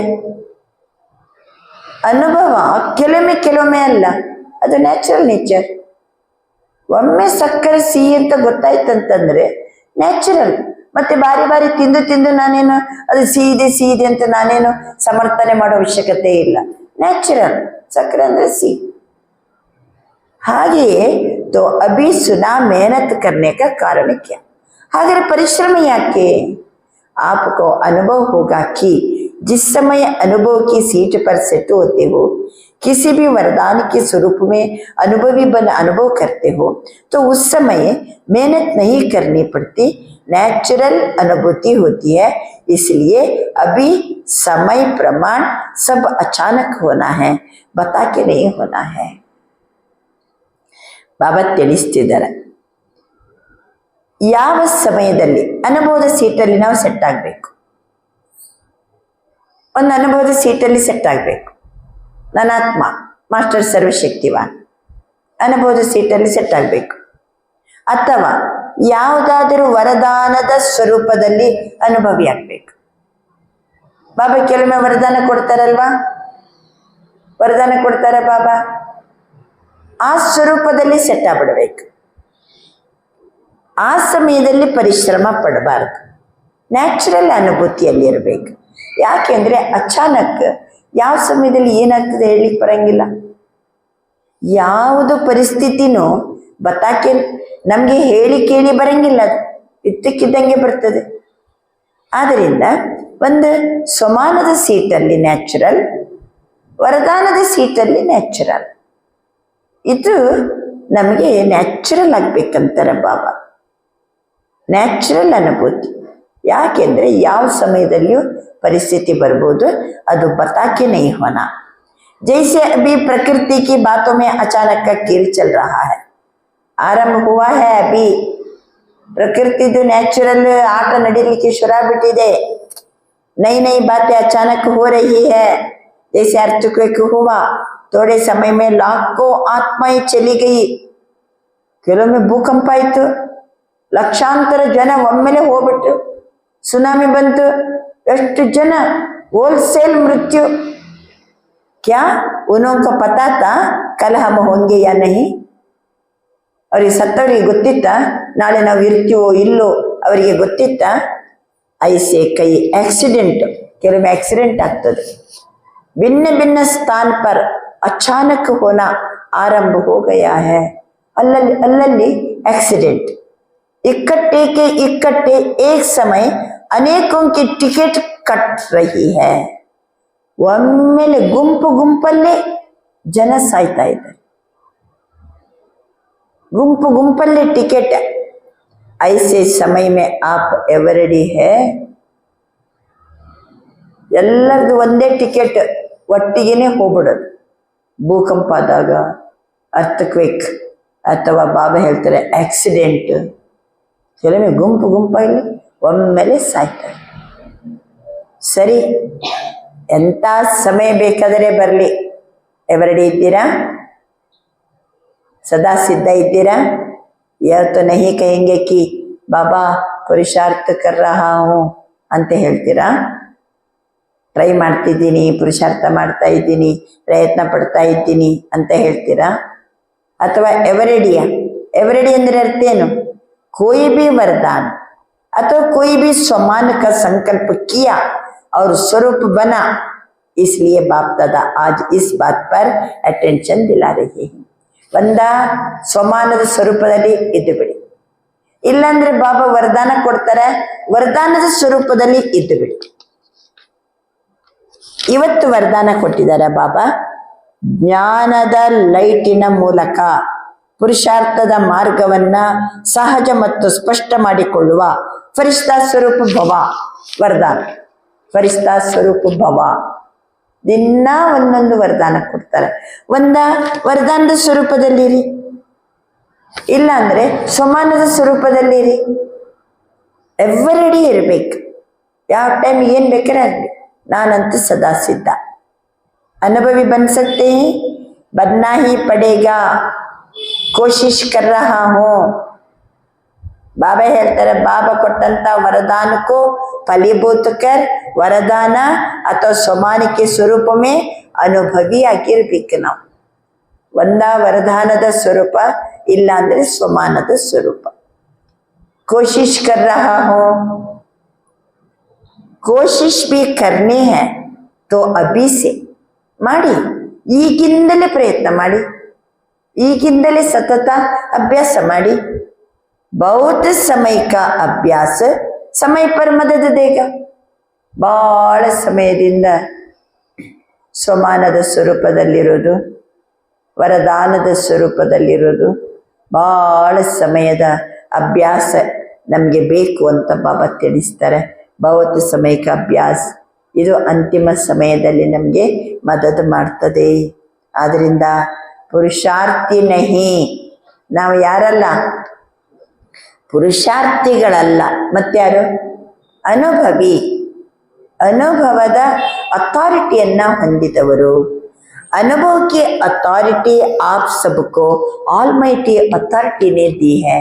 ಅನುಭವ ಕೆಲವೊಮ್ಮೆ ಅಲ್ಲ, ಅದು ನ್ಯಾಚುರಲ್ ನೇಚರ್. ಒಮ್ಮೆ ಸಕ್ಕರೆ ಸಿಹಿ ಅಂತ ಗೊತ್ತಾಯ್ತಂತಂದ್ರೆ ನ್ಯಾಚುರಲ್. ಮತ್ತೆ ಬಾರಿ ಬಾರಿ ತಿಂದು ನಾನೇನು ಅದು ಸಿಹಿ ಇದೆ ಅಂತ ನಾನೇನು ಸಮರ್ಥನೆ ಮಾಡೋ ಅವಶ್ಯಕತೆ ಇಲ್ಲ. ನ್ಯಾಚುರಲ್ ಸಕ್ಕರೆ ಅಂದ್ರೆ ಸಿಹಿ. ಹಾಗೆಯೇ तो अभी सुना मेहनत करने का कारण क्या? अगर परिश्रम याके? आपको अनुभव होगा कि जिस समय अनुभव की सीट पर सेट होते हो, किसी भी वरदान के स्वरूप में अनुभवी बन अनुभव करते हो, तो उस समय मेहनत नहीं करनी पड़ती, नेचुरल अनुभूति होती है. इसलिए अभी समय प्रमाण सब अचानक होना है, बता के नहीं होना है. बाबा ತಿಳಿಸ್ತಿದ್ದಾರೆ, ಯಾವ ಸಮಯದಲ್ಲಿ ಅನುಭವದ ಸೀಟಲ್ಲಿ ನಾವು ಸೆಟ್ ಆಗಬೇಕು. ಒಂದು ಅನುಭವದ ಸೀಟಲ್ಲಿ ಸೆಟ್ ಆಗಬೇಕು. ನನ್ನ ಆತ್ಮ ಮಾಸ್ಟರ್ ಸರ್ವಶಕ್ತಿವಾನ್, ಅನುಭವದ ಸೀಟಲ್ಲಿ ಸೆಟ್ ಆಗಬೇಕು, ಅಥವಾ ಯಾವುದಾದರೂ ವರದಾನದ ಸ್ವರೂಪದಲ್ಲಿ ಅನುಭವಿ ಆಗ್ಬೇಕು. ಬಾಬಾ ಕೆಲವೊಮ್ಮೆ ವರದಾನ ಕೊಡ್ತಾರಲ್ವಾ, ವರದಾನ ಕೊಡ್ತಾರ ಬಾಬಾ, ಆ ಸ್ವರೂಪದಲ್ಲಿ ಸೆಟ್ ಆಗ್ಬಿಡ್ಬೇಕು. ಆ ಸಮಯದಲ್ಲಿ ಪರಿಶ್ರಮ ಪಡಬಾರ್ದು, ನ್ಯಾಚುರಲ್ ಅನುಭೂತಿಯಲ್ಲಿ ಇರಬೇಕು. ಯಾಕೆಂದ್ರೆ ಅಚಾನಕ್ ಯಾವ ಸಮಯದಲ್ಲಿ ಏನಾಗ್ತದೆ ಹೇಳಲಿಕ್ಕೆ ಬರಂಗಿಲ್ಲ. ಯಾವುದು ಪರಿಸ್ಥಿತಿನೂ ಬತ್ತಾಕೆ ನಮಗೆ ಹೇಳಿ ಕೇಳಿ ಬರಂಗಿಲ್ಲ, ಅದು ಇದ್ದಕ್ಕಿದ್ದಂಗೆ ಬರ್ತದೆ. ಆದ್ದರಿಂದ ಒಂದು ಸಮಾನದ ಸೀಟಲ್ಲಿ ನ್ಯಾಚುರಲ್, ವರದಾನದ ಸೀಟಲ್ಲಿ ನ್ಯಾಚುರಲ್, ಇದು ನಮಗೆ ನ್ಯಾಚುರಲ್ ಆಗ್ಬೇಕಂತಾರೆ ಬಾಬಾ. ನ್ಯಾಚುರಲ್ ಅನುಭೂತಿ. ಯಾಕೆಂದ್ರೆ ಯಾವ ಸಮಯದಲ್ಲಿಯೂ ಪರಿಸ್ಥಿತಿ ಬರ್ಬೋದು, ಅದು बताके नहीं होना. जैसे अभी प्रकृति की बातों में अचानक का खेल चल रहा है, आरंभ हुआ है अभी. ಪ್ರಕೃತಿದು ನ್ಯಾಚುರಲ್ ಆಟ ನಡೀಲಿಕ್ಕೆ ಶುರು ಆಗ್ಬಿಟ್ಟಿದೆ. नई नई बातें अचानक हो रही है. जैसे अर्थक्वेक हुआ, थोड़े समय में लाखों आत्माएं चली गई. ಕೆಲವೊಮ್ಮೆ ಭೂಕಂಪ ಆಯ್ತು, ಲಕ್ಷಾಂತರ ಜನ ಒಮ್ಮೆಲೆ ಹೋಗ್ಬಿಟ್ಟು, ಸುನಾಮಿ ಬಂತು, ಎಷ್ಟು ಜನ ಹೋಲ್ಸೇಲ್ ಮೃತ್ಯು. क्या उनको पता था कल हम होंगे या नहीं? ಅವರಿಗೆ ಸತ್ತವರಿಗೆ ಗೊತ್ತಿತ್ತ ನಾಳೆ ನಾವು ಇರ್ತೀವೋ ಇಲ್ಲೋ, ಅವರಿಗೆ ಗೊತ್ತಿತ್ತ? ಐಸೆ ಕೈ ಆಕ್ಸಿಡೆಂಟ್, ಕೆಲವೊಮ್ಮೆ ಆಕ್ಸಿಡೆಂಟ್ ಆಗ್ತದೆ. भिन्न भिन्न स्थान पर अचानक होना आरंभ हो गया है. अल्लल्ली एक्सीडेंट, इकट्ठे के इकट्ठे एक समय अनेकों की टिकट कट रही है. ಒಮ್ಮೆಲೆ ಗುಂಪು ಗುಂಪಲ್ಲೇ ಜನ ಸಾಯ್ತಾ ಇದ್ದಾರೆ, ಗುಂಪು ಗುಂಪಲ್ಲೇ ಟಿಕೆಟ್. ಐಸೆ ಸಮಯ ಮೇ ಆಪ್ ಎವರಡಿ ಹೇ, ಎಲ್ಲರದು ಒಂದೇ ಟಿಕೆಟ್, ಒಟ್ಟಿಗೆನೆ ಹೋಗ್ಬಿಡೋದು. ಭೂಕಂಪ ಆದಾಗ, ಅರ್ಥಕ್ವೇಕ್, ಅಥವಾ ಬಾಬಾ ಹೇಳ್ತಾರೆ ಆಕ್ಸಿಡೆಂಟ್, ಕೆಲವೊಮ್ಮೆ ಗುಂಪು ಗುಂಪಲ್ಲಿ ಒಮ್ಮೆಲೆ ಸಾಯ್ತಾರೆ. ಸರಿ, ಎಂಥ ಸಮಯ ಬೇಕಾದರೆ ಬರಲಿ, ಎವರಡಿ ಇದ್ದೀರಾ? ಸದಾ ಸಿದ್ಧ ಇದ್ದೀರಾ? ಯಾವತ್ತು ನಹಿ ಕಹೆಂಗೆ ಕಿ ಬಾಬಾ ಪುರುಷಾರ್ಥ ಕರ್ ರಹಾ ಹೂಂ ಅಂತ ಹೇಳ್ತೀರಾ? ಟ್ರೈ ಮಾಡ್ತಿದ್ದೀನಿ, ಪುರುಷಾರ್ಥ ಮಾಡ್ತಾ ಇದ್ದೀನಿ, ಪ್ರಯತ್ನ ಪಡ್ತಾ ಇದ್ದೀನಿ ಅಂತ ಹೇಳ್ತೀರಾ? ಅಥವಾ ಎವರಡಿಯ? ಎವರಡಿ ಅಂದರೆ ಅರ್ಥ ಏನು? कोई भी वरदान अथवा कोई भी सम्मान का संकल्प किया और स्वरूप बना, इसलिए बाप दादा आज इस बात पर अटेंशन दिला रहे हैं. ಒಂದ ಸ್ವಮಾನದ ಸ್ವರೂಪದಲ್ಲಿ ಇದ್ದು ಬಿಡಿ, ಇಲ್ಲಾಂದ್ರೆ ಬಾಬಾ ವರದಾನ ಕೊಡ್ತಾರೆ, ವರದಾನದ ಸ್ವರೂಪದಲ್ಲಿ ಇದ್ದು ಬಿಡಿ. ಇವತ್ತು ವರದಾನ ಕೊಟ್ಟಿದ್ದಾರೆ ಬಾಬಾ, ಜ್ಞಾನದ ಲೈಟಿನ ಮೂಲಕ ಪುರುಷಾರ್ಥದ ಮಾರ್ಗವನ್ನ ಸಹಜ ಮತ್ತು ಸ್ಪಷ್ಟ ಮಾಡಿಕೊಳ್ಳುವ ಫರಿಷ್ಠಾ ಸ್ವರೂಪ ಭವ. ವರದಾನ ಫರಿಷ್ಠಾ ಸ್ವರೂಪ ಭವ. ದಿನ ಒಂದೊಂದು ವರದಾನ ಕೊಡ್ತಾರೆ. ವರದಾನದ ಸ್ವರೂಪದಲ್ಲಿರಿ, ಇಲ್ಲ ಅಂದ್ರೆ ಸಮಾನದ ಸ್ವರೂಪದಲ್ಲಿರಿ. ಎವರಡಿ ಇರ್ಬೇಕು. ಯಾವ ಟೈಮ್ ಏನ್ ಬೇಕಾದ್ರೆ ಆಗ್ಲಿ, ನಾನಂತೂ ಸದಾ ಸಿದ್ಧ. ಅನುಭವಿ ಬನ್ ಸಕ್ತೆ ಹೈ, बनना ही पड़ेगा, कोशिश कर रहा हूं. ಬಾಬಾ ಹೇಳ್ತಾರೆ, ಬಾಬಾ ಕೊಟ್ಟಂತ ವರದಾನಕ್ಕೂ ಫಲೀಭೂತ ಕರ್, ವರದಾನ ಅಥವಾ ಸ್ವಮಾನಿಕೆ ಸ್ವರೂಪಮೇ ಅನುಭವಿ ಆಗಿರ್ಬೇಕು ನಾವು. ಒಂದ ವರದಾನದ ಸ್ವರೂಪ, ಇಲ್ಲ ಅಂದ್ರೆ ಸ್ವಮಾನದ ಸ್ವರೂಪ. ಕೋಶಿಶ್ ಕರ್ ರಹಾ ಹೂಂ, ಕೋಶಿಶ್ ಭಿ ಕರ್ನಿ ಹೈ ತೋ ಅಭಿ ಸೆ ಮಾಡಿ. ಈಗಿಂದಲೇ ಪ್ರಯತ್ನ ಮಾಡಿ, ಈಗಿಂದಲೇ ಸತತ ಅಭ್ಯಾಸ ಮಾಡಿ. ಬಹುತ್ ಸಮಯ ಕಾ ಅಭ್ಯಾಸ ಸಮಯ ಪರ್ ಮದದ ದೇಗ. ಬಹಳ ಸಮಯದಿಂದ ಸ್ವಮಾನದ ಸ್ವರೂಪದಲ್ಲಿರೋದು, ವರದಾನದ ಸ್ವರೂಪದಲ್ಲಿರೋದು, ಬಹಳ ಸಮಯದ ಅಭ್ಯಾಸ ನಮಗೆ ಬೇಕು ಅಂತ ಬಾಬಾ ತಿಳಿಸ್ತಾರೆ. ಬಹುತ್ ಸಮಯ ಕಾ ಅಭ್ಯಾಸ, ಇದು ಅಂತಿಮ ಸಮಯದಲ್ಲಿ ನಮಗೆ ಮದದ ಮಾಡ್ತದೆ. ಆದ್ರಿಂದ ಪುರುಷಾರ್ಥಿ ನಹಿ, ನಾವು ಯಾರಲ್ಲ? ಪುರುಷಾರ್ಥಿಗಳಲ್ಲ. ಮತ್ಯಾರು? ಅನುಭವಿ, ಅನುಭವದ ಅಥಾರಿಟಿಯನ್ನ ಹೊಂದಿದವರು. अनुभव की अथॉरिटी आप सबको ऑलमाइटी अथॉरिटी ने दी है.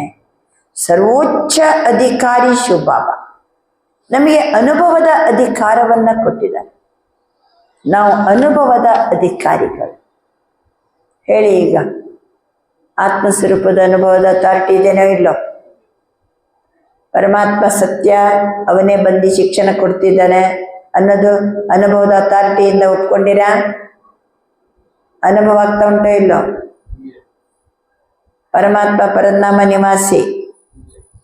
ಸರ್ವೋಚ್ಚ ಅಧಿಕಾರಿ ಶಿವ ಬಾಬಾ ನಮಗೆ ಅನುಭವದ ಅಧಿಕಾರವನ್ನ ಕೊಟ್ಟಿದ್ದಾರೆ. ನಾವು ಅನುಭವದ ಅಧಿಕಾರಿಗಳು. ಹೇಳಿ, ಈಗ ಆತ್ಮಸ್ವರೂಪದ ಅನುಭವದ ಅಥಾರಿಟಿ ಇದೆನೋ ಇಲ್ಲೋ? ಪರಮಾತ್ಮ ಸತ್ಯ, ಅವನೇ ಬಂದು ಶಿಕ್ಷಣ ಕೊಡ್ತಿದ್ದಾನೆ ಅನ್ನೋದು ಅನುಭವದ ಅಥಾರಿಟಿಯಿಂದ ಒಪ್ಕೊಂಡಿರಾ? ಅನುಭವ ಆಗ್ತಾ ಉಂಟೋ ಇಲ್ಲೋ? ಪರಮಾತ್ಮ ಪರನಾಮ ನಿವಾಸಿ,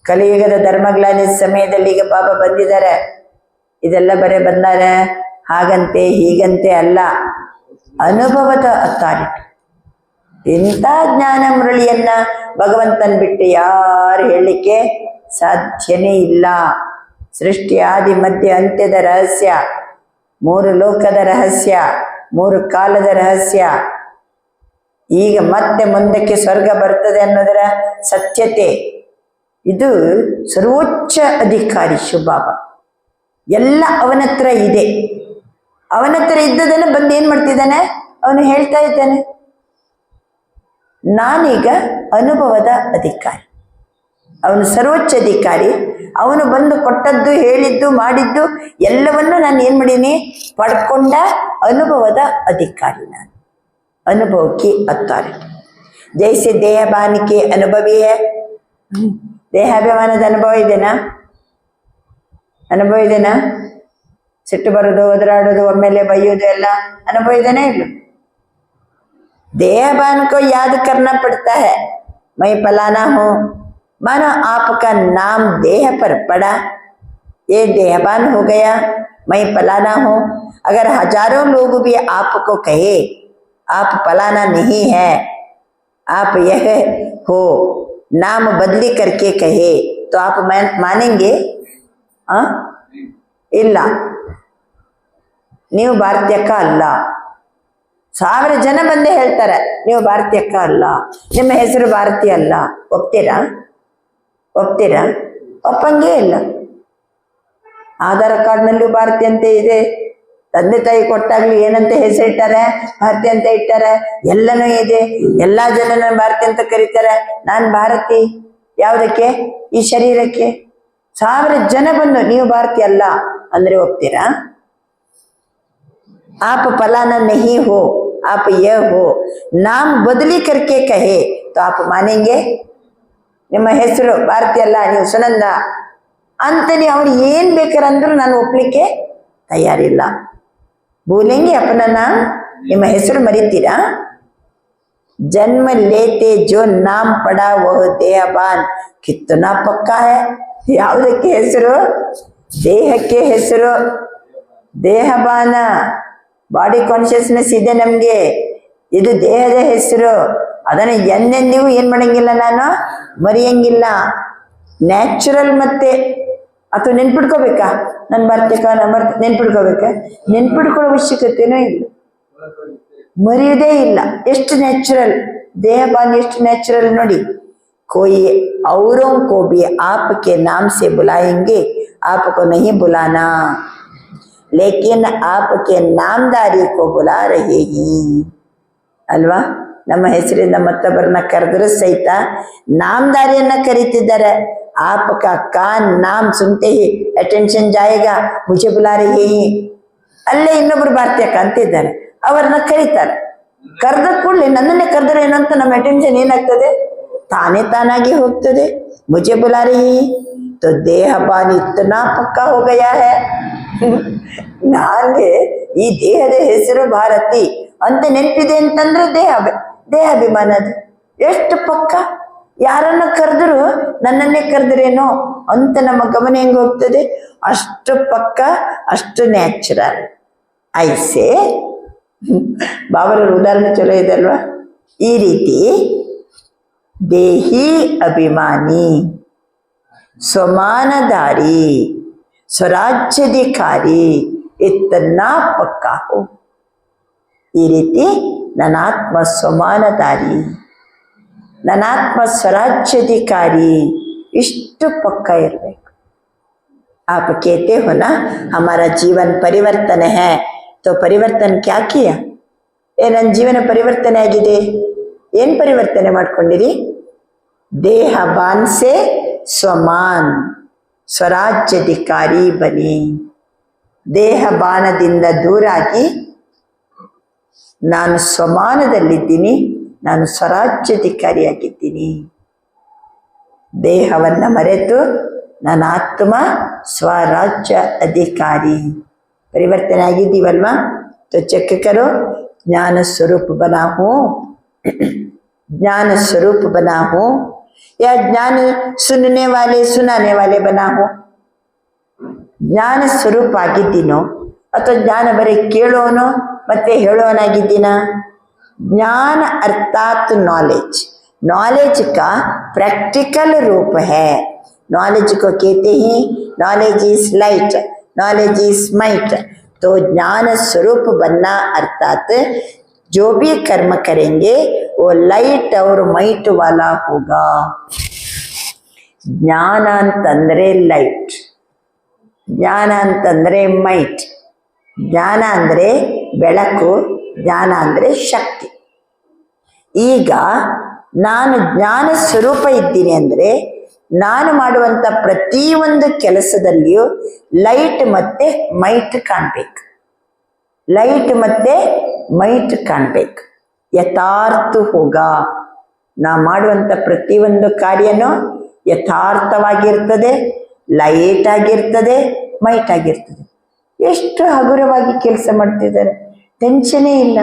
ಕಲಿಯುಗದ ಧರ್ಮಗ್ಲಾನಿ ಸಮಯದಲ್ಲಿ ಈಗ ಬಾಬಾ ಬಂದಿದ್ದಾರೆ. ಇದೆಲ್ಲ ಬರೇ ಬಂದಾರೆ ಹಾಗಂತೆ ಹೀಗಂತೆ ಅಲ್ಲ, ಅನುಭವದ ಅಥಾರಿಟಿ. ಇಂಥ ಜ್ಞಾನ ಮುರಳಿಯನ್ನ ಭಗವಂತನ್ ಬಿಟ್ಟು ಯಾರು ಹೇಳಲಿಕ್ಕೆ ಸಾಧ್ಯನೇ ಇಲ್ಲ. ಸೃಷ್ಟಿ ಆದಿ ಮಧ್ಯ ಅಂತ್ಯದ ರಹಸ್ಯ, 3 ಲೋಕದ ರಹಸ್ಯ, 3 ಕಾಲದ ರಹಸ್ಯ, ಈಗ ಮತ್ತೆ ಮುಂದಕ್ಕೆ ಸ್ವರ್ಗ ಬರ್ತದೆ ಅನ್ನೋದರ ಸತ್ಯತೆ, ಇದು ಸರ್ವೋಚ್ಚ ಅಧಿಕಾರಿ ಶಿವಬಾಬಾ. ಎಲ್ಲ ಅವನ ಹತ್ರ ಇದೆ. ಅವನ ಹತ್ರ ಇದ್ದದನ್ನು ಬಂದು ಏನ್ ಮಾಡ್ತಿದ್ದಾನೆ? ಅವನು ಹೇಳ್ತಾ ಇದ್ದಾನೆ, ನಾನೀಗ ಅನುಭವದ ಅಧಿಕಾರಿ. ಅವನು ಸರ್ವೋಚ್ಚ ಅಧಿಕಾರಿ. ಅವನು ಬಂದು ಕೊಟ್ಟದ್ದು, ಹೇಳಿದ್ದು, ಮಾಡಿದ್ದು ಎಲ್ಲವನ್ನು ನಾನು ಏನ್ ಮಾಡೀನಿ? ಪಡ್ಕೊಂಡ ಅನುಭವದ ಅಧಿಕಾರಿ ನಾನು. अनुभव की अथॉरिटी. जैसे देहभान के अनुभवी है, ದೇಹಾಭಿಮಾನದ ಅನುಭವ ಇದೆನಾ? ಅನುಭವ ಇದೆನಾ? ಸಿಟ್ಟು ಬರೋದು, ಒದರಾಡೋದು, ಒಮ್ಮೆಲೆ ಬೈಯೋದು ಎಲ್ಲ ಅನುಭವ ಇದೆನಾ? ಇಲ್ಲ. देहभान को याद करना पड़ता है, मैं फलाना हूँ. मानो आपका नाम देह पर पड़ा, ये देहभान हो गया, मैं फलाना हूँ. अगर हजारों लोग भी आपको कहे आप फलाना नहीं है, आप यह हो, नाम बदली करके कहे, तो आप मानेंगे? ಇಲ್ಲ. ನೀವು ಭಾರತೀಯಕ್ಕ ಅಲ್ಲ. 1000 ಜನ ಬಂದೇ ಹೇಳ್ತಾರೆ ನೀವು ಭಾರತೀಯಕ್ಕ ಅಲ್ಲ, ನಿಮ್ಮ ಹೆಸರು ಭಾರತೀಯ ಅಲ್ಲ. ಒಪ್ತೀರಾ? ಒಪ್ತೀರಾ? ಒಪ್ಪಂಗೇ ಇಲ್ಲ. ಆಧಾರ್ ಕಾರ್ಡ್ನಲ್ಲೂ ಭಾರತೀಯ ಅಂತ ಇದೆ. ತಂದೆ ತಾಯಿ ಕೊಟ್ಟಾಗ್ಲಿ ಏನಂತ ಹೆಸರಿಟ್ಟಾರೆ? ಭಾರತೀಯ ಅಂತ ಇಟ್ಟಾರೆ. ಎಲ್ಲನೂ ಇದೆ. ಎಲ್ಲಾ ಜನನ ಭಾರತೀಯ ಅಂತ ಕರೀತಾರೆ. ನಾನು ಭಾರತಿ. ಯಾವುದಕ್ಕೆ? ಈ ಶರೀರಕ್ಕೆ. 1000 ಜನ ಬಂದು ನೀವು ಭಾರತೀಯ ಅಲ್ಲ ಅಂದ್ರೆ ಒಪ್ತೀರಾ? आप फलाना नहीं हो, आप ये हो, नाम बदली करके कहे तो आप मानेंगे? ನಿಮ್ಮ ಹೆಸರು ಭಾರತೀಯ ಅಲ್ಲ, ನೀವು ಸುನಂದ ಅಂತೇಳಿ ಅವ್ರು ಏನ್ ಬೇಕಾರಂದ್ರೂ ನಾನು ಒಪ್ಲಿಕ್ಕೆ ತಯಾರಿಲ್ಲ. बोलेंगे अपना नाम? ನಿಮ್ಮ ಹೆಸರು ಮರಿತೀರಾ? जन्म लेते जो नाम पड़ा वह देहबान कितना पक्का है. ಯಾವುದಕ್ಕೆ ಹೆಸರು? ದೇಹಕ್ಕೆ ಹೆಸರು ದೇಹಬಾನ. ಬಾಡಿ ಕಾನ್ಶಿಯಸ್ನೆಸ್ ಇದೆ ನಮ್ಗೆ. ಇದು ದೇಹದ ಹೆಸರು. ಅದನ್ನು ಎಂದೆಂದಿಗೂ ಏನ್ ಮಾಡಂಗಿಲ್ಲ, ನಾನು ಮರೆಯಂಗಿಲ್ಲ. ನ್ಯಾಚುರಲ್. ಮತ್ತೆ ಅಥವಾ ನೆನ್ಪಿಡ್ಕೋಬೇಕಾ? ನಾನು ಬರ್ತೀಕ ನೆನ್ಪಿಡ್ಕೋಬೇಕ? ನೆನ್ಪಿಡ್ಕೊಳ್ಳೋ ಅವಶ್ಯಕತೆನೂ ಇಲ್ಲ, ಮರೆಯುವುದೇ ಇಲ್ಲ. ಎಷ್ಟು ನ್ಯಾಚುರಲ್ ದೇಹಬಾನ್, ಎಷ್ಟು ನ್ಯಾಚುರಲ್ ನೋಡಿ. कोई औरों को भी आपके नाम से बुलाएंगे, आपको नहीं बुलाना, लेकिन आपके नामदारी को बुला रहे हैं ಅಲ್ವಾ? ನಮ್ಮ ಹೆಸರಿಂದ ಮತ್ತೊಬ್ಬರನ್ನ ಕರೆದರೂ ಸಹಿತ ನಾಮದಾರಿಯನ್ನ ಕರೀತಿದ್ದಾರೆ. आपका कान नाम सुनते ही अटेंशन जाएगा, मुझे बुला रहे हैं. ಅಲ್ಲೇ ಇನ್ನೊಬ್ರು ಭಾರತೀಯಕ್ಕ ಅಂತಿದ್ದಾರೆ, ಅವ್ರನ್ನ ಕರೀತಾರೆ. ಕರೆದ ಕೂಡಲೇ ನನ್ನನ್ನೇ ಕರೆದ್ರೆ ಏನಂತ ನಮ್ಮ ಅಟೆನ್ಷನ್ ಏನಾಗ್ತದೆ? ತಾನೇ ತಾನಾಗಿ ಹೋಗ್ತದೆ. ಮುझे बुला रही तो देहबान इतना पक्का हो गया है. ನಾನೇ ಈ ದೇಹದ ಹೆಸರು ಭಾರತಿ ಅಂತ ನೆನಪಿದೆ ಅಂತಂದ್ರೆ ದೇಹಾಭಿಮಾನದ ಎಷ್ಟು ಪಕ್ಕ. ಯಾರನ್ನ ಕರೆದ್ರು ನನ್ನನ್ನೇ ಕರೆದ್ರೇನೋ ಅಂತ ನಮ್ಮ ಗಮನ ಹೆಂಗ್ ಹೋಗ್ತದೆ? ಅಷ್ಟು ಪಕ್ಕ, ಅಷ್ಟು ನ್ಯಾಚುರಲ್. ಐಸೆ ಬಾಬರವ್ರ ಉದಾಹರಣೆ ಚಲೋ ಇದೆ ಅಲ್ವಾ? ಈ ರೀತಿ ದೇಹಿ ಅಭಿಮಾನಿ, ಸ್ವಮಾನಧಾರಿ, ಸ್ವರಾಜ್ಯಾಧಿಕಾರಿ, ಇತ್ತನ್ನ ಪಕ್ಕ ಹೋ. ಈ ರೀತಿ ನನಾತ್ಮ ಸ್ವಮಾನಧಾರಿ, ನನಾತ್ಮ ಸ್ವರಾಜ್ಯಾಧಿಕಾರಿ, ಇಷ್ಟು ಪಕ್ಕ ಇರಬೇಕು. आप कहते हो ना हमारा जीवन परिवर्तन है, तो परिवर्तन क्या किया? ನನ್ನ ಜೀವನ ಪರಿವರ್ತನೆ ಆಗಿದೆ. ಏನ್ ಪರಿವರ್ತನೆ ಮಾಡ್ಕೊಂಡಿರಿ? ದೇಹ ಬಾನ್ಸೆ ಸ್ವಮಾನ್ ಸ್ವರಾಜ್ಯಾಧಿಕಾರಿ ಬನ್ನಿ. ದೇಹ ಬಾಣದಿಂದ ದೂರಾಗಿ ನಾನು ಸ್ವಮಾನದಲ್ಲಿದ್ದೀನಿ, ನಾನು ಸ್ವರಾಜ್ಯಾಧಿಕಾರಿಯಾಗಿದ್ದೀನಿ. ದೇಹವನ್ನು ಮರೆತು ನನ್ನ ಆತ್ಮ ಸ್ವರಾಜ್ಯ ಅಧಿಕಾರಿ. ಪರಿವರ್ತನೆ ಆಗಿದ್ದೀವಲ್ವಾ? तो चेक करो, ज्ञान स्वरूप बना हूँ, ज्ञान स्वरूप बना हूँ या ज्ञान सुनने वाले सुनाने वाले बना हूँ? ಜ್ಞಾನ ಸ್ವರೂಪ ಆಗಿದ್ದೀನೋ ಅಥವಾ ಜ್ಞಾನ ಬರೀ ಕೇಳೋನೋ ಮತ್ತೆ ಹೇಳೋನಾಗಿದ್ದೀನ? ज्ञान अर्थात नॉलेज, नॉलेज का प्रैक्टिकल रूप है. नॉलेज को कहते हैं knowledge is light, knowledge is might. तो ज्ञान स्वरूप बनना अर्थात जो भी कर्म करेंगे वो लाइट और माइट वाला होगा. ज्ञान ಅಂತಂದ್ರೆ ಲೈಟ್, ಜ್ಞಾನ ಅಂತಂದ್ರೆ ಮೈಟ್. ಜ್ಞಾನ ಅಂದರೆ ಬೆಳಕು, ಜ್ಞಾನ ಅಂದರೆ ಶಕ್ತಿ. ಈಗ ನಾನು ಜ್ಞಾನ ಸ್ವರೂಪ ಇದ್ದೀನಿ ಅಂದರೆ ನಾನು ಮಾಡುವಂಥ ಪ್ರತಿಯೊಂದು ಕೆಲಸದಲ್ಲಿಯೂ ಲೈಟ್ ಮತ್ತೆ ಮೈಟ್ ಕಾಣಬೇಕು. ಲೈಟ್ ಮತ್ತೆ ಮೈಟ್ ಕಾಣಬೇಕು. ಯಥಾರ್ಥ ಹೋಗ. ನಾ ಮಾಡುವಂಥ ಪ್ರತಿಯೊಂದು ಕಾರ್ಯನೂ ಯಥಾರ್ಥವಾಗಿರ್ತದೆ, ಲೈಟ್ ಆಗಿರ್ತದೆ, ಮೈಟ್ ಆಗಿರ್ತದೆ. ಎಷ್ಟು ಹಗುರವಾಗಿ ಕೆಲಸ ಮಾಡ್ತಿದ್ದಾರೆ, ಟೆನ್ಷನೇ ಇಲ್ಲ.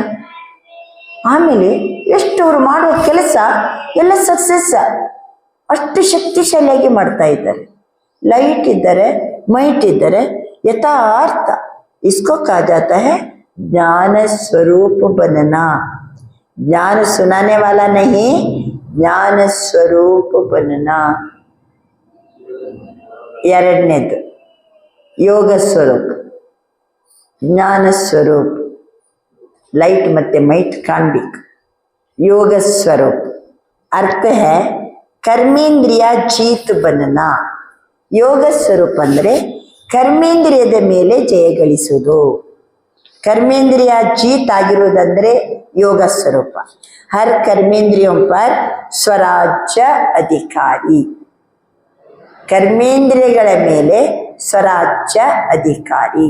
ಆಮೇಲೆ ಎಷ್ಟು ಅವರು ಮಾಡುವ ಕೆಲಸ ಎಲ್ಲ ಸಕ್ಸಸ್, ಅಷ್ಟು ಶಕ್ತಿಶಾಲಿಯಾಗಿ ಮಾಡ್ತಾ ಇದ್ದಾರೆ. ಲೈಟ್ ಇದ್ದರೆ, ಮೈಟ್ ಇದ್ದರೆ ಯಥಾರ್ಥ. इसको कहा जाता है ज्ञान स्वरूप बनना. ज्ञान सुनाने वाला नहीं, ज्ञान स्वरूप बनना. ಎರಡನೇದು ಯೋಗ ಸ್ವರೂಪ, ಜ್ಞಾನ ಸ್ವರೂಪ. ಲೈಟ್ ಮತ್ತೆ ಮೈಟ್ ಕಾಣಬೇಕು. ಯೋಗ ಸ್ವರೂಪ ಅರ್ಥ है ಕರ್ಮೇಂದ್ರಿಯ ಜೀತ್ ಬನನ. ಯೋಗ ಸ್ವರೂಪ ಅಂದರೆ ಕರ್ಮೇಂದ್ರಿಯದ ಮೇಲೆ ಜಯ ಗಳಿಸುವುದು. ಕರ್ಮೇಂದ್ರಿಯ ಜೀತ್ ಆಗಿರುವುದಂದ್ರೆ ಯೋಗ ಸ್ವರೂಪ. ಹರ್ ಕರ್ಮೇಂದ್ರಿಯೋ ಪರ್ ಸ್ವರಾಜ್ಯ ಅಧಿಕಾರಿ. ಕರ್ಮೇಂದ್ರಿಯಗಳ ಮೇಲೆ ಸ್ವರಾಜ್ಯ ಅಧಿಕಾರಿ.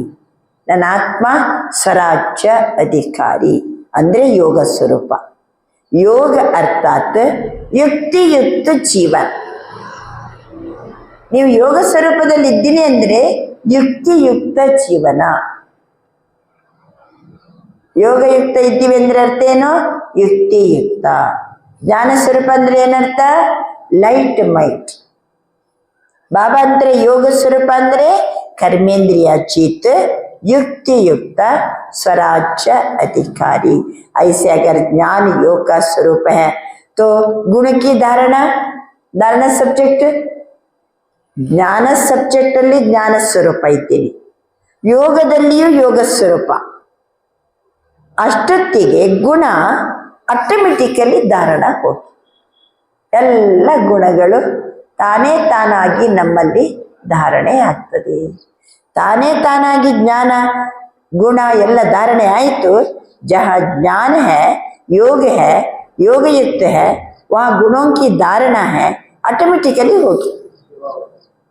ನನ್ನ ಆತ್ಮ ಸ್ವರಾಜ್ಯ ಅಧಿಕಾರಿ ಅಂದರೆ ಯೋಗ ಸ್ವರೂಪ. ಯೋಗ ಅರ್ಥಾತ್ ಯುಕ್ತಿಯುಕ್ತ ಜೀವನ. ನೀವು ಯೋಗ ಸ್ವರೂಪದಲ್ಲಿ ಇದ್ದೀನಿ ಅಂದರೆ ಯುಕ್ತಿಯುಕ್ತ ಜೀವನ. ಯೋಗಯುಕ್ತ ಇದ್ದೀವಿ ಅಂದ್ರೆ ಅರ್ಥ ಏನು? ಯುಕ್ತಿಯುಕ್ತ. ಜ್ಞಾನ ಸ್ವರೂಪ ಅಂದ್ರೆ ಏನರ್ಥ? Light mite. ಬಾಬಾ ಅಂದ್ರೆ ಯೋಗ ಸ್ವರೂಪ ಅಂದ್ರೆ कर्मेंद्रिय चित युक्तियुक्त स्वराज्य अधिकारी. ऐसे अगर ज्ञान योग का स्वरूप है तो गुण की धारणा सब्जेक्ट ज्ञान सब्जेक्ट ಅಲ್ಲಿ ಜ್ಞಾನ ಸ್ವರೂಪ ಇದ್ದೀನಿ, ಯೋಗದಲ್ಲಿಯೂ ಯೋಗ ಸ್ವರೂಪ. ಅಷ್ಟೊತ್ತಿಗೆ ಗುಣ ಆಟೋಮೆಟಿಕಲಿ ಧಾರಣ ಹೋಗಿ ಎಲ್ಲ ಗುಣಗಳು ತಾನೇ ತಾನಾಗಿ ನಮ್ಮಲ್ಲಿ ಧಾರಣೆ ಆಗ್ತದೆ. ತಾನೇ ತಾನಾಗಿ ಜ್ಞಾನ ಗುಣ ಎಲ್ಲ धारणे आयतो. जहाँ ज्ञान है, योग है, योगयुक्त है, वहाँ गुणों की धारणा है, ऑटोमेटिकली होगी.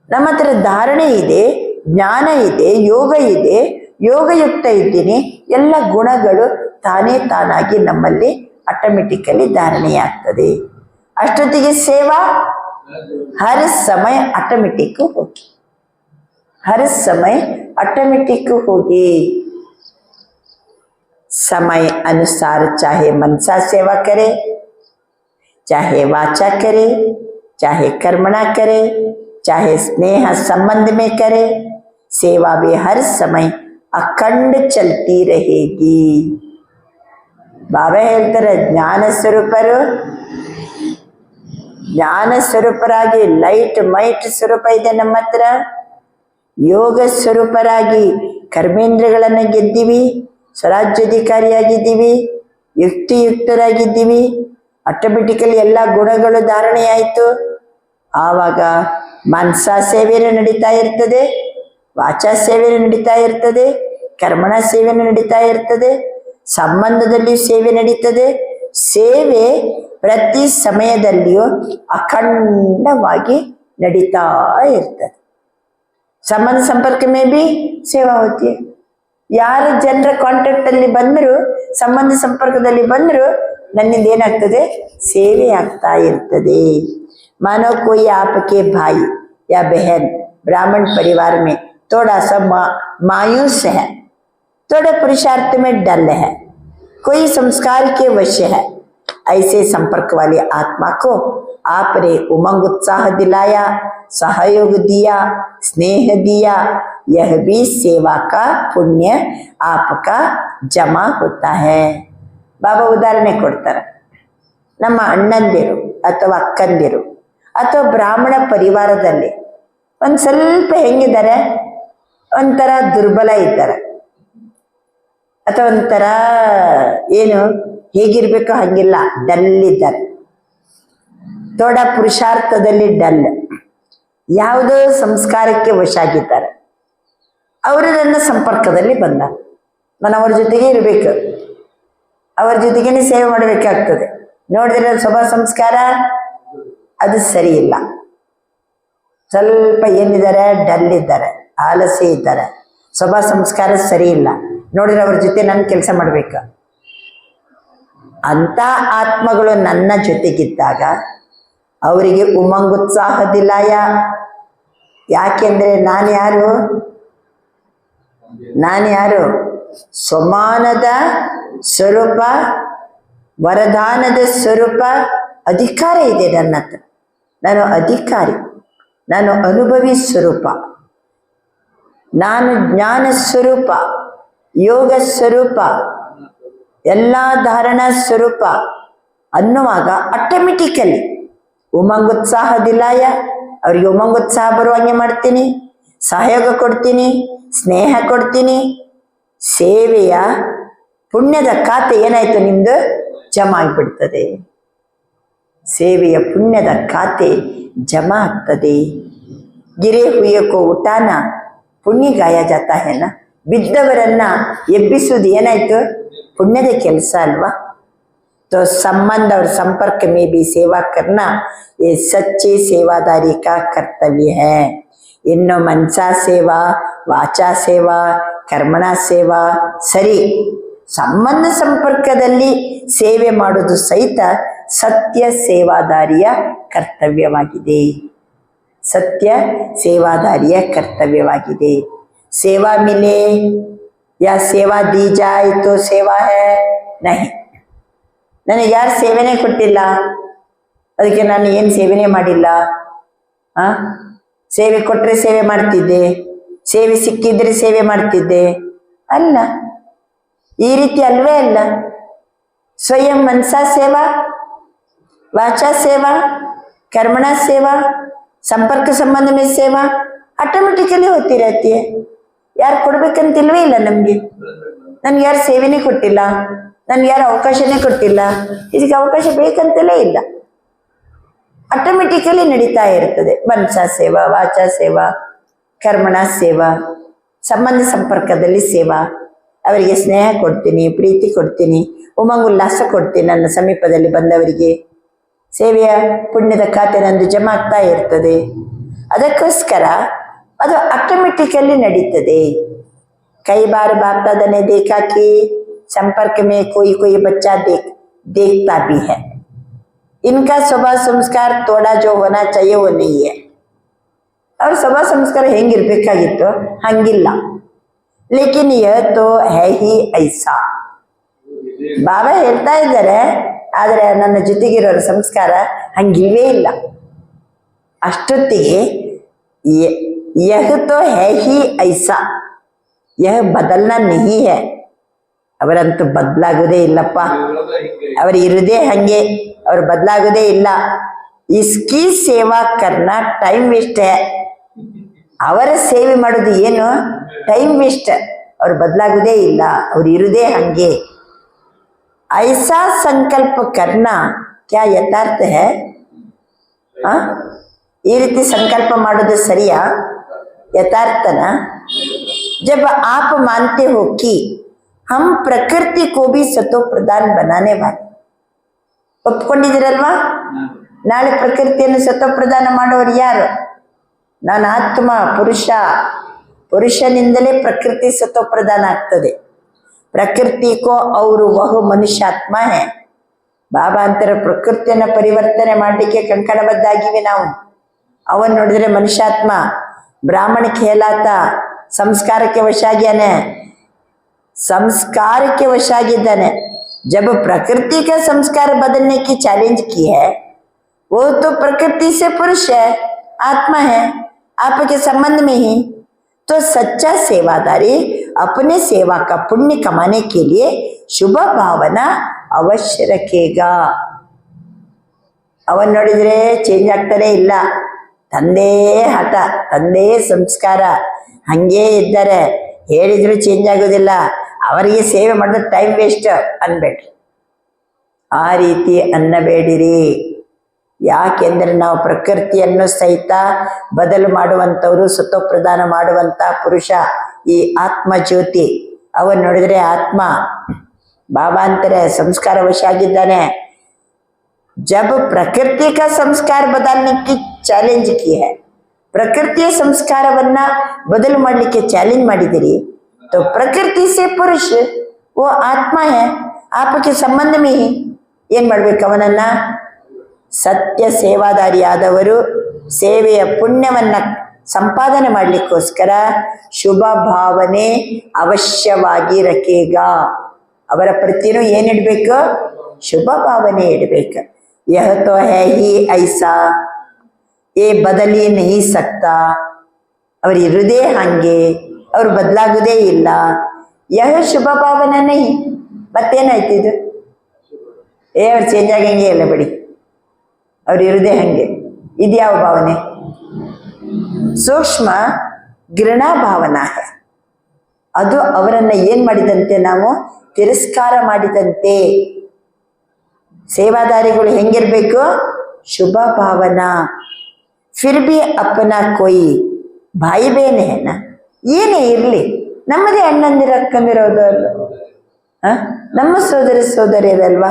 ನಮ್ಮ ಹತ್ರ ಧಾರಣೆ ಇದೆ, ಜ್ಞಾನ ಇದೆ, ಯೋಗ ಇದೆ, ಯೋಗಯುಕ್ತ ಇದ್ದೀನಿ, ಎಲ್ಲ ಗುಣಗಳು ತಾನೇ ತಾನಾಗಿ ನಮ್ಮಲ್ಲಿ ಆಟೋಮೆಟಿಕಲಿ ಧಾರಣೆಯಾಗ್ತದೆ. ಅಷ್ಟೊತ್ತಿಗೆ ಸೇವಾ हर समय ऑटोमेटिक होगी, हर समय ऑटोमेटिक होगी. समय अनुसार चाहे मनसा सेवा करे, चाहे वाचा करे, चाहे कर्मणा करे, चाहे स्नेह संबंध में करे, सेवा भी हर समय अखंड चलती रहेगी. बाबा ಹೇಳ್ತಾರೆ ಜ್ಞಾನ ಸ್ವರೂಪರು ಜ್ಞಾನ ಸ್ವರೂಪರಾಗಿ ಲೈಟ್ ಮೈಟ್ ಸ್ವರೂಪ ಇದೆ ನಮ್ಮ ಹತ್ರ. ಯೋಗ ಸ್ವರೂಪರಾಗಿ ಕರ್ಮೇಂದ್ರಗಳನ್ನು ಗೆದ್ದೀವಿ, ಸ್ವರಾಜ್ಯಾಧಿಕಾರಿಯಾಗಿದ್ದೀವಿ, ಯುಕ್ತಿಯುಕ್ತರಾಗಿದ್ದೀವಿ. ಆಟೋಮೆಟಿಕಲಿ ಎಲ್ಲ ಗುಣಗಳು ಧಾರಣೆಯಾಯಿತು. ಆವಾಗ ಮನಸಾ ಸೇವೆಯನ್ನು ನಡೀತಾ ಇರ್ತದೆ, ವಾಚಾ ಸೇವೆಯನ್ನು ನಡೀತಾ ಇರ್ತದೆ, ಕರ್ಮಣ ಸೇವೆಯನ್ನು ನಡೀತಾ ಇರ್ತದೆ, ಸಂಬಂಧದಲ್ಲಿಯೂ ಸೇವೆ ನಡೀತದೆ. ಸೇವೆ ಪ್ರತಿ ಸಮಯದಲ್ಲಿಯೂ ಅಖಂಡವಾಗಿ ನಡೀತಾ ಇರ್ತದೆ. ಸಂಬಂಧ ಸಂಪರ್ಕ ಮೇ ಬಿ ಸೇವಾ ಹೋತಿ. ಯಾರು ಜನರ ಕಾಂಟ್ಯಾಕ್ಟ್ ಅಲ್ಲಿ ಬಂದ್ರು, ಸಂಬಂಧ ಸಂಪರ್ಕದಲ್ಲಿ ಬಂದ್ರು, ನನ್ನಿಂದ ಏನಾಗ್ತದೆ, ಸೇವೆ ಆಗ್ತಾ ಇರ್ತದೆ. मानो कोई आपके भाई या बहन ब्राह्मण परिवार में थोड़ा सा मायूस है, थोड़ा पुरुषार्थ में डल है, कोई संस्कार के वश है, ऐसे संपर्क वाली आत्मा को आपने उमंग उत्साह दिलाया, सहयोग दिया, स्नेह दिया, यह भी सेवा का पुण्य आपका जमा होता है. बाबा ಉದಾಹರಣೆ ಕೊಡ್ತಾರೆ. ನಮ್ಮ ಅಣ್ಣಂದಿರು ಅಥವಾ ಅಕ್ಕಂದಿರು ಅಥವಾ ಬ್ರಾಹ್ಮಣ ಪರಿವಾರದಲ್ಲಿ ಒಂದು ಸ್ವಲ್ಪ ಹೆಂಗಿದ್ದಾರೆ, ಒಂಥರ ದುರ್ಬಲ ಇದ್ದಾರೆ, ಅಥವಾ ಒಂಥರ ಏನು ಹೇಗಿರ್ಬೇಕು ಹಂಗಿಲ್ಲ, ಡಲ್ ಇದ್ದಾರೆ, ಥೋಡ ಪುರುಷಾರ್ಥದಲ್ಲಿ ಡಲ್, ಯಾವುದೋ ಸಂಸ್ಕಾರಕ್ಕೆ ವಶ ಆಗಿದ್ದಾರೆ. ಅವರು ನನ್ನ ಸಂಪರ್ಕದಲ್ಲಿ ಬಂದ, ನಾನು ಅವ್ರ ಜೊತೆಗೆ ಇರಬೇಕು, ಅವ್ರ ಜೊತೆಗೇನೆ ಸೇವೆ ಮಾಡಬೇಕಾಗ್ತದೆ. ನೋಡಿದ್ರೆ ಸ್ವಭಾವ ಸಂಸ್ಕಾರ ಅದು ಸರಿ ಇಲ್ಲ, ಸ್ವಲ್ಪ ಏನಿದ್ದಾರೆ, ಡಲ್ ಇದ್ದಾರೆ, ಆಲಸ್ಯ ಇದ್ದಾರೆ, ಸ್ವಭಾವ ಸಂಸ್ಕಾರ ಸರಿ ಇಲ್ಲ. ನೋಡಿದ್ರೆ ಅವ್ರ ಜೊತೆ ನಾನು ಕೆಲಸ ಮಾಡ್ಬೇಕು. ಅಂತ ಆತ್ಮಗಳು ನನ್ನ ಜೊತೆಗಿದ್ದಾಗ ಅವರಿಗೆ ಉಮಂಗುತ್ಸಾಹದಿಲ್ಲ. ಯಾಕೆಂದ್ರೆ ನಾನು ಯಾರು ಸ್ವಮಾನದ ಸ್ವರೂಪ, ವರದಾನದ ಸ್ವರೂಪ, ಅಧಿಕಾರ ಇದೆ ನನ್ನ ಹತ್ರ. ನಾನು ಅಧಿಕಾರಿ, ನಾನು ಅನುಭವಿ ಸ್ವರೂಪ, ನಾನು ಜ್ಞಾನ ಸ್ವರೂಪ, ಯೋಗ ಸ್ವರೂಪ, ಎಲ್ಲ ಧಾರಣಾ ಸ್ವರೂಪ ಅನ್ನುವಾಗ ಆಟೋಮೆಟಿಕಲಿ ಉಮಂಗುತ್ಸಾಹದಿಲ್ಲ. ಅವ್ರಿಗೆ ಉಮಂಗುತ್ಸಾಹ ಬರುವಂಗೆ ಮಾಡ್ತೀನಿ, ಸಹಯೋಗ ಕೊಡ್ತೀನಿ, ಸ್ನೇಹ ಕೊಡ್ತೀನಿ. ಸೇವೆಯ ಪುಣ್ಯದ ಖಾತೆ ಏನಾಯ್ತು, ನಿಮ್ದು ಜಮಾ ಆಗಿಬಿಡ್ತದೆ. ಸೇವೆಯ ಪುಣ್ಯದ ಖಾತೆ ಜಮಾ ಆಗ್ತದೆ. ಗಿರೆ ಹುಯ್ಯಕ್ಕೋ ಊಟಾನ ಪುಣ್ಯ ಗಾಯ ಜಾತ ಹೇನ. ಬಿದ್ದವರನ್ನ ಎಬ್ಬಿಸುವುದು ಏನಾಯ್ತು, ಪುಣ್ಯದ ಕೆಲಸ ಅಲ್ವಾ. तो संबंध और संपर्क में भी सेवा करना ये सच्ची सेवादारी का कर्तव्य है. इन्नो मनसा सेवा, वाचा ಸೇವಾ, ಕರ್ಮಣ ಸೇವಾ ಸರಿ. ಸಂಬಂಧ ಸಂಪರ್ಕದಲ್ಲಿ ಸೇವೆ ಮಾಡುವುದು ಸಹಿತ ಸತ್ಯ ಸೇವಾದಾರಿಯ ಕರ್ತವ್ಯವಾಗಿದೆ. ಸತ್ಯ ಸೇವಾದಾರಿಯ ಕರ್ತವ್ಯವಾಗಿದೆ. ಸೇವಾ ಮಿಲೆ ಯಾ ಸೇವಾ ದಿ ಜಾಯ್ ತೋ ಸೇವಾ ಹೈ ನಹಿ. ನನಗೆ ಯಾರು ಸೇವೆನೇ ಕೊಟ್ಟಿಲ್ಲ, ಅದಕ್ಕೆ ನಾನು ಏನು ಸೇವೆನೇ ಮಾಡಿಲ್ಲ. ಸೇವೆ ಕೊಟ್ಟರೆ ಸೇವೆ ಮಾಡ್ತಿದ್ದೆ, ಸೇವೆ ಸಿಕ್ಕಿದ್ರೆ ಸೇವೆ ಮಾಡ್ತಿದ್ದೆ ಅಲ್ಲ. ಈ ರೀತಿ ಅಲ್ವೇ ಅಲ್ಲ. ಸ್ವಯಂ ಮನಸಾ ಸೇವಾ, ವಾಚಾ ಸೇವಾ, कर्मण सेवा, संपर्क संबंध में सेवा ಆಟೋಮೆಟಿಕಲಿ ಹೋಗ್ತಿ रहती है. ಯಾರು ಕೊಡ್ಬೇಕಂತಿಲ್ವೇ ಇಲ್ಲ ನಮ್ಗೆ. ನನ್ಗೆ ಯಾರು ಸೇವೆನೇ ಕೊಟ್ಟಿಲ್ಲ, ನನ್ಗೆ ಯಾರು ಅವಕಾಶನೇ ಕೊಟ್ಟಿಲ್ಲ, ಇದಕ್ಕೆ ಅವಕಾಶ ಬೇಕಂತಲೇ ಇಲ್ಲ. ಆಟೋಮೆಟಿಕಲಿ ನಡೀತಾ ಇರ್ತದೆ. ಮನಸಾ ಸೇವಾ, ವಾಚಾ ಸೇವಾ, ಕರ್ಮಣ ಸೇವಾ, ಸಂಬಂಧ ಸಂಪರ್ಕದಲ್ಲಿ ಸೇವಾ. ಅವರಿಗೆ ಸ್ನೇಹ ಕೊಡ್ತೀನಿ, ಪ್ರೀತಿ ಕೊಡ್ತೀನಿ, ಉಮಂಗ್ ಉಲ್ಲಾಸ ಕೊಡ್ತೀನಿ. ನನ್ನ ಸಮೀಪದಲ್ಲಿ ಬಂದವರಿಗೆ ಸೇವೆಯ ಪುಣ್ಯದ ಖಾತೆ ನಂದು ಜಮಾ ಆಗ್ತಾ ಇರ್ತದೆ. ಅದಕ್ಕೋಸ್ಕರ ಅದು ಆಟೋಮೆಟಿಕಲಿ ನಡೀತದೆ. कई बार बाप दादा ने देखा कि संपर्क में कोई बच्चा देखता भी है, इनका स्वभाव संस्कार थोड़ा जो होना चाहिए वो नहीं है. और स्वभाव संस्कार ಹೆಂಗಿರ್ಬೇಕಾಗಿತ್ತು ಹಂಗಿಲ್ಲ. लेकिन यह तो है ही ऐसा. ಬಾಬಾ ಹೇಳ್ತಾ ಇದ್ದಾರೆ, ಆದರೆ ನನ್ನ ಜೊತೆಗಿರೋರ ಸಂಸ್ಕಾರ ಹಂಗಿಲ್ವೇ ಇಲ್ಲ. ಅಷ್ಟೊತ್ತಿಗೆ यह तो है ही ऐसा, यह बदलना नहीं है. ಅವರಂತೂ ಬದಲಾಗೋದೇ ಇಲ್ಲಪ್ಪ, ಅವರು ಇರುದೇ ಹಂಗೆ, ಅವ್ರು ಬದಲಾಗೋದೇ ಇಲ್ಲ. ಇಸ್ಕಿ ಸೇವಾ ಕರ್ನ ಟೈಮ್ ವೇಸ್ಟ್ ಹೇ. ಅವರ ಸೇವೆ ಮಾಡೋದು ಏನು ಟೈಮ್ ವೇಸ್ಟ್. ಅವ್ರು ಬದಲಾಗೋದೇ ಇಲ್ಲ, ಅವ್ರು ಇರುದೇ ಹಂಗೆ. ಐಸಾ ಸಂಕಲ್ಪ ಕರ್ನ ಕ್ಯಾ ಯಥಾರ್ಥ ಹೇ? ಈ ರೀತಿ ಸಂಕಲ್ಪ ಮಾಡೋದು ಸರಿಯಾ, ಯಥಾರ್ಥನ? जब आप मानते हो कि हम प्रकृति को भी सतो प्रधान बनाने वाले. ಒಪ್ಕೊಂಡಿದ್ದೀರಲ್ವಾ? ನಾಳೆ ಪ್ರಕೃತಿಯನ್ನು ಸತೋ ಪ್ರಧಾನ ಮಾಡೋರು ಯಾರು? ನಾನು ಆತ್ಮ, ಪುರುಷನಿಂದಲೇ ಪ್ರಕೃತಿ ಸತೋ ಪ್ರಧಾನ ಆಗ್ತದೆ. ಪ್ರಕೃತಿ ಕೋ ಅವರು ಬಹು ಮನುಷ್ಯಾತ್ಮ ಹೇ. ಬಾಬಾ ಅಂತರ ಪ್ರಕೃತಿಯನ್ನ ಪರಿವರ್ತನೆ ಮಾಡಲಿಕ್ಕೆ ಕಂಕಣಬದ್ಧಾಗಿವೆ ನಾವು. ಅವನ್ ನೋಡಿದ್ರೆ ಮನುಷ್ಯಾತ್ಮ, ಬ್ರಾಹ್ಮಣ ಖೇಲಾತ, ಸಂಸ್ಕಾರಕ್ಕೆ ವಶಾಗಿದ್ದಾನೆ. जब प्रकृति का संस्कार बदलने की चैलेंज की है, वो तो प्रकृति से पुरुष है, आत्मा है, आपके संबंध में ही. तो सच्चा सेवादारी अपने सेवा का पुण्य कमाने के लिए शुभ भावना अवश्य रखेगा. ಅವನ್ ನೋಡಿದ್ರೆ ಚೇಂಜ್ ಆಗ್ತಾನೆ ಇಲ್ಲ. ತಂದೆ ಹಠ, ತಂದೆ ಸಂಸ್ಕಾರ ಹಂಗೇ ಇದ್ದಾರೆ. ಹೇಳಿದ್ರು ಚೇಂಜ್ ಆಗೋದಿಲ್ಲ. ಅವರಿಗೆ ಸೇವೆ ಮಾಡಿದ್ರೆ ಟೈಮ್ ವೇಸ್ಟ್ ಅನ್ಬೇಡ್ರಿ. ಆ ರೀತಿ ಅನ್ನಬೇಡಿರಿ. ಯಾಕೆಂದ್ರೆ ನಾವು ಪ್ರಕೃತಿಯನ್ನು ಸಹಿತ ಬದಲು ಮಾಡುವಂಥವ್ರು, ಸತೋಪ್ರದಾನ ಮಾಡುವಂತ ಪುರುಷ ಈ ಆತ್ಮ ಜ್ಯೋತಿ. ಅವನ್ ನೋಡಿದ್ರೆ ಆತ್ಮ ಬಾಬಾ ಅಂತಾರೆ ಸಂಸ್ಕಾರ ವಶ ಆಗಿದ್ದಾನೆ. जब प्रकृति का संस्कार बदलने की चैलेंज की है, ಪ್ರಕೃತಿಯ ಸಂಸ್ಕಾರವನ್ನ ಬದಲು ಮಾಡಲಿಕ್ಕೆ ಚಾಲೆಂಜ್ ಮಾಡಿದಿರಿ. तो प्रकृति से पुरुष वो आत्मा है, आपके संबंध में ही ಏನ್ ಮಾಡ್ಬೇಕು? ಅವನನ್ನ ಸತ್ಯ ಸೇವಾದಾರಿಯಾದವರು ಸೇವೆಯ ಪುಣ್ಯವನ್ನ ಸಂಪಾದನೆ ಮಾಡ್ಲಿಕ್ಕೋಸ್ಕರ ಶುಭ ಭಾವನೆ ಅವಶ್ಯವಾಗಿ ರಖೇಗ. ಅವರ ಪ್ರತಿನೂ ಏನಿಡ್ಬೇಕು? ಶುಭ ಭಾವನೆ ಇಡಬೇಕು. यह तो है ही ऐसा, ये बदल ही नहीं सकता. ಅವ್ರು ಇರುವುದೇ ಹಂಗೆ, ಅವ್ರು ಬದಲಾಗುವುದೇ ಇಲ್ಲ. ಯಹ ಶುಭ ಭಾವನೆ ನಹಿ. ಮತ್ತೇನಾಯ್ತು ಇದು? ಅವ್ರು ಚೇಂಜ್ ಆಗಂಗೆ ಇಲ್ಲ ಬಿಡಿ, ಅವ್ರು ಇರುವುದೇ ಹಂಗೆ. ಇದ್ಯಾವ ಭಾವನೆ? ಸೂಕ್ಷ್ಮ ಘೃಣಾ ಭಾವನಾ ಹೇ. ಅದು ಅವರನ್ನ ಏನ್ ಮಾಡಿದಂತೆ? ನಾವು ತಿರಸ್ಕಾರ ಮಾಡಿದಂತೆ. ಸೇವಾದಾರಿಗಳು ಹೆಂಗಿರ್ಬೇಕು? ಶುಭ ಭಾವನಾ. ಫಿರ್ ಬಿ ಅಪ್ಪನ ಕೊಯ್ ಭಾಯಿ ಬೇನೆ ಹೇನ, ಏನೇ ಇರ್ಲಿ, ನಮ್ಮದೇ ಅಣ್ಣಂದಿರ ಅಕ್ಕಂದಿರೋದಲ್ವ, ನಮ್ಮ ಸೋದರಿಯರಲ್ವಾ.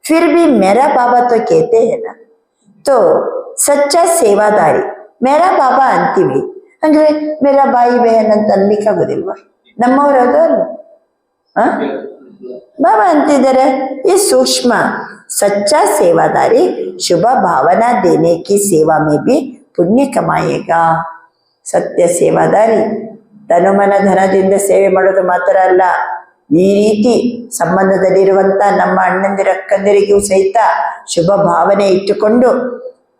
ಫಿರ್ ಬಿ ಮೇರಾ ಬಾಬಾ ತೋ ಕೇತೆ ಹೇನ. ತೋ ಸಚ್ಚ ಸೇವಾದಾರಿ ಮೇರಾ ಬಾಬಾ ಅಂತೀವಿ ಅಂದ್ರೆ ಮೇರಾ ಬಾಯಿ ಬೇಹನ್ ಅಂತ ಅನ್ಲಿಕ್ಕಾಗೋದಿಲ್ವಾ? ನಮ್ಮವರದು ಅಲ್ವ, ಬಾಬಾ ಅಂತಿದ್ದಾರೆ. ಈ ಸೂಕ್ಷ್ಮ सच्चा सेवादारी शुभ भावना देने की सेवा में भी पुण्य कमाएगा. ಸತ್ಯ ಸೇವಾದಾರಿ ತನುಮನ ಧನದಿಂದ ಸೇವೆ ಮಾಡೋದು ಮಾತ್ರ ಅಲ್ಲ, ಈ ರೀತಿ ಸಂಬಂಧದಲ್ಲಿರುವಂತ ನಮ್ಮ ಅಣ್ಣಂದಿರ ಅಕ್ಕಂದಿರಿಗೂ ಸಹಿತ ಶುಭ ಭಾವನೆ ಇಟ್ಟುಕೊಂಡು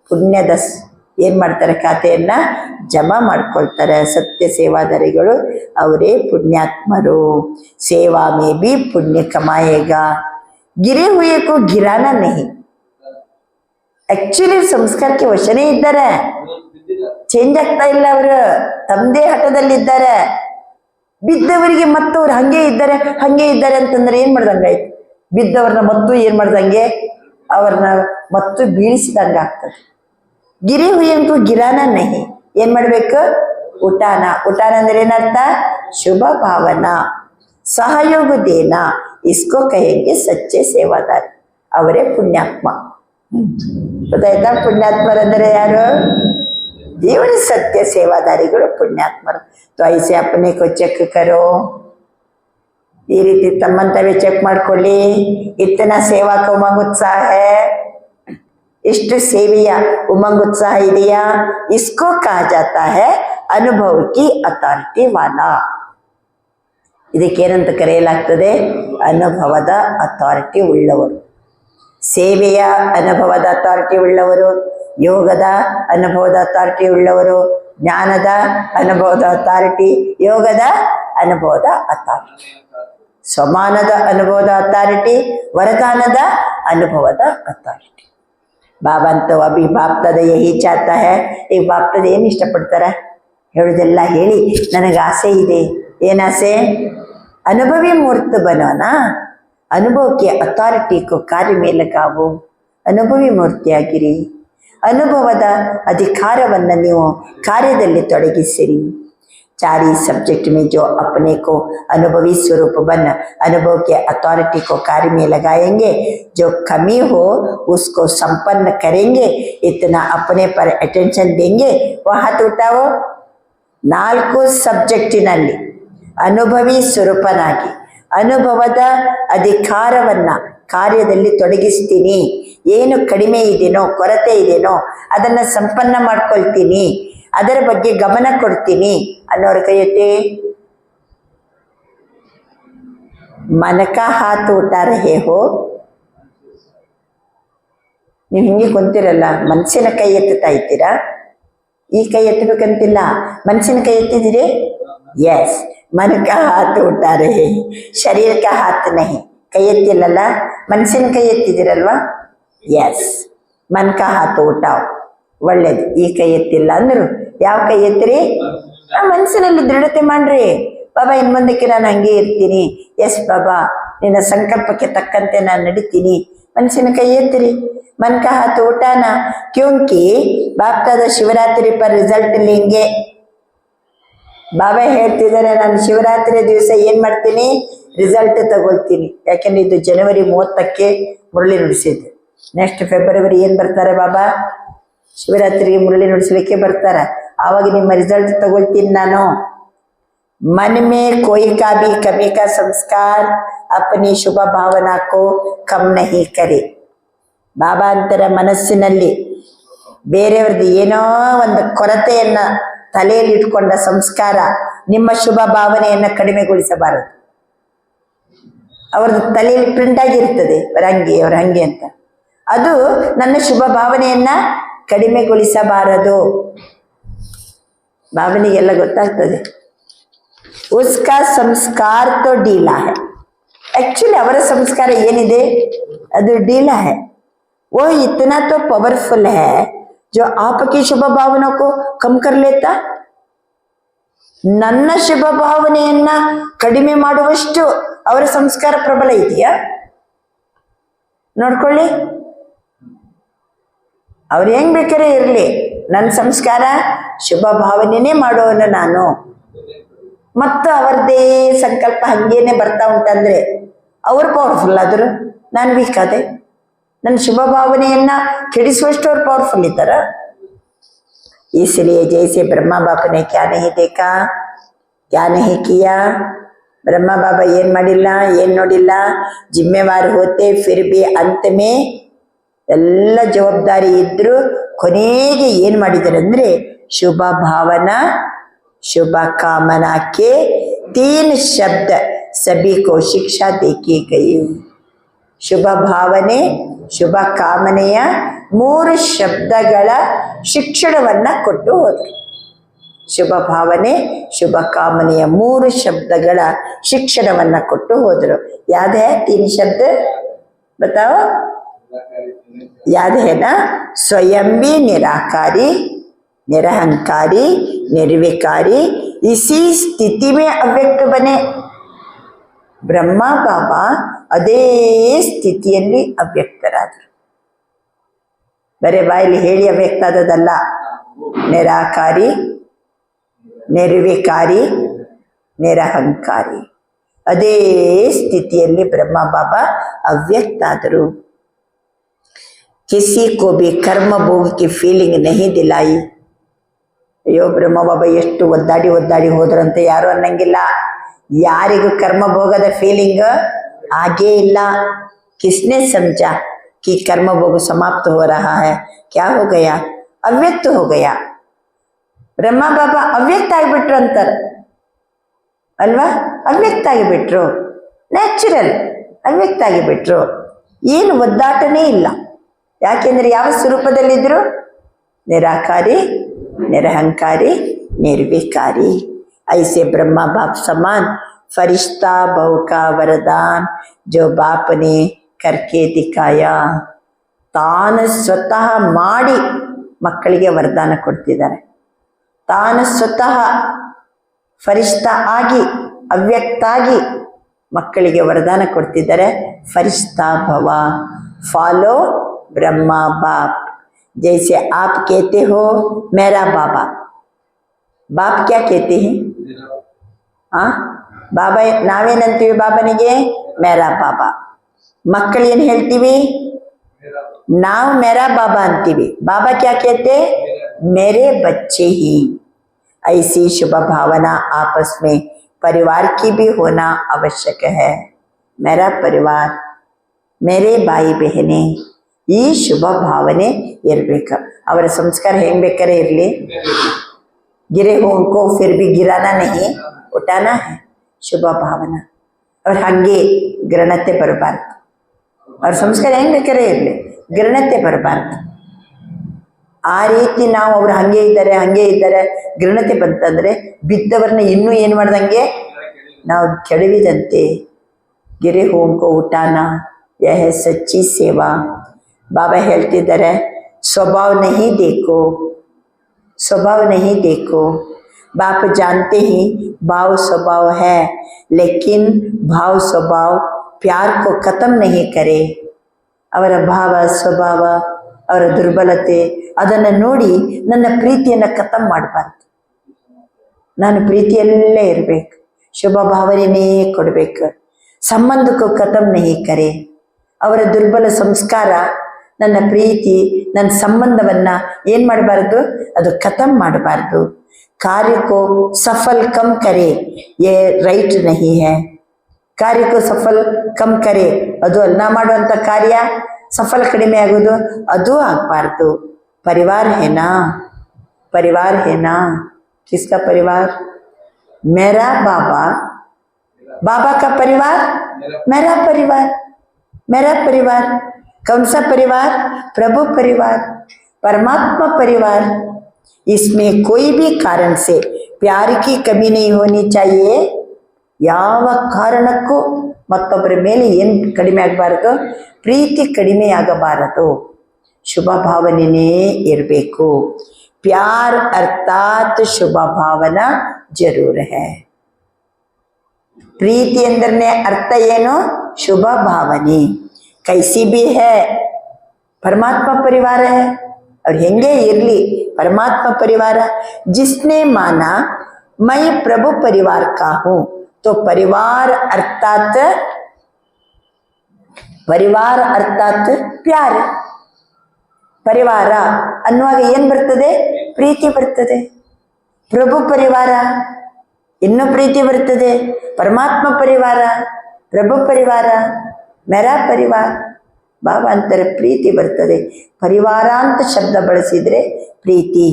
ಪುಣ್ಯದ ಏನ್ ಮಾಡ್ತಾರೆ? ಖಾತೆಯನ್ನ ಜಮಾ ಮಾಡ್ಕೊಳ್ತಾರೆ. ಸತ್ಯ ಸೇವಾದಾರಿಗಳು ಅವರೇ ಪುಣ್ಯಾತ್ಮರು. ಸೇವಾ ಮೇ ಬಿ ಪುಣ್ಯ ಕಮಾಯೇಗಾ. ಗಿರೆ ಹುಯೆ ಕೋ ಗಿರಾನಾ ನಹಿ. ಆಕ್ಚುಲಿ ಸಂಸ್ಕಾರಕ್ಕೆ ವಶನೇ ಇದ್ದಾರೆ, ಚೇಂಜ್ ಆಗ್ತಾ ಇಲ್ಲ. ಅವರು ತಮ್ಮದೇ ಹಠದಲ್ಲಿದ್ದಾರೆ. ಬಿದ್ದವರಿಗೆ ಮತ್ತವ್ರು ಹಂಗೆ ಇದ್ದಾರೆ ಅಂತಂದ್ರೆ ಏನ್ ಮಾಡ್ದಂಗಾಯ್ತು? ಬಿದ್ದವ್ರನ್ನ ಮತ್ತು ಏನ್ ಮಾಡ್ದಂಗೆ? ಅವ್ರನ್ನ ಮತ್ತು ಬೀಳಿಸಿದಂಗ ಆಗ್ತದೆ. ಗಿರೆ ಹುಯ್ಯಂತೂ ಗಿರಾನ ನಹಿ. ಏನ್ ಮಾಡ್ಬೇಕು? ಉಟಾನ ಅಂದ್ರೆ ಏನರ್ಥ? ಶುಭ ಭಾವನಾ, ಸಹಯೋಗ ದೇನ. ಇಸ್ಕೋ ಕಹೆಂಗೆ ಸಚ್ಚೆ ಸೇವಾದಾರಿ. ಅವರೇ ಪುಣ್ಯಾತ್ಮ. ಗೊತ್ತಾಯ್ತಾ? ಪುಣ್ಯಾತ್ಮರಂದ್ರೆ ಯಾರು? ದೇವರ ಸತ್ಯ ಸೇವಾದಾರಿಗಳು ಪುಣ್ಯಾತ್ಮರು. तो ऐसे अपने को ಚೆಕ್ करो. ಈ ರೀತಿ ತಮ್ಮಂತವೇ ಚೆಕ್ ಮಾಡ್ಕೊಳ್ಳಿ. ಇತ್ತನ ಸೇವಾ का उमंग उत्साह है, ಇಷ್ಟು ಸೇವೆಯ ಉಮಂಗ್ ಉತ್ಸಾಹ ಇದೆಯಾ? इसको कहा जाता है अनुभव की अथॉरिटी वाला. ಇದಕ್ಕೇನಂತ ಕರೆಯಲಾಗ್ತದೆ? ಅನುಭವದ ಅಥಾರಿಟಿ ಉಳ್ಳವರು. ಸೇವೆಯ ಅನುಭವದ ಅಥಾರಿಟಿ ಉಳ್ಳವರು, ಯೋಗದ ಅನುಭವದ ಅಥಾರಿಟಿ ಉಳ್ಳವರು, ಜ್ಞಾನದ ಅನುಭವದ ಅಥಾರಿಟಿ, ಯೋಗದ ಅನುಭವದ ಅಥಾರಿಟಿ, ಸಮಾನದ ಅನುಭವದ ಅಥಾರಿಟಿ, ವರದಾನದ ಅನುಭವದ ಅಥಾರಿಟಿ. ಬಾಬಾ ಅಂತ ಅಭಿ ಬಾಪ್ತದ ಯಹಿ ಚಾತ ಹೇ. ಈಗ ಬಾಪ್ತದ ಏನು ಇಷ್ಟಪಡ್ತಾರೆ? ಹೇಳುದೆಲ್ಲ ಹೇಳಿ ನನಗೆ ಆಸೆ ಇದೆ. ಏನಾಸೆ? अनुभवी मूर्त बनोना. अनुभव के ಅಥಾರಿಟಿ को कार्य में लगाओ. ಅನುಭವಿ ಮೂರ್ತಿಯಾಗಿರಿ. ಅನುಭವದ ಅಧಿಕಾರವನ್ನು ನೀವು ಕಾರ್ಯದಲ್ಲಿ ತೊಡಗಿಸಿರಿ. चार ही सब्जेक्ट में जो अपने को अनुभवी स्वरूप बन अनुभव के अथॉरिटी को कार्य में लगाएंगे, जो कमी हो उसको संपन्न करेंगे, इतना अपने पर अटेंशन देंगे, वो हाथ उठाओ। 4 ಸಬ್ಜೆಕ್ಟಿನಲ್ಲಿ ಅನುಭವಿ ಸ್ವರೂಪನಾಗಿ ಅನುಭವದ ಅಧಿಕಾರವನ್ನ ಕಾರ್ಯದಲ್ಲಿ ತೊಡಗಿಸ್ತೀನಿ. ಏನು ಕಡಿಮೆ ಇದೆನೋ, ಕೊರತೆ ಇದೆನೋ ಅದನ್ನ ಸಂಪನ್ನ ಮಾಡ್ಕೊಳ್ತೀನಿ, ಅದರ ಬಗ್ಗೆ ಗಮನ ಕೊಡ್ತೀನಿ ಅನ್ನೋರ ಕೈ ಎತ್ತಿ. ಮನಕ ಹಾತ್ ಉಠಾ ರಹೆ ಹೋ. ನೀವು ಹಿಂಗೆ ಕುಂತಿರಲ್ಲ, ಮನಸ್ಸಿನ ಕೈ ಎತ್ತುತ್ತಾ ಇದ್ದೀರಾ. ಈ ಕೈ ಎತ್ತಬೇಕಂತಿಲ್ಲ, ಮನಸ್ಸಿನ ಕೈ ಎತ್ತಿದಿರಿ. यस, मन का हाथ उठा रहे, शरीर का हाथ नहीं. ಕೈ ಎತ್ತಿಲ್ಲಲ್ಲ, ಮನಸ್ಸಿನ ಕೈ ಎತ್ತಿದಿರಲ್ವಾ. ಎಸ್, ಮನ್ ಕಾ ಹಾತ್ ಉಠಾವ್. ಒಳ್ಳೇದು. ಈ ಕೈ ಎತ್ತಿಲ್ಲ ಅಂದ್ರು ಯಾವ ಕೈ ಎತ್ತಿರಿ? ಆ ಮನಸ್ಸಿನಲ್ಲಿ ದೃಢತೆ ಮಾಡ್ರಿ. ಬಾಬಾ ಇನ್ ಮುಂದಕ್ಕೆ ನಾನು ಹಂಗೆ ಇರ್ತೀನಿ. ಎಸ್ ಬಾಬಾ, ನಿನ್ನ ಸಂಕಲ್ಪಕ್ಕೆ ತಕ್ಕಂತೆ ನಾನು ನಡಿತೀನಿ. ಮನಸ್ಸಿನ ಕೈ ಎತ್ತಿರಿ. मन का हाथ उठाना, क्योंकि बाप दादा शिवरात्रि पर रिजल्ट लेंगे. ಬಾಬಾ ಹೇಳ್ತಿದ್ದಾರೆ, ನಾನು ಶಿವರಾತ್ರಿ ದಿವಸ ಏನ್ ಮಾಡ್ತೀನಿ? ರಿಸಲ್ಟ್ ತಗೊಳ್ತೀನಿ. ಯಾಕೆಂದ್ರೆ ಇದು ಜನವರಿ 30ಕ್ಕೆ ಮುರಳಿ ನುಡಿಸಿದ್ದು. ನೆಕ್ಸ್ಟ್ ಫೆಬ್ರವರಿ ಏನ್ ಬರ್ತಾರೆ ಬಾಬಾ? ಶಿವರಾತ್ರಿಗೆ ಮುರಳಿ ನುಡಿಸ್ಲಿಕ್ಕೆ ಬರ್ತಾರೆ. ಆವಾಗ ನಿಮ್ಮ ರಿಸಲ್ಟ್ ತಗೊಳ್ತೀನಿ ನಾನು. मन में कोई का भी कमी का संस्कार अपनी शुभ भावना को कम नहीं करे. ಬಾಬಾ ಅಂತರ, ಮನಸ್ಸಿನಲ್ಲಿ ಬೇರೆಯವ್ರದ್ದು ಏನೋ ಒಂದು ಕೊರತೆಯನ್ನ ತಲೆಯಲ್ಲಿ ಇಟ್ಕೊಂಡ ಸಂಸ್ಕಾರ ನಿಮ್ಮ ಶುಭ ಭಾವನೆಯನ್ನ ಕಡಿಮೆಗೊಳಿಸಬಾರದು. ಅವ್ರದ್ದು ತಲೆಯಲ್ಲಿ ಪ್ರಿಂಟ್ ಆಗಿರ್ತದೆ, ಅವ್ರ ಹಂಗೆ ಅಂತ. ಅದು ನನ್ನ ಶುಭ ಭಾವನೆಯನ್ನ ಕಡಿಮೆಗೊಳಿಸಬಾರದು. ಭಾವನೆಗೆಲ್ಲ ಗೊತ್ತಾಗ್ತದೆ. ಉಸ್ಕಾ ಸಂಸ್ಕಾರ ತೋ ಡೀಲಾ ಹೈ. ಆಕ್ಚುಲಿ ಅವರ ಸಂಸ್ಕಾರ ಏನಿದೆ ಅದು ಡೀಲಾ ಹೈ. वो इतना तो पावरफुल है जो आपकी शुभ भावना को कम कर लेता. ನನ್ನ ಶುಭ ಭಾವನೆಯನ್ನ ಕಡಿಮೆ ಮಾಡುವಷ್ಟು ಅವರ ಸಂಸ್ಕಾರ ಪ್ರಬಲ ಇದೆಯಾ ನೋಡ್ಕೊಳ್ಳಿ. ಅವ್ರು ಹೆಂಗ್ ಬೇಕಾರೆ ಇರ್ಲಿ, ನನ್ನ ಸಂಸ್ಕಾರ ಶುಭ ಭಾವನೆನೇ ಮಾಡೋನು ನಾನು. ಮತ್ತು ಅವರದೇ ಸಂಕಲ್ಪ ಹಂಗೇನೆ ಬರ್ತಾ ಉಂಟಂದ್ರೆ ಅವ್ರು ಪವರ್ಫುಲ್ ಆದ್ರು, ನಾನು ವೀಕ್ ಆದೆ. ನನ್ನ ಶುಭ ಭಾವನೆಯನ್ನ ಕೆಡಿಸುವಷ್ಟು ಅವ್ರು ಪವರ್ಫುಲ್ ಇದ್ದಾರ. इसलिए जैसे ब्रह्मा बाप ने क्या नहीं देखा, क्या नहीं किया. ब्रह्मा बाबा ಏನ್ ಮಾಡಿಲ್ಲ, ಏನ್ ನೋಡಿಲ್ಲ. ಜಿಮ್ಮೆವಾರ್ ಹೋತೆ ಫಿರ್ ಬಿ ಅಂತ್ ಮೇ ಎಲ್ಲ ಜವಾಬ್ದಾರಿ ಇದ್ರು ಕೊನೆಗೆ ಏನ್ ಮಾಡಿದ್ದಾರೆ ಅಂದ್ರೆ ಶುಭ ಭಾವನಾ शुभ कामना के 3 शब्द सभी को शिक्षा देकी गई. ಶುಭ ಭಾವನೆ, ಶುಭ ಕಾಮನೆಯ 3 ಶಬ್ದಗಳ ಶಿಕ್ಷಣವನ್ನ ಕೊಟ್ಟು ಹೋದರು. ಶುಭ ಭಾವನೆ, ಶುಭ ಕಾಮನೆಯ 3 ಶಬ್ದಗಳ ಶಿಕ್ಷಣವನ್ನ ಕೊಟ್ಟು ಹೋದರು. ಯಾದ ಹೈ 3 ಶಬ್ದ बताओ? याद है ना? स्वयं भी निराकारी, निरहंकारी, निर्विकारी, इसी स्थिति में अव्यक्त बने. ಬ್ರಹ್ಮ ಬಾಬಾ ಅದೇ ಸ್ಥಿತಿಯಲ್ಲಿ ಅವ್ಯಕ್ತರಾದರು. ಬರೇ ಬಾಯಲ್ಲಿ ಹೇಳಿ ಅವ್ಯಕ್ತ ಆದದಲ್ಲ. ನಿರಾಕಾರಿ, ನಿರ್ವಿಕಾರಿ, ನಿರಹಂಕಾರಿ, ಅದೇ ಸ್ಥಿತಿಯಲ್ಲಿ ಬ್ರಹ್ಮ ಬಾಬಾ ಅವ್ಯಕ್ತ ಆದರು. किसी को भी कर्म भोग की फीलिंग नहीं दिलाई. ಅಯ್ಯೋ ಬ್ರಹ್ಮ ಬಾಬಾ ಎಷ್ಟು ಒದ್ದಾಡಿ ಒದ್ದಾಡಿ ಹೋದ್ರಂತ ಯಾರು ಅನ್ನಂಗಿಲ್ಲ. ಯಾರಿಗೂ ಕರ್ಮ ಭೋಗದ ಫೀಲಿಂಗ್ ಆಗೇ ಇಲ್ಲ. किसने समझा कि कर्म भोग समाप्त हो रहा है? क्या हो गया? ಅವ್ಯಕ್ತ हो गया. ಬ್ರಹ್ಮ ಬಾಬಾ ಅವ್ಯಕ್ತ ಆಗಿಬಿಟ್ರು ಅಂತಾರೆ ಅಲ್ವಾ? ಅವ್ಯಕ್ತ ಆಗಿಬಿಟ್ರು, ನ್ಯಾಚುರಲ್ ಅವ್ಯಕ್ತ ಆಗಿಬಿಟ್ರು. ಏನು ಒದ್ದಾಟನೇ ಇಲ್ಲ. ಯಾಕೆಂದ್ರೆ ಯಾವ ಸ್ವರೂಪದಲ್ಲಿದ್ರು? निराकारी, निरहंकारी, निर्विकारी. ऐसे ब्रह्मा बाप समान फरिश्ता बहु का वरदान जो बाप ने करके दिखाया. ತಾನು ಸ್ವತಃ ಮಾಡಿ ಮಕ್ಕಳಿಗೆ ವರದಾನ ಕೊಡ್ತಿದ್ದಾರೆ. ತಾನು ಸ್ವತಃ ಫರಿಶ್ತಾ ಆಗಿ ಅವ್ಯಕ್ತಾಗಿ ಮಕ್ಕಳಿಗೆ ವರದಾನ ಕೊಡ್ತಿದ್ದಾರೆ. ಫರಿಶ್ತಾ ಭವ, ಫಾಲೋ ब्रह्मा बाप. जैसे आप कहते हो मेरा बाबा, बाप क्या कहते हैं? ಆ ಬಾಬಾ ನಾವೇನಂತೀವಿ ಬಾಬನಿಗೆ? ಮೇರಾ ಬಾಬಾ. ಮಕ್ಕಳು ಏನ್ ಹೇಳ್ತೀವಿ? ನಾವು ಮೇರಾ ಬಾಬಾ ಅಂತೀವಿ. ಬಾಬಾ ಕ್ಯಾ कहते? मेरे बच्चे ही। ऐसी शुभ भावना आपस में परिवार की भी होना आवश्यक है। मेरा परिवार, मेरे भाई बहने, ಈ ಶುಭ ಭಾವನೆ ಇರ್ಬೇಕು. ಅವರ ಸಂಸ್ಕಾರ ಹೆಂಗ್ ಬೇಕಾರೆ ಇರ್ಲಿ, गिरे हो उनको फिर भी गिराना नहीं, उठाना है। ಶುಭ ಭಾವನಾ. ಅವ್ರ ಹಂಗೆ ಗಿರಣತೆ ಬರಬಾರ್ದು. ಅವ್ರ ಸಂಸ್ಕಾರ ಹೆಂಗ್ ಬೇಕಾರೆ ಇರ್ಲಿ, ಗಿರಣತೆ ಬರಬಾರ್ದು. ಆ ರೀತಿ ನಾವು ಅವ್ರು ಹಂಗೆ ಇದ್ದಾರೆ ಗಿರಣತೆ ಬಂತಂದ್ರೆ ಬಿದ್ದವ್ರನ್ನ ಇನ್ನೂ ಏನ್ ಮಾಡ್ದಂಗೆ, ನಾವು ಕೆಡವಿದಂತೆ. ಗಿರೆ ಹೋಂಕೋ ಉಟಾನ ಯಹ ಸಚ್ಚಿ ಸೇವಾ. ಬಾಬಾ ಹೇಳ್ತಿದ್ದಾರೆ, ಸ್ವಭಾವ नहीं देखो। बाप जानते ही भाव स्वभाव है, लेकिन भाव स्वभाव प्यार को खत्म नहीं करे। ಅವರ ಭಾವ ಸ್ವಭಾವ, ಅವರ ದುರ್ಬಲತೆ ಅದನ್ನು ನೋಡಿ ನನ್ನ ಪ್ರೀತಿಯನ್ನು ಖತಮ್ ಮಾಡಬಾರ್ದು. ನಾನು ಪ್ರೀತಿಯಲ್ಲೇ ಇರಬೇಕು, ಶುಭ ಭಾವನೆಯೇ ಕೊಡಬೇಕು. ಸಂಬಂಧಕ್ಕೂ ಖತಮ್ ನಹಿ ಕರೆ. ಅವರ ದುರ್ಬಲ ಸಂಸ್ಕಾರ ನನ್ನ ಪ್ರೀತಿ, ನನ್ನ ಸಂಬಂಧವನ್ನ ಏನ್ ಮಾಡಬಾರ್ದು, ಅದು ಖತಮ್ ಮಾಡಬಾರ್ದು. ಕಾರ್ಯಕ್ಕೋ ಸಫಲ್ ಕಮ್ ಕರೆ, ಯೇ ರೈಟ್ ನಹಿ ಹೈ. ಕಾರ್ಯಕ್ಕೋ ಸಫಲ್ ಕಮ್ ಕರೆ, ಅದು ಅಲ್ಲ ಮಾಡುವಂತ ಕಾರ್ಯ ಸಫಲ ಕಡಿಮೆ ಆಗೋದು, ಅದು ಆಗಬಾರ್ದು. ಪರಿವಾರ ಹೇನಾ, ಕಿಸ್ಕಾ ಪರಿವಾರ? ಮೇರಾ ಬಾಬಾ, बाबा का परिवार मेरा परिवार। कौन सा परिवार? प्रभु परिवार, परमात्मा परिवार। इसमें कोई भी कारण से प्यार की कमी नहीं होनी चाहिए। ಯಾವ ಕಾರಣಕ್ಕೂ ಮತ್ತೊಬ್ಬರ ಮೇಲೆ ಏನು ಕಡಿಮೆ ಆಗಬಾರದು, ಪ್ರೀತಿ ಕಡಿಮೆ ಆಗಬಾರದು. ಶುಭ ಭಾವನೆನೇ ಇರಬೇಕು. ಪ್ಯಾರ್ ಅರ್ಥಾತ್ ಶುಭ ಭಾವನಾ ಜರೂರ್ ಹೈ. ಪ್ರೀತಿ ಅಂದ್ರೆ ಅರ್ಥ ಏನು? ಶುಭ ಭಾವನೆ. कैसी भी है, परमात्मा परिवार है। और ಹೆಂಗೆ ಇರಲಿ परमात्मा परिवार। जिसने माना मैं प्रभु परिवार का हूँ, तो परिवार अर्थात प्यार। ಪರಿವಾರ ಅನ್ನುವಾಗ ಏನ್ ಬರ್ತದೆ? ಪ್ರೀತಿ ಬರ್ತದೆ. ಪ್ರಭು ಪರಿವಾರ ಇನ್ನೂ ಪ್ರೀತಿ ಬರ್ತದೆ. ಪರಮಾತ್ಮ ಪರಿವಾರ, ಪ್ರಭು ಪರಿವಾರ, ಮೇರಾ ಪರಿವಾರ. ಬಾಬಾ ಅಂತಾರೆ ಪ್ರೀತಿ ಬರ್ತದೆ. ಪರಿವಾರ ಅಂತ ಶಬ್ದ ಬಳಸಿದ್ರೆ ಪ್ರೀತಿ.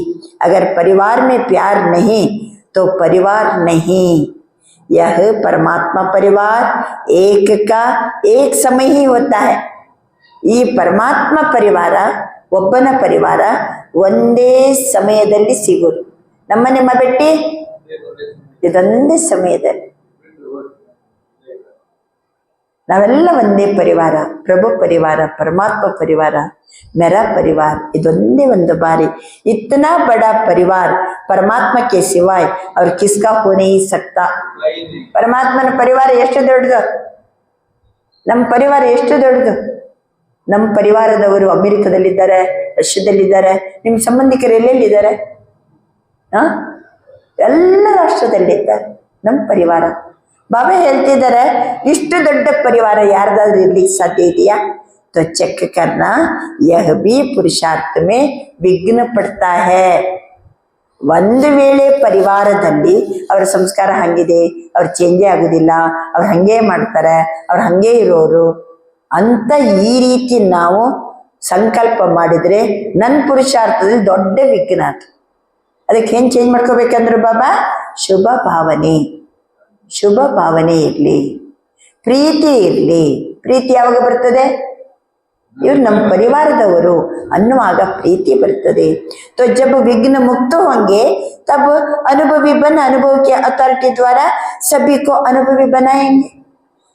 ಅಗರ್ ಪರಿವಾರ में प्यार नहीं तो परिवार नहीं। यह परमात्मा परिवार एक का एक समय ही होता है। ಈ ಪರಮಾತ್ಮ ಪರಿವಾರ, ಒಬ್ಬನ ಪರಿವಾರ ಒಂದೇ ಸಮಯದಲ್ಲಿ ಸಿಗೋದು. ನಮ್ಮ ನಿಮ್ಮ ಭೇಟಿ ಇದೊಂದೇ ಸಮಯದಲ್ಲಿ. ನಾವೆಲ್ಲ ಒಂದೇ ಪರಿವಾರ, ಪ್ರಭು ಪರಿವಾರ, ಪರಮಾತ್ಮ ಪರಿವಾರ, ಮೇರಾ ಪರಿವಾರ. ಇದೊಂದೇ ಒಂದು ಬಾರಿ. ಇತನಾ ಬಡಾ ಪರಿವಾರ ಪರಮಾತ್ಮ ಕೆ ಸಿವಾಯ್ ಅವ್ರ ಕಿಸ್ಕಾ ಹೋ ನಹೀ ಸಕ್ತಾ. ಪರಮಾತ್ಮನ ಪರಿವಾರ ಎಷ್ಟು ದೊಡ್ಡದು, ನಮ್ಮ ಪರಿವಾರ ಎಷ್ಟು ದೊಡ್ಡದು. ನಮ್ಮ ಪರಿವಾರದವರು ಅಮೆರಿಕದಲ್ಲಿದ್ದಾರೆ, ರಷ್ಯಾದಲ್ಲಿದ್ದಾರೆ. ನಿಮ್ಮ ಸಂಬಂಧಿಕರು ಎಲ್ಲೆಲ್ಲಿದ್ದಾರೆ? ಎಲ್ಲ ರಾಷ್ಟ್ರದಲ್ಲಿದ್ದಾರೆ ನಮ್ಮ ಪರಿವಾರ. ಬಾಬಾ ಹೇಳ್ತಿದ್ದಾರೆ, ಇಷ್ಟು ದೊಡ್ಡ ಪರಿವಾರ ಯಾರ್ದಾದ್ರೂ ಇರ್ಲಿ ಸಾಧ್ಯ ಇದೆಯಾ? तो चेक करना, यह भी पुरुषार्थ में विघ्न पड़ता है। ಒಂದು ವೇಳೆ ಪರಿವಾರದಲ್ಲಿ ಅವರ ಸಂಸ್ಕಾರ ಹಂಗಿದೆ, ಅವ್ರು ಚೇಂಜೇ ಆಗುದಿಲ್ಲ, ಅವ್ರು ಹಂಗೆ ಮಾಡ್ತಾರೆ, ಅವ್ರು ಹಂಗೆ ಇರೋರು ಅಂತ ಈ ರೀತಿ ನಾವು ಸಂಕಲ್ಪ ಮಾಡಿದ್ರೆ ನನ್ನ ಪುರುಷಾರ್ಥದಲ್ಲಿ ದೊಡ್ಡ ವಿಘ್ನ ಅದು. ಅದಕ್ಕೆ ಏನ್ ಚೇಂಜ್ ಮಾಡ್ಕೋಬೇಕಂದ್ರೆ ಬಾಬಾ ಶುಭ ಭಾವನೆ ಇರ್ಲಿ, ಪ್ರೀತಿ ಇರ್ಲಿ. ಪ್ರೀತಿ ಯಾವಾಗ ಬರ್ತದೆ? ಇವ್ರು ನಮ್ಮ ಪರಿವಾರದವರು ಅನ್ನುವಾಗ ಪ್ರೀತಿ ಬರ್ತದೆ. तो जब विघ्न मुक्त होंगे तब अनुभवी बन अनुभव के अथॉरिटी द्वारा सभी को अनुभवी बनाएंगे।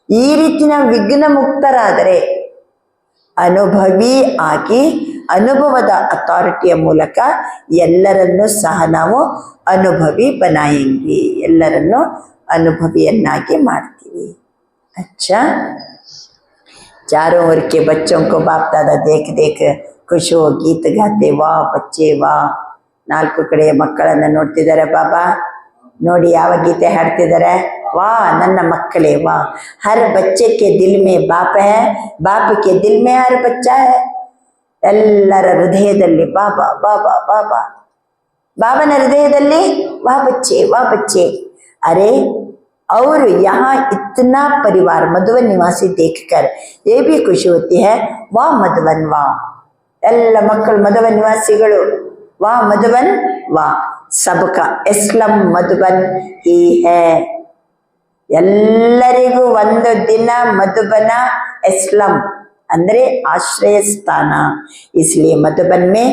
ಈ ರೀತಿ ನಾವು ವಿಘ್ನ ಮುಕ್ತರಾದರೆ ಅನುಭವಿ ಆಗಿ ಅನುಭವದ ಅಥಾರಿಟಿಯ ಮೂಲಕ ಎಲ್ಲರನ್ನೂ ಸಹ ನಾವು ಅನುಭವಿ ಬನಾಯಂಗಿ, ಎಲ್ಲರನ್ನೂ ಅನುಭವಿಯನ್ನಾಗಿ ಮಾಡ್ತೀವಿ. अच्छा, चारों ओर के बच्चों को बाप दादा देख देख खुश हो गीत गाते, वाह बच्चे वाह. ನಾಲ್ಕು ಕಡೆ ಮಕ್ಕಳನ್ನ ನೋಡ್ತಿದ್ದಾರೆ ಬಾಬಾ. ನೋಡಿ ಯಾವ ಗೀತೆ ಹಾಡ್ತಿದ್ದಾರೆ, ವಾ ನನ್ನ ಮಕ್ಕಳೇ ವಾ, ಹರ್ ಬಚ್ಚೆ ಕೆ ದಿಲ್ ಮೇ ಬಾಪ್ ಹೈ, ಬಾಪ್ ಕೆ ದಿಲ್ ಮೇ ಹರ್ ಬಚ್ಚಾ ಹೈ. ಎಲ್ಲರ ಹೃದಯದಲ್ಲಿ ಬಾಬಾ ಬಾಬಾ ಬಾಬಾ, ಬಾಬನ ಹೃದಯದಲ್ಲಿ ವಾ ಬಚ್ಚೆ. अरे और यहाँ इतना परिवार मधुबन निवासी देखकर ये भी खुशी होती है, वाह मधुबन वाह. ಎಲ್ಲ ಮಕ್ಕಳು ಮಧುಬನ್ ನಿವಾಸಿಗಳು, ವಾ ಮಧುಬನ್ ವಾ. ಸಬ್ಕಾ ಇಸ್ಲಾಂ ಮಧುಬನ್ ಹಿ ಹೈ. ಎಲ್ಲರಿಗೂ ಒಂದು ದಿನ ಮಧುಬನ ಇಸ್ಲಾಂ ಅಂದ್ರೆ ಆಶ್ರಯ ಸ್ಥಾನ. इसलिए ಮಧುಬನ್ ಮೇ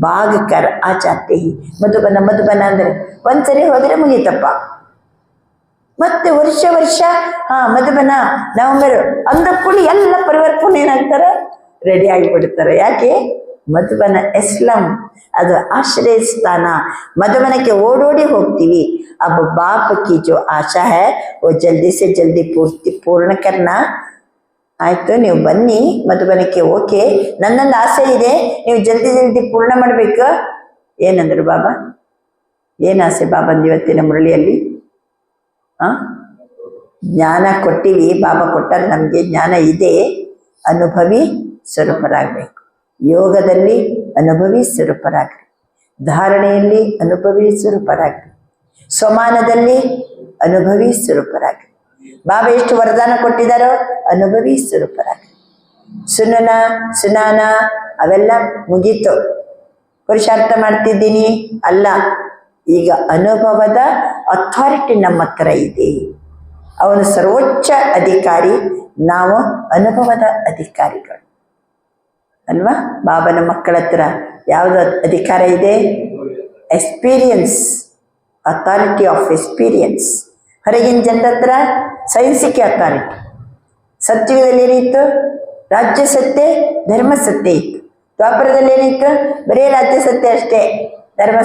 ಭಾಗ್ ಕರ್ ಆ ಜಾತೆ ಹಿ. ಮಧುಬನ ಅಂದ್ರೆ ಒಂದ್ಸರಿ ಹೋದ್ರೆ ಮುಗೀತಪ್ಪ, ಮತ್ತೆ ವರ್ಷ ಮಧುಬನ ನವೆಂಬರ್ ಅಂದ ಕೂಡಿ ಎಲ್ಲ ಪರಿವರ್ತನೆ ಏನಾಗ್ತಾರೆ, ರೆಡಿ ಆಗಿಬಿಡ್ತಾರೆ. ಯಾಕೆ? ಮಧುಬನ ಇಸ್ಲಾಂ ಅದು ಆಶ್ರಯ ಸ್ಥಾನ. ಮಧುಬನಕ್ಕೆ ಓಡೋಡಿ ಹೋಗ್ತೀವಿ. अब बाप की जो आशा है वो जल्दी से जल्दी पूर्ण करना. ಆಯ್ತು, ನೀವು ಬನ್ನಿ ಮಧುಬನಕ್ಕೆ, ಓಕೆ, ನನ್ನೊಂದು ಆಸೆ ಇದೆ, ನೀವು ಜಲ್ದಿ ಪೂರ್ಣ ಮಾಡ್ಬೇಕು. ಏನಂದ್ರು ಬಾಬಾ? ಏನ್ ಆಸೆ ಬಾಬಂದು ಇವತ್ತಿನ ಮುರಳಿಯಲ್ಲಿ? ಜ್ಞಾನ ಕೊಟ್ಟಿವಿ, ಬಾಬಾ ಕೊಟ್ಟರೆ ನಮಗೆ ಜ್ಞಾನ ಇದೆ, ಅನುಭವಿ ಸ್ವರೂಪರಾಗಬೇಕು. ಯೋಗದಲ್ಲಿ ಅನುಭವಿ ಸ್ವರೂಪರಾಗ್ರಿ, ಧಾರಣೆಯಲ್ಲಿ ಅನುಭವಿ ಸ್ವರೂಪರಾಗ್ರಿ, ಸ್ವಮಾನದಲ್ಲಿ ಅನುಭವಿ ಸ್ವರೂಪರಾಗ್ರಿ. ಬಾಬಾ ಎಷ್ಟು ವರದಾನ ಕೊಟ್ಟಿದ್ದಾರೋ ಅನುಭವಿ ಸ್ವರೂಪರಾಗ್ರಿ. ಸುನಾನ ಅವೆಲ್ಲ ಮುಗೀತು, ಪುರುಷಾರ್ಥ ಮಾಡ್ತಿದ್ದೀನಿ ಅಲ್ಲ. ಈಗ ಅನುಭವದ ಅಥಾರಿಟಿ ನಮ್ಮ ಹತ್ರ ಇದೆ. ಅವನು ಸರ್ವೋಚ್ಚ ಅಧಿಕಾರಿ, ನಾವು ಅನುಭವದ ಅಧಿಕಾರಿಗಳು ಅಲ್ವಾ? ಬಾಬನ ಮಕ್ಕಳ ಹತ್ರ ಯಾವುದು ಅಧಿಕಾರ ಇದೆ? Experience, authority of experience. ಹೊರಗಿನ ಜನರ ಹತ್ರ ಸೈನ್ಸಿಗೆ ಅಥಾರಿಟಿ. ಸತ್ಯುಗದಲ್ಲಿ ಏನಿತ್ತು? ರಾಜ್ಯ ಸತ್ಯ, ಧರ್ಮ ಸತ್ಯ ಇತ್ತು. ದ್ವಾಪರದಲ್ಲಿ ಏನಿತ್ತು? ಬರೀ ರಾಜ್ಯ ಸತ್ಯ ಅಷ್ಟೇ, ಧರ್ಮ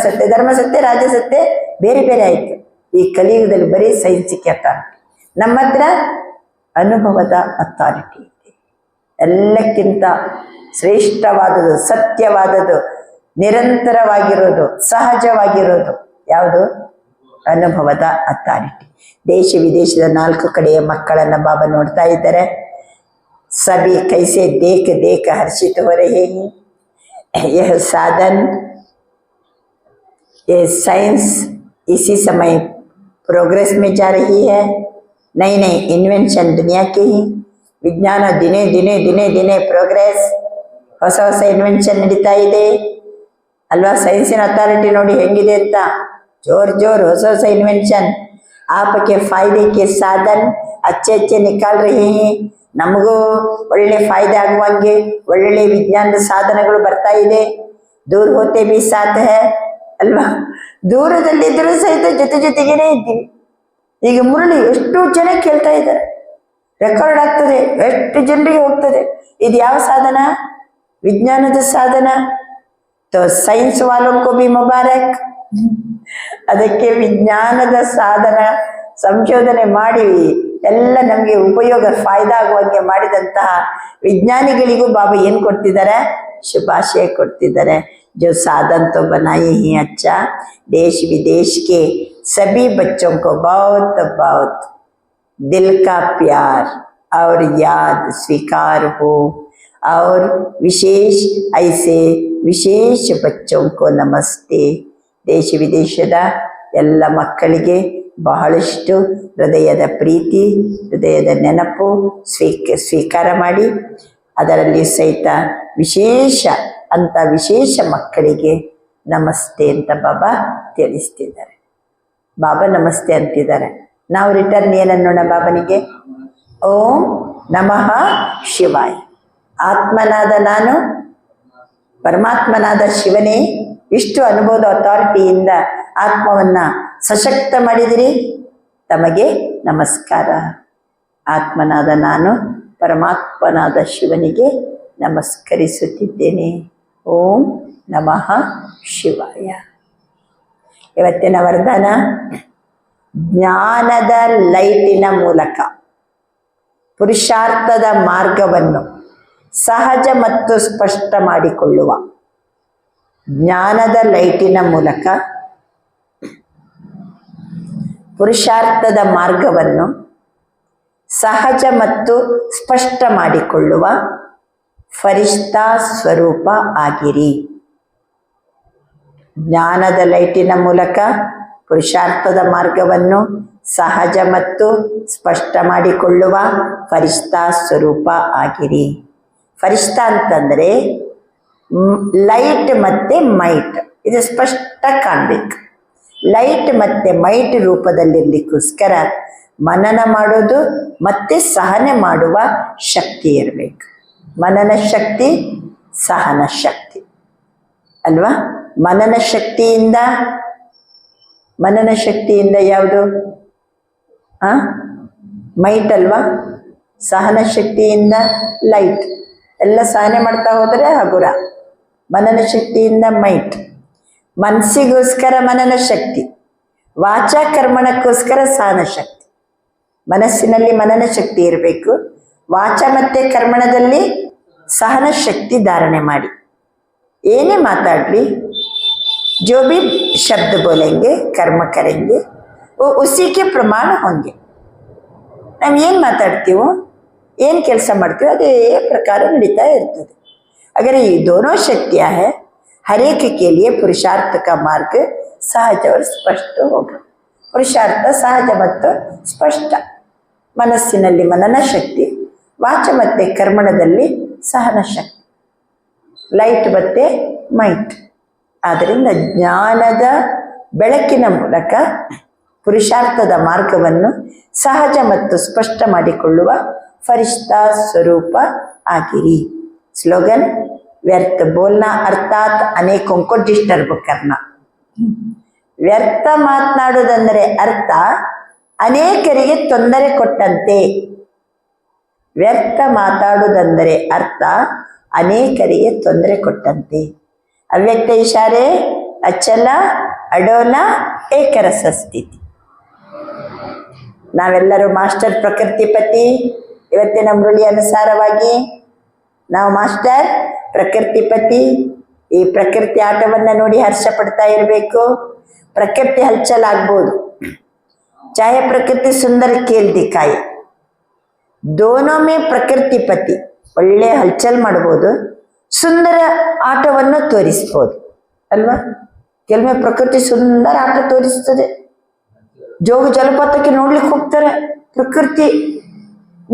ಸತ್ಯ ರಾಜ್ಯ ಸತ್ಯ ಬೇರೆ ಬೇರೆ ಆಯಿತು. ಈ ಕಲಿಯುಗದಲ್ಲಿ ಬರೀ ಸೈನ್ಸಿಗೆ ಅಥಾರಿಟಿ. ನಮ್ಮ ಹತ್ರ ಅನುಭವದ ಅಥಾರಿಟಿ ಇದೆ. ಎಲ್ಲಕ್ಕಿಂತ ಶ್ರೇಷ್ಠವಾದದ್ದು, ಸತ್ಯವಾದದ್ದು, ನಿರಂತರವಾಗಿರೋದು, ಸಹಜವಾಗಿರೋದು ಯಾವುದು? ಅನುಭವದ ಅಥಾರಿಟಿ. ದೇಶ ವಿದೇಶದ 4 ಕಡೆಯ ಮಕ್ಕಳನ್ನ ಬಾಬಾ ನೋಡ್ತಾ ಇದ್ದಾರೆ. ಸಭಿ ಕೈಸೆ ದೇಖ ಹರ್ಷಿತ हो रहे हैं. यह साधन, ये साइंस इसी समय प्रोग्रेस में जा रही है. नई इन्वेंशन दुनिया की ही. ವಿಜ್ಞಾನ ದಿನೇ ಪ್ರೋಗ್ರೆಸ್, ಹೊಸ ಇನ್ವೆನ್ಷನ್ ನಡೀತಾ ಇದೆ ಅಲ್ವಾ? ಸೈನ್ಸಿನ ಅಥಾರಿಟಿ ನೋಡಿ ಹೆಂಗಿದೆ ಅಂತ, ಜೋರ್ ಹೊಸ ಇನ್ವೆನ್ಷನ್. आपके फायदे के साधन अच्छे निकाल रहे हैं. ನಮಗೂ ಒಳ್ಳೆ ಫಾಯ್ದೆ ಆಗುವಂಗೆ ಒಳ್ಳೆ ವಿಜ್ಞಾನದ ಸಾಧನಗಳು ಬರ್ತಾ ಇದೆ. ದೂರ ಹೋತೆ ಬಿ ಸಾಥ್ ಹೈ ಅಲ್ವಾ? ದೂರದಲ್ಲಿದ್ದರೂ ಸಹಿತ ಜೊತೆಗೇನೆ ಇದ್ದೀವಿ. ಈಗ ಮುರಳಿ ಎಷ್ಟು ಜನ ಕೇಳ್ತಾ ಇದ್ದಾರೆ, ರೆಕಾರ್ಡ್ ಆಗ್ತದೆ, ಎಷ್ಟು ಜನರಿಗೆ ಹೋಗ್ತದೆ. ಇದು ಯಾವ ಸಾಧನ? ವಿಜ್ಞಾನದ ಸಾಧನ. तो साइंस वालों को भी मुबारक. ಅದಕ್ಕೆ ವಿಜ್ಞಾನದ ಸಾಧನ ಸಂಶೋಧನೆ ಮಾಡಿ ಎಲ್ಲ ನಮಗೆ ಉಪಯೋಗ ಫಾಯ್ದಾ ಆಗುವಂಗೆ ಮಾಡಿದಂತಹ ವಿಜ್ಞಾನಿಗಳಿಗೂ ಬಾಬಾ ಏನ್ ಕೊಡ್ತಿದ್ದಾರೆ? ಶುಭಾಶಯ ಕೊಡ್ತಿದ್ದಾರೆ. जो साधन तो बनाए ही अच्छा, देश विदेश के सभी बच्चों को बहुत बहुत दिल का प्यार और याद स्वीकार हो. और विशेष ऐसे विशेष बच्चों को नमस्ते. ದೇಶ ವಿದೇಶದ ಎಲ್ಲ ಮಕ್ಕಳಿಗೆ ಬಹಳಷ್ಟು ಹೃದಯದ ಪ್ರೀತಿ, ಹೃದಯದ ನೆನಪು ಸ್ವೀಕಾರ ಮಾಡಿ, ಅದರಲ್ಲಿ ಸಹಿತ ವಿಶೇಷ ಮಕ್ಕಳಿಗೆ ನಮಸ್ತೆ ಅಂತ ಬಾಬಾ ತಿಳಿಸ್ತಿದ್ದಾರೆ. ಬಾಬಾ ನಮಸ್ತೆ ಅಂತಿದ್ದಾರೆ. ನಾವು ರಿಟರ್ನ್ ಏನನ್ನೋಣ ಬಾಬನಿಗೆ? ಓಂ ನಮಃ ಶಿವಾಯ. ಆತ್ಮನಾದ ನಾನು, ಪರಮಾತ್ಮನಾದ ಶಿವನೇ ಇಷ್ಟು ಅನುಭವದ ಅಥಾರಿಟಿಯಿಂದ ಆತ್ಮವನ್ನ ಸಶಕ್ತ ಮಾಡಿದಿರಿ, ತಮಗೆ ನಮಸ್ಕಾರ. ಆತ್ಮನಾದ ನಾನು ಪರಮಾತ್ಮನಾದ ಶಿವನಿಗೆ ನಮಸ್ಕರಿಸುತ್ತಿದ್ದೇನೆ. ಓಂ ನಮಃ ಶಿವಾಯ. ಇವತ್ತಿನ ವರದಾನ, ಜ್ಞಾನದ ಲೈಟಿನ ಮೂಲಕ ಪುರುಷಾರ್ಥದ ಮಾರ್ಗವನ್ನು ಸಹಜ ಮತ್ತು ಸ್ಪಷ್ಟ ಮಾಡಿಕೊಳ್ಳುವ. ಜ್ಞಾನದ ಲೈಟಿನ ಮೂಲಕ ಪುರುಷಾರ್ಥದ ಮಾರ್ಗವನ್ನು ಸಹಜ ಮತ್ತು ಸ್ಪಷ್ಟ ಮಾಡಿಕೊಳ್ಳುವ ಫರಿಷ್ಠಾ ಸ್ವರೂಪ ಆಗಿರಿ. ಜ್ಞಾನದ ಲೈಟಿನ ಮೂಲಕ ಪುರುಷಾರ್ಥದ ಮಾರ್ಗವನ್ನು ಸಹಜ ಮತ್ತು ಸ್ಪಷ್ಟ ಮಾಡಿಕೊಳ್ಳುವ ಫರಿಷ್ಠಾ ಸ್ವರೂಪ ಆಗಿರಿ. ಫರಿಷ್ಠಾ ಅಂತಂದರೆ ಲೈಟ್ ಮತ್ತು ಮೈಟ್, ಇದು ಸ್ಪಷ್ಟ ಕಾಣಬೇಕು. ಲೈಟ್ ಮತ್ತು ಮೈಟ್ ರೂಪದಲ್ಲಿರ್ಲಿಕ್ಕೋಸ್ಕರ ಮನನ ಮಾಡೋದು ಮತ್ತೆ ಸಹನೆ ಮಾಡುವ ಶಕ್ತಿ ಇರಬೇಕು. ಮನನ ಶಕ್ತಿ, ಸಹನ ಶಕ್ತಿ ಅಲ್ವಾ? ಮನನ ಶಕ್ತಿಯಿಂದ ಯಾವುದು? ಮೈಟ್ ಅಲ್ವಾ? ಸಹನ ಶಕ್ತಿಯಿಂದ ಲೈಟ್. ಎಲ್ಲ ಸಹನೆ ಮಾಡ್ತಾ ಹೋದರೆ ಹಗುರ. ಮನನ ಶಕ್ತಿಯಿಂದ ಮೈಟ್. ಮನಸ್ಸಿಗೋಸ್ಕರ ಮನನ ಶಕ್ತಿ, ವಾಚಾ ಕರ್ಮಣಕ್ಕೋಸ್ಕರ ಸಹನ ಶಕ್ತಿ. ಮನಸ್ಸಿನಲ್ಲಿ ಮನನ ಶಕ್ತಿ ಇರಬೇಕು, ವಾಚ ಮತ್ತು ಕರ್ಮಣದಲ್ಲಿ ಸಹನ ಶಕ್ತಿ ಧಾರಣೆ ಮಾಡಿ. ಏನೇ ಮಾತಾಡಲಿ, जो भी शब्द बोलेंगे कर्म करेंगे वो उसी के प्रमाण होंगे. ನಾವು ಏನು ಮಾತಾಡ್ತೀವೋ, ಏನು ಕೆಲಸ ಮಾಡ್ತೀವೋ ಅದೇ ಪ್ರಕಾರ ನಡೀತಾ ಇರ್ತದೆ. अगर ये दोनों शक्तियाँ है, हर एक के लिए पुरुषार्थ का मार्ग सहज और स्पष्ट होगा. पुरुषार्थ सहज ಮತ್ತು ಸ್ಪಷ್ಟ. ಮನಸ್ಸಿನಲ್ಲಿ ಮನನ ಶಕ್ತಿ, ವಾಚ ಮತ್ತು ಕರ್ಮಣದಲ್ಲಿ ಸಹನ ಶಕ್ತಿ, ಲೈಟ್ ಮತ್ತು ಮೈಟ್. ಆದ್ದರಿಂದ ಜ್ಞಾನದ ಬೆಳಕಿನ ಮೂಲಕ ಪುರುಷಾರ್ಥದ ಮಾರ್ಗವನ್ನು ಸಹಜ ಮತ್ತು ಸ್ಪಷ್ಟ ಮಾಡಿಕೊಳ್ಳುವ ಫರಿಷ್ಠಾ ಸ್ವರೂಪ ಆಗಿರಿ. ಸ್ಲೋಗನ್: ವ್ಯರ್ಥ ಬೋಲ್ನಾ ಅರ್ಥಾತ್ ಅನೇಕೋಂ ಕೋ ಡಿಸ್ಟರ್ಬ್ ಕರ್ನಾ. ವ್ಯರ್ಥ ಮಾತನಾಡುವುದಂದರೆ ಅರ್ಥ ಅನೇಕರಿಗೆ ತೊಂದರೆ ಕೊಟ್ಟಂತೆ. ವ್ಯರ್ಥ ಮಾತಾಡುವುದಂದರೆ ಅರ್ಥ ಅನೇಕರಿಗೆ ತೊಂದರೆ ಕೊಟ್ಟಂತೆ. ಅವ್ಯಕ್ತ ಇಶಾರೆ, ಅಚಲ, ಅಡೋಲ, ಏಕರಸ ಸ್ಥಿತಿ. ನಾವೆಲ್ಲರೂ ಮಾಸ್ಟರ್ ಪ್ರಕೃತಿಪತಿ. ಇವತ್ತಿನ ಮುರಳಿ ಅನುಸಾರವಾಗಿ ನಾವು ಮಾಸ್ಟರ್ ಪ್ರಕೃತಿಪತಿ. ಈ ಪ್ರಕೃತಿ ಆಟವನ್ನು ನೋಡಿ ಹರ್ಷ ಪಡ್ತಾ ಇರಬೇಕು. ಪ್ರಕೃತಿ ಹಲ್ಚಲಾಗ್ಬೋದು, ಚಾಹೆ ಪ್ರಕೃತಿ ಸುಂದರ ಕೇಲ್ ದಿಕ್ಕಾಯಿ, ದೋನೋ ಮೇ ಪ್ರಕೃತಿಪತಿ. ಒಳ್ಳೆ ಹಲ್ಚಲ್ ಮಾಡ್ಬೋದು, ಸುಂದರ ಆಟವನ್ನು ತೋರಿಸ್ಬೋದು ಅಲ್ವಾ? ಕೆಲವೊಮ್ಮೆ ಪ್ರಕೃತಿ ಸುಂದರ ಆಟ ತೋರಿಸ್ತದೆ. ಜೋಗ ಜಲಪಾತಕ್ಕೆ ನೋಡ್ಲಿಕ್ಕೆ ಹೋಗ್ತಾರೆ, ಪ್ರಕೃತಿ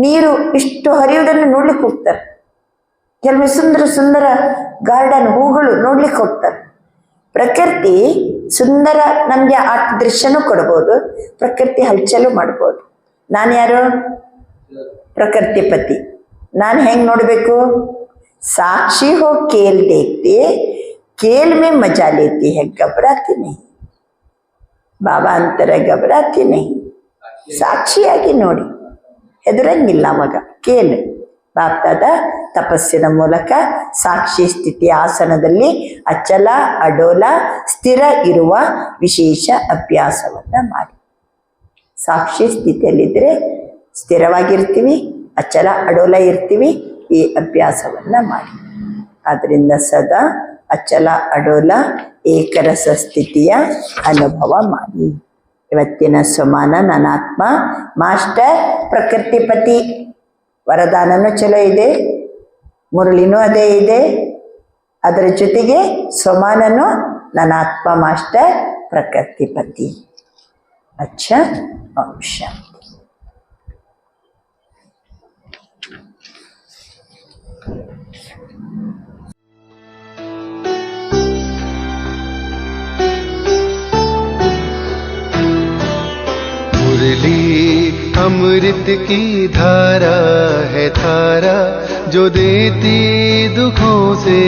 ನೀರು ಇಷ್ಟು ಹರಿಯುವುದನ್ನು ನೋಡ್ಲಿಕ್ಕೆ ಹೋಗ್ತಾರೆ. ಕೆಲವೊಮ್ಮೆ ಸುಂದರ ಸುಂದರ ಗಾರ್ಡನ್, ಹೂಗಳು ನೋಡ್ಲಿಕ್ಕೆ ಹೋಗ್ತಾರೆ. ಪ್ರಕೃತಿ ಸುಂದರ ನಮಗೆ ಆಟ ದೃಶ್ಯನೂ ಕೊಡ್ಬೋದು, ಪ್ರಕೃತಿ ಹಲ್ಚಲು ಮಾಡ್ಬೋದು. ನಾನು ಯಾರು? ಪ್ರಕೃತಿಪತಿ. ನಾನು ಹೆಂಗೆ ನೋಡಬೇಕು? साक्षी हो खेल देखते, खेल में मजा लेती है, घबराती नहीं. ಬಾಬಾ ಅಂತಾರೆ घबराती नहीं, ಸಾಕ್ಷಿಯಾಗಿ ನೋಡಿ, ಹೆದರಂಗಿಲ್ಲ. ಅವಾಗ ಕೇಲ್ ಬಾಪ್ತಾದ ತಪಸ್ಸಿನ ಮೂಲಕ ಸಾಕ್ಷಿ ಸ್ಥಿತಿ ಆಸನದಲ್ಲಿ ಅಚಲ ಅಡೋಲ ಸ್ಥಿರ ಇರುವ ವಿಶೇಷ ಅಭ್ಯಾಸವನ್ನು ಮಾಡಿ. ಸಾಕ್ಷಿ ಸ್ಥಿತಿಯಲ್ಲಿದ್ದರೆ ಸ್ಥಿರವಾಗಿರ್ತೀವಿ, ಅಚಲ ಅಡೋಲ ಇರ್ತೀವಿ. ಈ ಅಭ್ಯಾಸವನ್ನು ಮಾಡಿ. ಆದ್ದರಿಂದ ಸದಾ ಅಚಲ ಅಡೋಲ ಏಕರಸ ಸ್ಥಿತಿಯ ಅನುಭವ ಮಾಡಿ. ಇವತ್ತಿನ ಸಮಾನ ನನಾತ್ಮ ಮಾಸ್ಟರ್ ಪ್ರಕೃತಿಪತಿ. ವರದಾನನೂ ಚಲೋ ಇದೆ, ಮುರಳಿನೂ ಅದೇ ಇದೆ. ಅದರ ಜೊತೆಗೆ ಸಮಾನನು ನನಾತ್ಮ ಮಾಸ್ಟರ್ ಪ್ರಕೃತಿಪತಿ. ಅಚ್ಚಾ, ಓಂ ಶಾಂತಿ. मुरली अमृत की धारा है धारा, जो देती दुखों से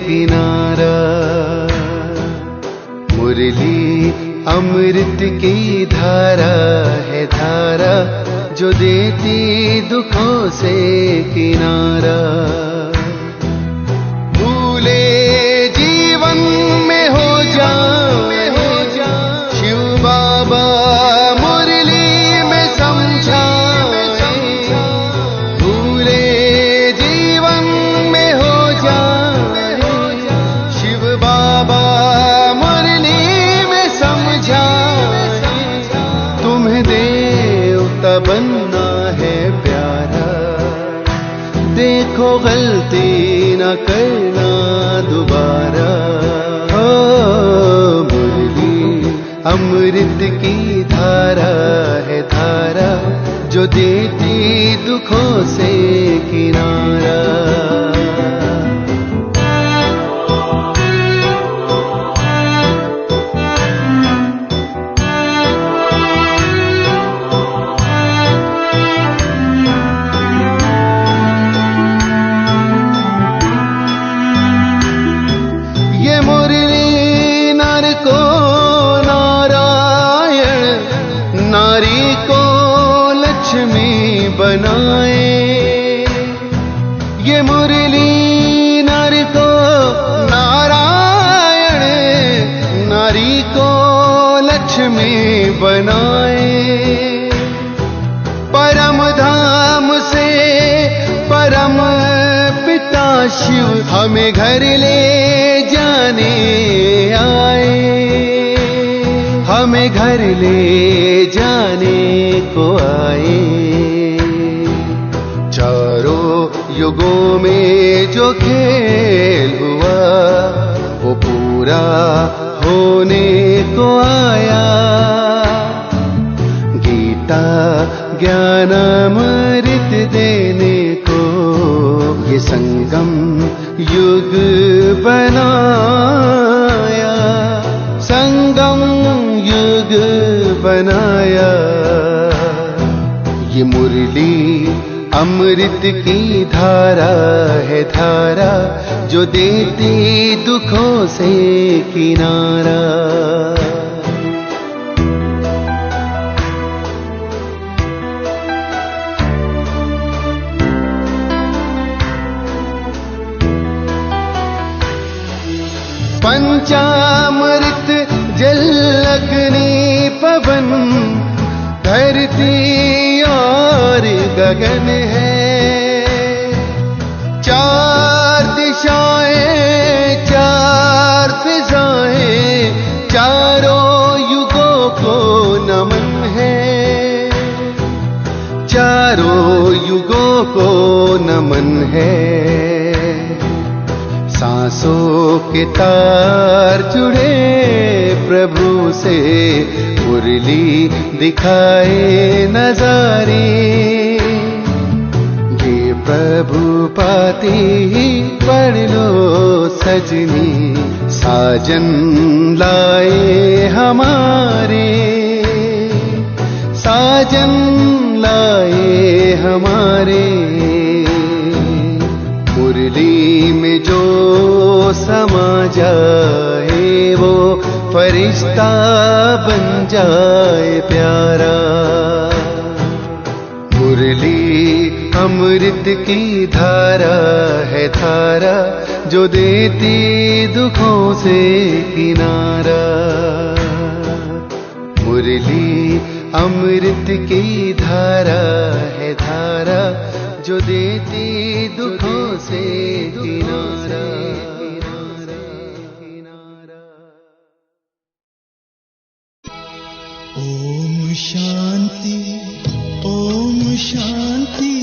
किनारा. मुरली अमृत की धारा है धारा, जो देती दुखों से किनारा. भूले जीवन में हो जा शिव बाबा मुरली में समझा. भूले जीवन में हो जा शिव बाबा मुरली में समझा. तुम्हें गलती न करना दोबारा। हो मुरली अमृत की धारा है धारा, जो देती दुखों से किनारा। ये मुरली नर को नारायण, नारी को लक्ष्मी बनाए। ये मुरली नर को नारायण, नारी को लक्ष्मी बनाए। परम धाम से परम पिता शिव हमें घर ले जाने आए, हमें घर ले जाने को आए। चारों युगों में जो खेल हुआ वो पूरा होने को आया। गीता ज्ञान अमृत देने को ये संगम युग बनाया, संगम युग बनाया। ये मुरली अमृत की धारा है धारा, जो देती दुखों से किनारा। पंचामृत जल अग्नि पवन, धरती और गगन है। चार दिशाएं चार फिजाएं, चारों युगों को नमन है। चारों युगों को नमन है। सांसों के तार जुड़े प्रभु से, मुरली दिखाए नजारे। ये प्रभु पाती ही पढ़ लो सजनी, साजन लाए हमारे, साजन लाए हमारे। मुरली में जो समा जाए वो फरिश्ता बन जाए प्यारा। मुरली अमृत की धारा है धारा, जो देती दुखों से किनारा। मुरली अमृत की धारा है धारा, जो देती दुखों से किनारा। ओम शांति, ओम शांति।